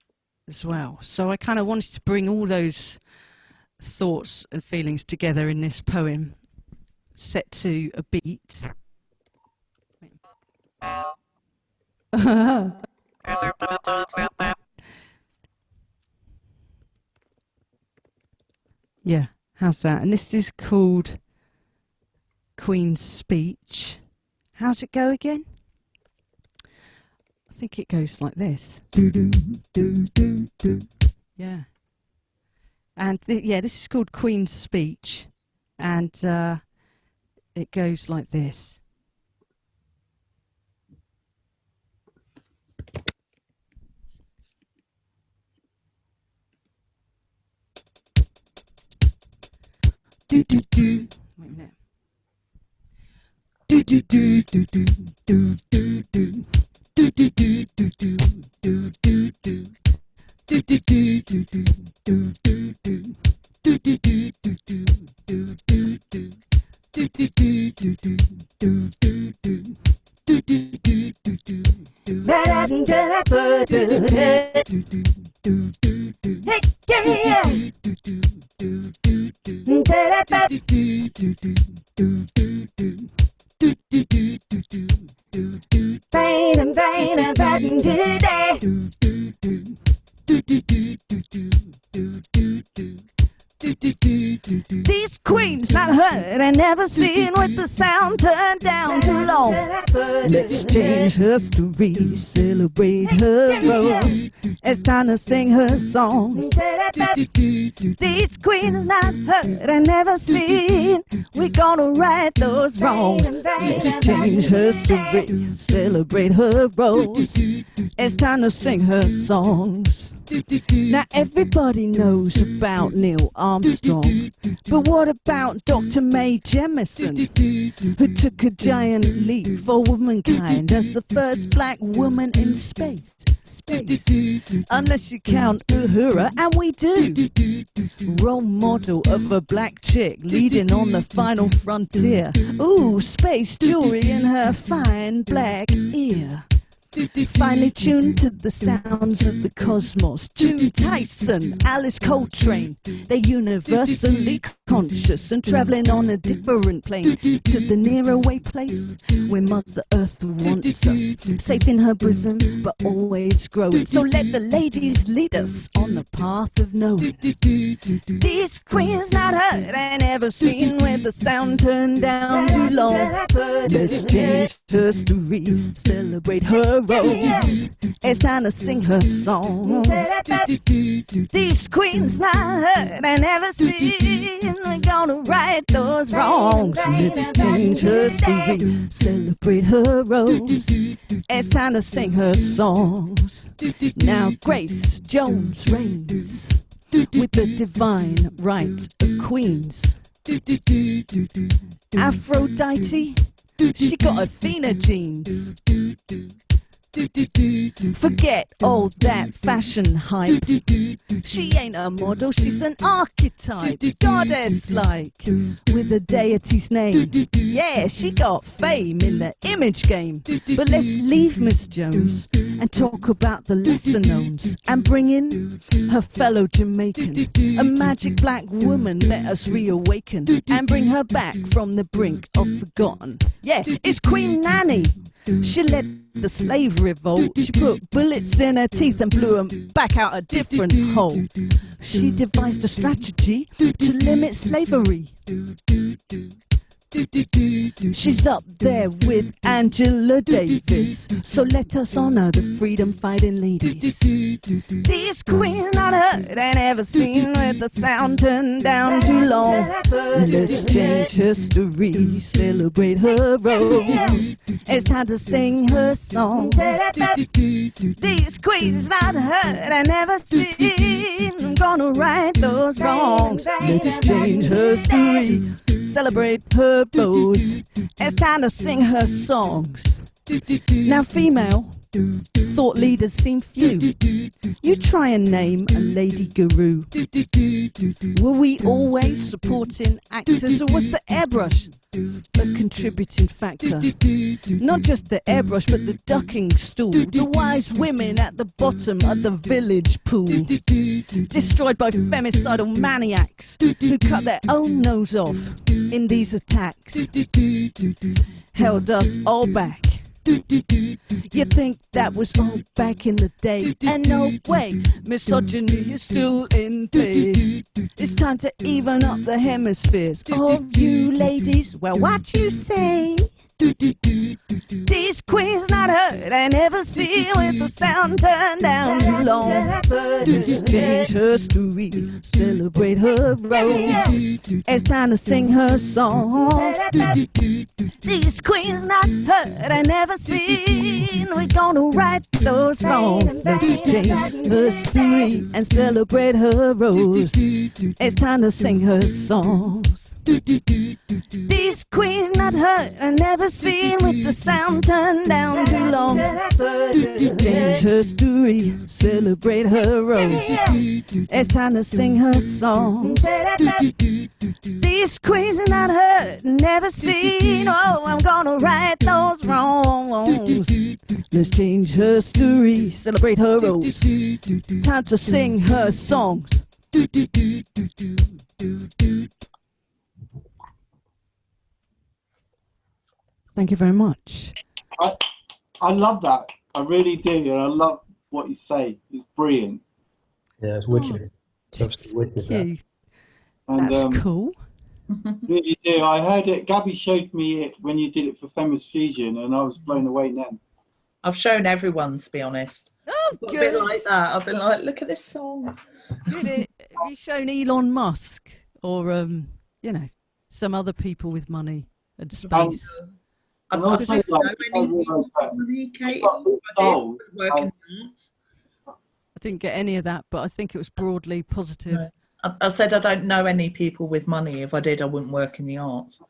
as well. So I kind of wanted to bring all those thoughts and feelings together in this poem, set to a beat. Yeah, how's that? And this is called Queen's Speech. How's it go again? I think it goes like this. Yeah. And this is called Queen's Speech. And it goes like this. Wait a minute. These queens not heard and never seen with the sound turned down too long. Let's change her story, celebrate her rose. It's time to sing her song. These queens not heard and never seen. We're gonna right those wrongs. Let's change her story, celebrate her rose. It's time to sing her songs. Now everybody knows about Neil Armstrong, but what about Dr. Mae Jemison, who took a giant leap for womankind as the first black woman in space? Unless you count Uhura, and we do. Role model of a black chick leading on the final frontier. Ooh, space jewelry in her fine black ear. Finely tuned to the sounds of the cosmos. June Tyson, Alice Coltrane, they're universally conscious and travelling on a different plane to the nearaway place where Mother Earth wants us, safe in her bosom but always growing. So let the ladies lead us on the path of knowing. These queens not heard and never seen with the sound turned down too long. Let's change her story, celebrate her rose. It's time to sing her song. These queens not heard and never seen. We're gonna right those wrongs. Let's change her story, celebrate her rose. It's time to sing her songs. Now Grace Jones reigns with the divine right of queens. Aphrodite, she got Athena genes. Forget all that fashion hype. She ain't a model, she's an archetype. Goddess-like, with a deity's name. Yeah, she got fame in the image game. But let's leave Miss Jones and talk about the lesser knowns and bring in her fellow Jamaican. A magic black woman, let us reawaken and bring her back from the brink of forgotten. Yeah, it's Queen Nanny. She led the slave revolt. She put bullets in her teeth and blew them back out a different hole. She devised a strategy to limit slavery. She's up there with Angela Davis, so let us honor the freedom fighting ladies. These queens not heard and ever seen with the sound turned down too long. Let's change history, celebrate her rose. It's time to sing her song. These queens not heard and never seen. I'm gonna right those wrongs. Let's change history, celebrate her rose. It's time to sing her songs. Now female thought leaders seem few. You try and name a lady guru. Were we always supporting actors, or was the airbrush a contributing factor? Not just the airbrush, but the ducking stool. The wise women at the bottom of the village pool, destroyed by femicidal maniacs who cut their own nose off in these attacks. Held us all back. You think that was all back in the day? And no way, misogyny is still in play. It's time time to even up the hemispheres. Oh, you ladies, well, what you say? These queens not heard and never seen with the sound turned down too long. Change her story, celebrate her rose. It's time to sing her songs. These queens not heard and never seen. We're gonna right those wrongs. Let's change her story and celebrate her rose. It's time to sing her songs. These queens not heard and never seen with the sound turned down too long. Change her story, celebrate her rose. It's time to sing her songs. These queens not heard and never seen. Oh, I'm gonna right those wrongs. Let's change her story, celebrate her rose. Time to sing her songs. Thank you very much. I love that. I really do. And I love what you say. It's brilliant. Yeah, it's wicked. It's absolutely wicked. Thank you. And, That's cool. Really do. I heard it. Gabby showed me it when you did it for Feminist Fusion, and I was blown away then. I've shown everyone, to be honest. Oh, A good. bit like that. I've been like, look at this song. Have you shown Elon Musk or, you know, some other people with money and space? I And also, didn't know like, I any realised that money, Kate. it's got big goals. Working arts. I didn't get any of that, but I think it was broadly positive. No. I said I don't know any people with money. If I did, I wouldn't work in the arts.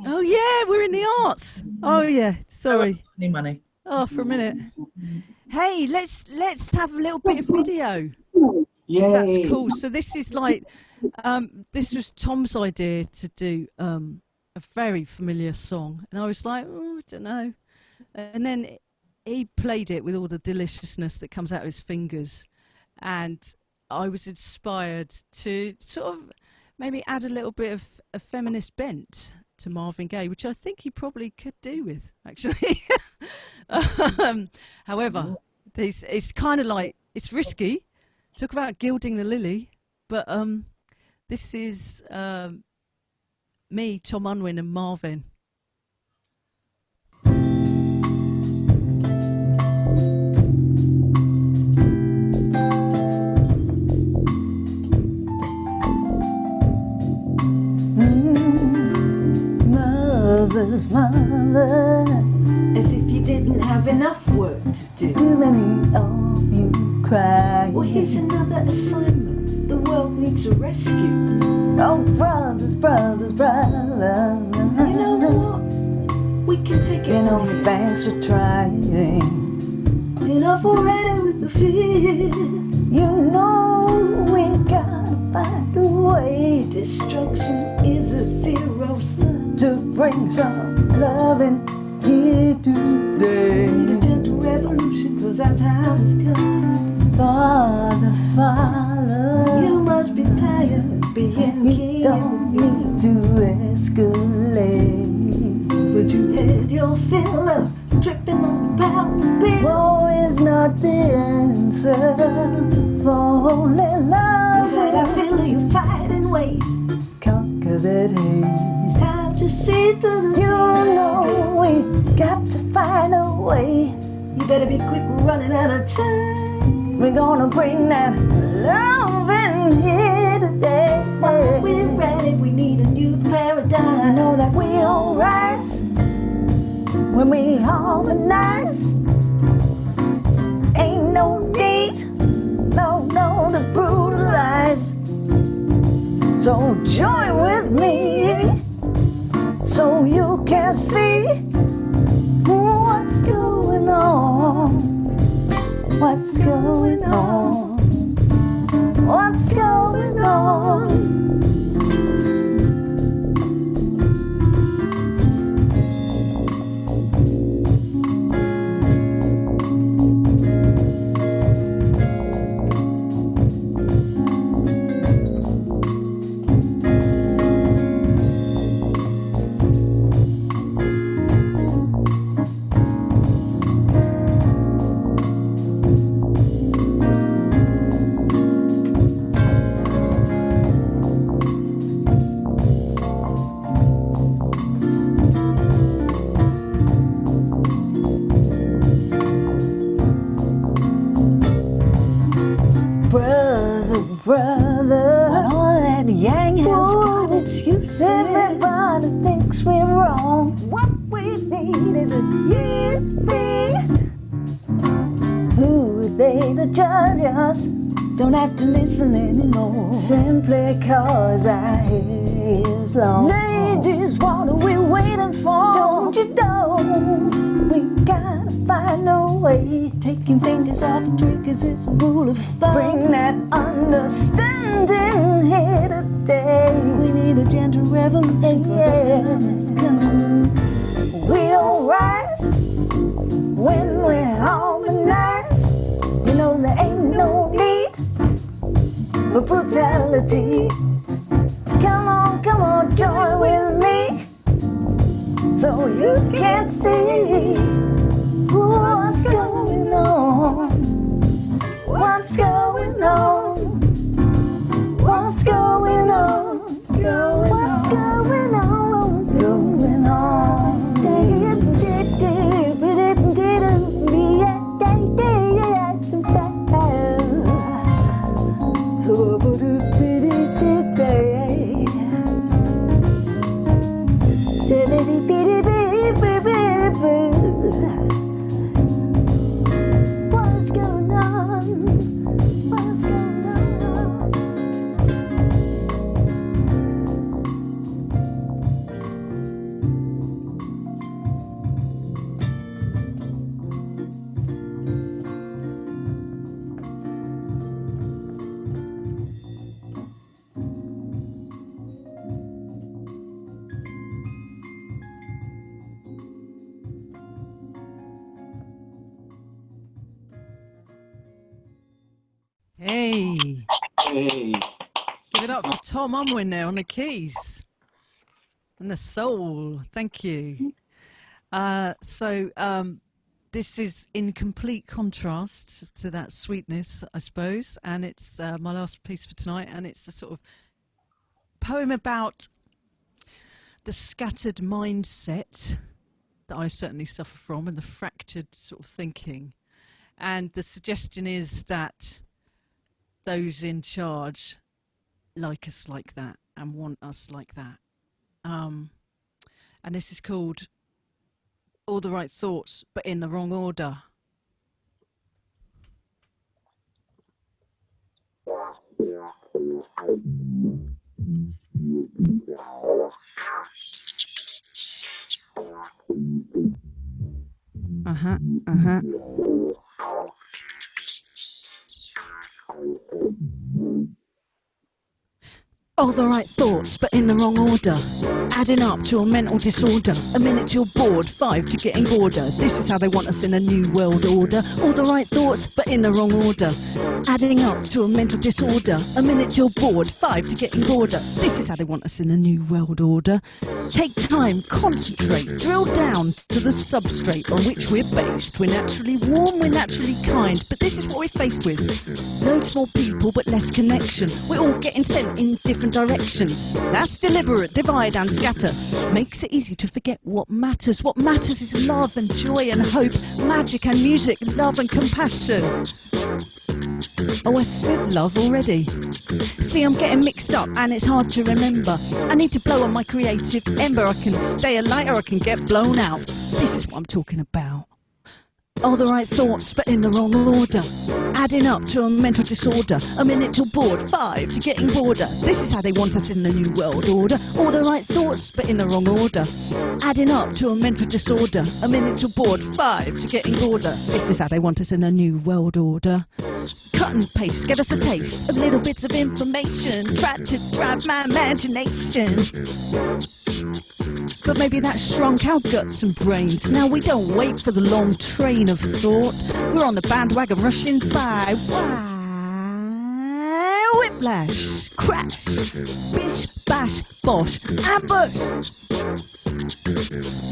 Oh yeah, we're in the arts. Oh yeah, sorry. Any money? Oh, for a minute. Hey, let's have a little bit of video. Yay. If that's cool. So this is like, this was Tom's idea to do a very familiar song, and I was like, oh, I don't know. And then he played it with all the deliciousness that comes out of his fingers, and I was inspired to sort of maybe add a little bit of a feminist bent to Marvin Gaye, which I think he probably could do with, actually. However, it's kind of like, it's risky. Talk about gilding the lily, but this is me, Tom Unwin, and Marvin. Mother's mother, as if you didn't have enough work to do. Too many of you cry. Well, here's another assignment. The world needs a rescue. Oh, brothers, brothers, brothers. You know what? We can take it. You know, thanks for trying. Enough already with the fear. You know we gotta find a way. Destruction is a zero sum. To bring some loving here today. Need a gentle revolution, cause our time has come. Father, Father, you must be tired being king. You don't need to escalate, but you had your fill of tripping on the power bill. War is not the answer, for only love. But I feel your fighting ways. Conquer that haze. Time to see through the. You know we got to find a way. You better be quick, we're running out of time. We're gonna bring that love in here today. While we're ready, we need a new paradigm. I know that we'll rise when we harmonize. Ain't no need, no, to brutalize. So join with me, so you can see what's going on. What's going on? What's going on? brother. When all that yang has got its uses. Everybody thinks we're wrong. What we need is a year fee. Who are they to judge us? Don't have to listen anymore. Simply cause our hair is long. Ladies, what are we waiting for? Don't you know? We gotta find a way. Taking fingers off the triggers is a rule of thumb. Bring that understanding here today. We need a gentle revolution. We'll rise when we're harmonized. You know there ain't no need for brutality. Come on, join with me. So you can see what's going on. What's going on? What's going on? What's going on? Going on. What's going on? What's going on? Hey, Hey. give it up for Tom Unwin there on the keys and the soul. Thank you. This is in complete contrast to that sweetness, I suppose, and it's my last piece for tonight, and it's a sort of poem about the scattered mindset that I certainly suffer from, and the fractured sort of thinking. And the suggestion is that those in charge like us like that and want us like that. And this is called All the Right Thoughts, but in the Wrong Order. All the right thoughts, but in the wrong order. Adding up to a mental disorder. A minute till bored, 5 to getting border. This is how they want us in a new world order. All the right thoughts, but in the wrong order. Adding up to a mental disorder. A minute till bored, 5 to getting border. This is how they want us in a new world order. Take time, concentrate, drill down to the substrate on which we're based. We're naturally warm, we're naturally kind, but this is what we're faced with. Loads more people, but less connection. We're all getting sent in different directions. That's deliberate, divide and scatter. Makes it easy to forget what matters. What matters is love and joy and hope, magic and music, love and compassion. Oh, I said love already. See, I'm getting mixed up and it's hard to remember. I need to blow on my creative ember. I can stay alight or I can get blown out. This is what I'm talking about. All the right thoughts, but in the wrong order. Adding up to a mental disorder. A minute till bored, 5 to getting border. This is how they want us in the new world order. All the right thoughts, but in the wrong order. Adding up to a mental disorder. A minute till bored, 5 to getting border. This is how they want us in a new world order. Cut and paste, get us a taste of little bits of information. Try to drive my imagination. But maybe that shrunk our guts and brains. Now we don't wait for the long train of thought. We're on the bandwagon rushing by. Wow. Whiplash, crash, bish, bash, bosh, ambush.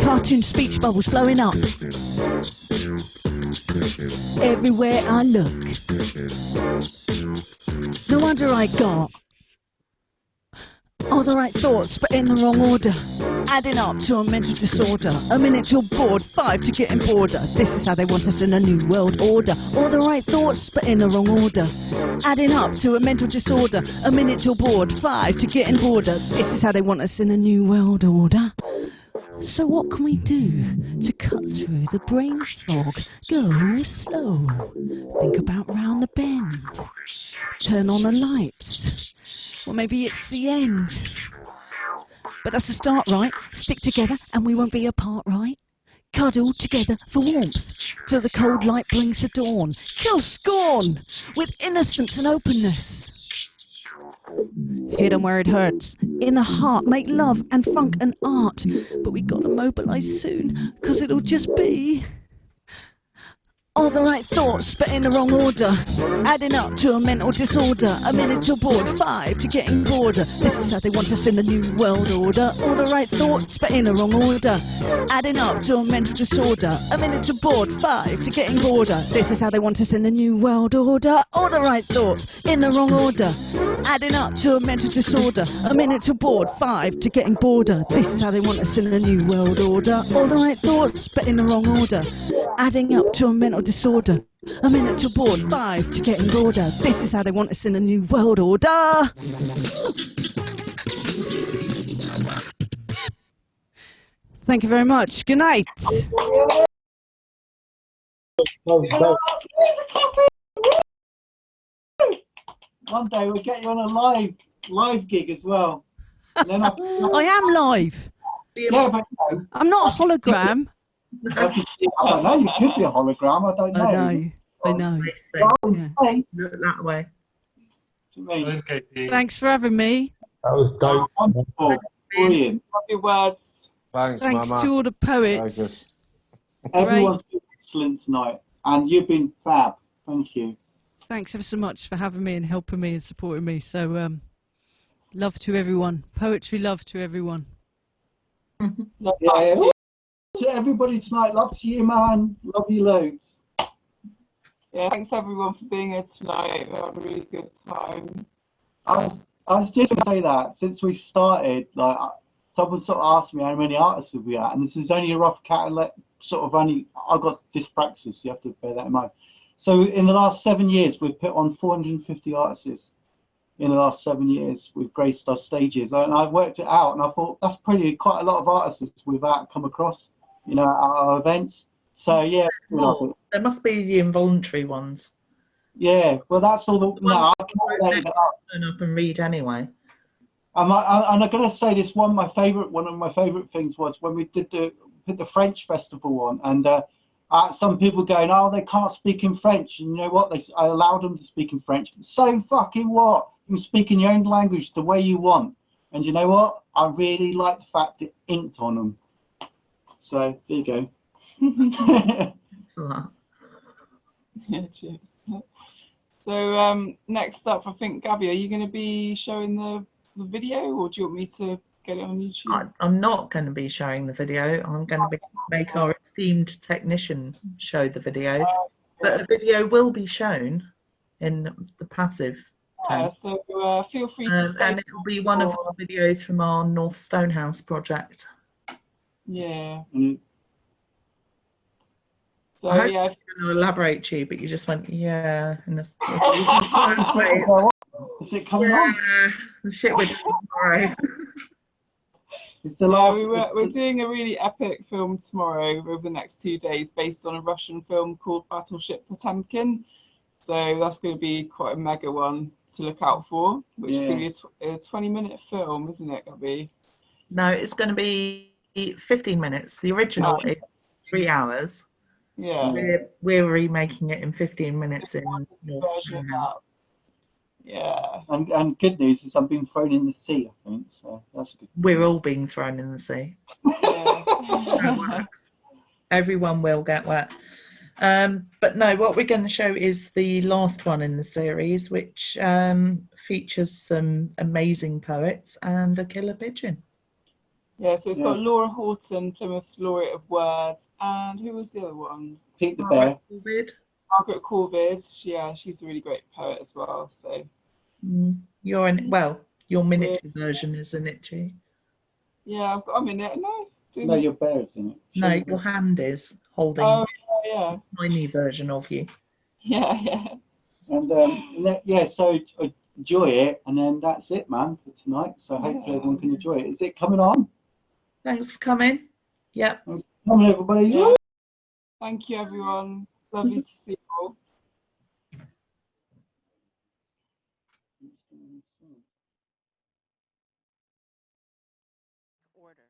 Cartoon speech bubbles blowing up. Everywhere I look. No wonder I got All the right thoughts, but in the wrong order. Adding up to a mental disorder. A minute you're bored, 5 to getting border. This is how they want us in a new world order. All the right thoughts, but in the wrong order. Adding up to a mental disorder. A minute you're bored, 5 to getting border. This is how they want us in a new world order. So what can we do to cut through the brain fog? Go slow. Think about round the bend. Turn on the lights. Or maybe it's the end. But that's a start, right? Stick together and we won't be apart, right? Cuddle together for warmth till the cold light brings the dawn. Kill scorn with innocence and openness. Hit 'em where it hurts. In the heart, make love and funk and art. But we gotta mobilise soon, 'cause it'll just be all the right thoughts, but in the wrong order. Adding up to a mental disorder. A minute you're bored, 5 to getting border. This is how they want us in the new world order. All the right thoughts, but in the wrong order. Adding up to a mental disorder. A minute you're bored, 5 to getting border. This is how they want us in the new world order. All the right thoughts, in the wrong order. Adding up to a mental disorder. A minute you're bored, 5 to getting border. This is how they want us in the new world order. All the right thoughts, but in the wrong order. Adding up to a mental disorder. A minute you're bored, 5 to getting border. This is how they want us in a new world order. Thank you very much. Good night. One day we'll get you on a live gig as well. And then I am live. Yeah, but I'm not a hologram. I don't know. You could be a hologram. I don't know. I know. Yeah. Look that way. Thanks for having me. That was dope. Wonderful. Brilliant. Love your words. Thanks, Thanks Mama. to all the poets. Everyone's been excellent tonight, and you've been fab. Thank you. Thanks ever so much for having me and helping me and supporting me. So, love to everyone. Poetry love to everyone. Yeah. To everybody tonight, love to you, man. Love you loads. Yeah, thanks everyone for being here tonight. We had a really good time. I was just going to say that since we started, like someone sort of asked me how many artists have we at, and this is only a rough catalog. Sort of only I've got dyspraxia, so you have to bear that in mind. So in the last 7 years, we've put on 450 artists. In the last 7 years, we've graced our stages, and I worked it out, and I thought that's quite a lot of artists we've come across, you know, at our events. So yeah, there must be the involuntary ones. Yeah, well, that's all the. No, I can't turn up and read anyway. And I'm going to say this one. One of my favourite things was when we did the French festival on, and some people going, oh, they can't speak in French, and you know what? I allowed them to speak in French. So fucking what? You can speak in your own language the way you want, and you know what? I really like the fact it inked on them. So there you go. Thanks for that. Yeah, cheers. So next up, I think, Gabby, are you going to be showing the video, or do you want me to get it on YouTube? I'm not going to be showing the video. I'm going to make our esteemed technician show the video. But the video will be shown in the passive. Yeah, so feel free to stay. And it will be one of our videos from our North Stonehouse project. Yeah. So I hope you're going to elaborate to you, but you just went, yeah. In this, is it coming on? The shit we're doing tomorrow. It's the last. We're doing a really epic film tomorrow over the next 2 days based on a Russian film called Battleship Potemkin. So that's going to be quite a mega one to look out for, which is going to be a 20-minute film, isn't it, Gabby? No, it's going to be 15 minutes. The original is 3 hours. Yeah. We're remaking it in 15 minutes in North Stonehouse. Yeah. And good news is I'm being thrown in the sea, I think. So that's good. We're all being thrown in the sea. Yeah. That works. Everyone will get wet. But no, what we're going to show is the last one in the series, which features some amazing poets and a killer pigeon. Yeah, so it's got Laura Horton, Plymouth's Laureate of Words, and who was the other one? Pete the Bear. Margaret Corvid. Yeah, she's a really great poet as well. So you're in. Well, Your miniature version, isn't it, G? Yeah, I'm in it. No, No, your bear's in it. No, your hand is holding Oh, yeah, a tiny version of you. yeah, yeah. And yeah, so enjoy it, and then that's it, man, for tonight. So hopefully everyone can enjoy it. Is it coming on? Thanks for coming. Yep. Thanks for coming, everybody. Yeah. Thank you, everyone. Lovely to see you all. Order.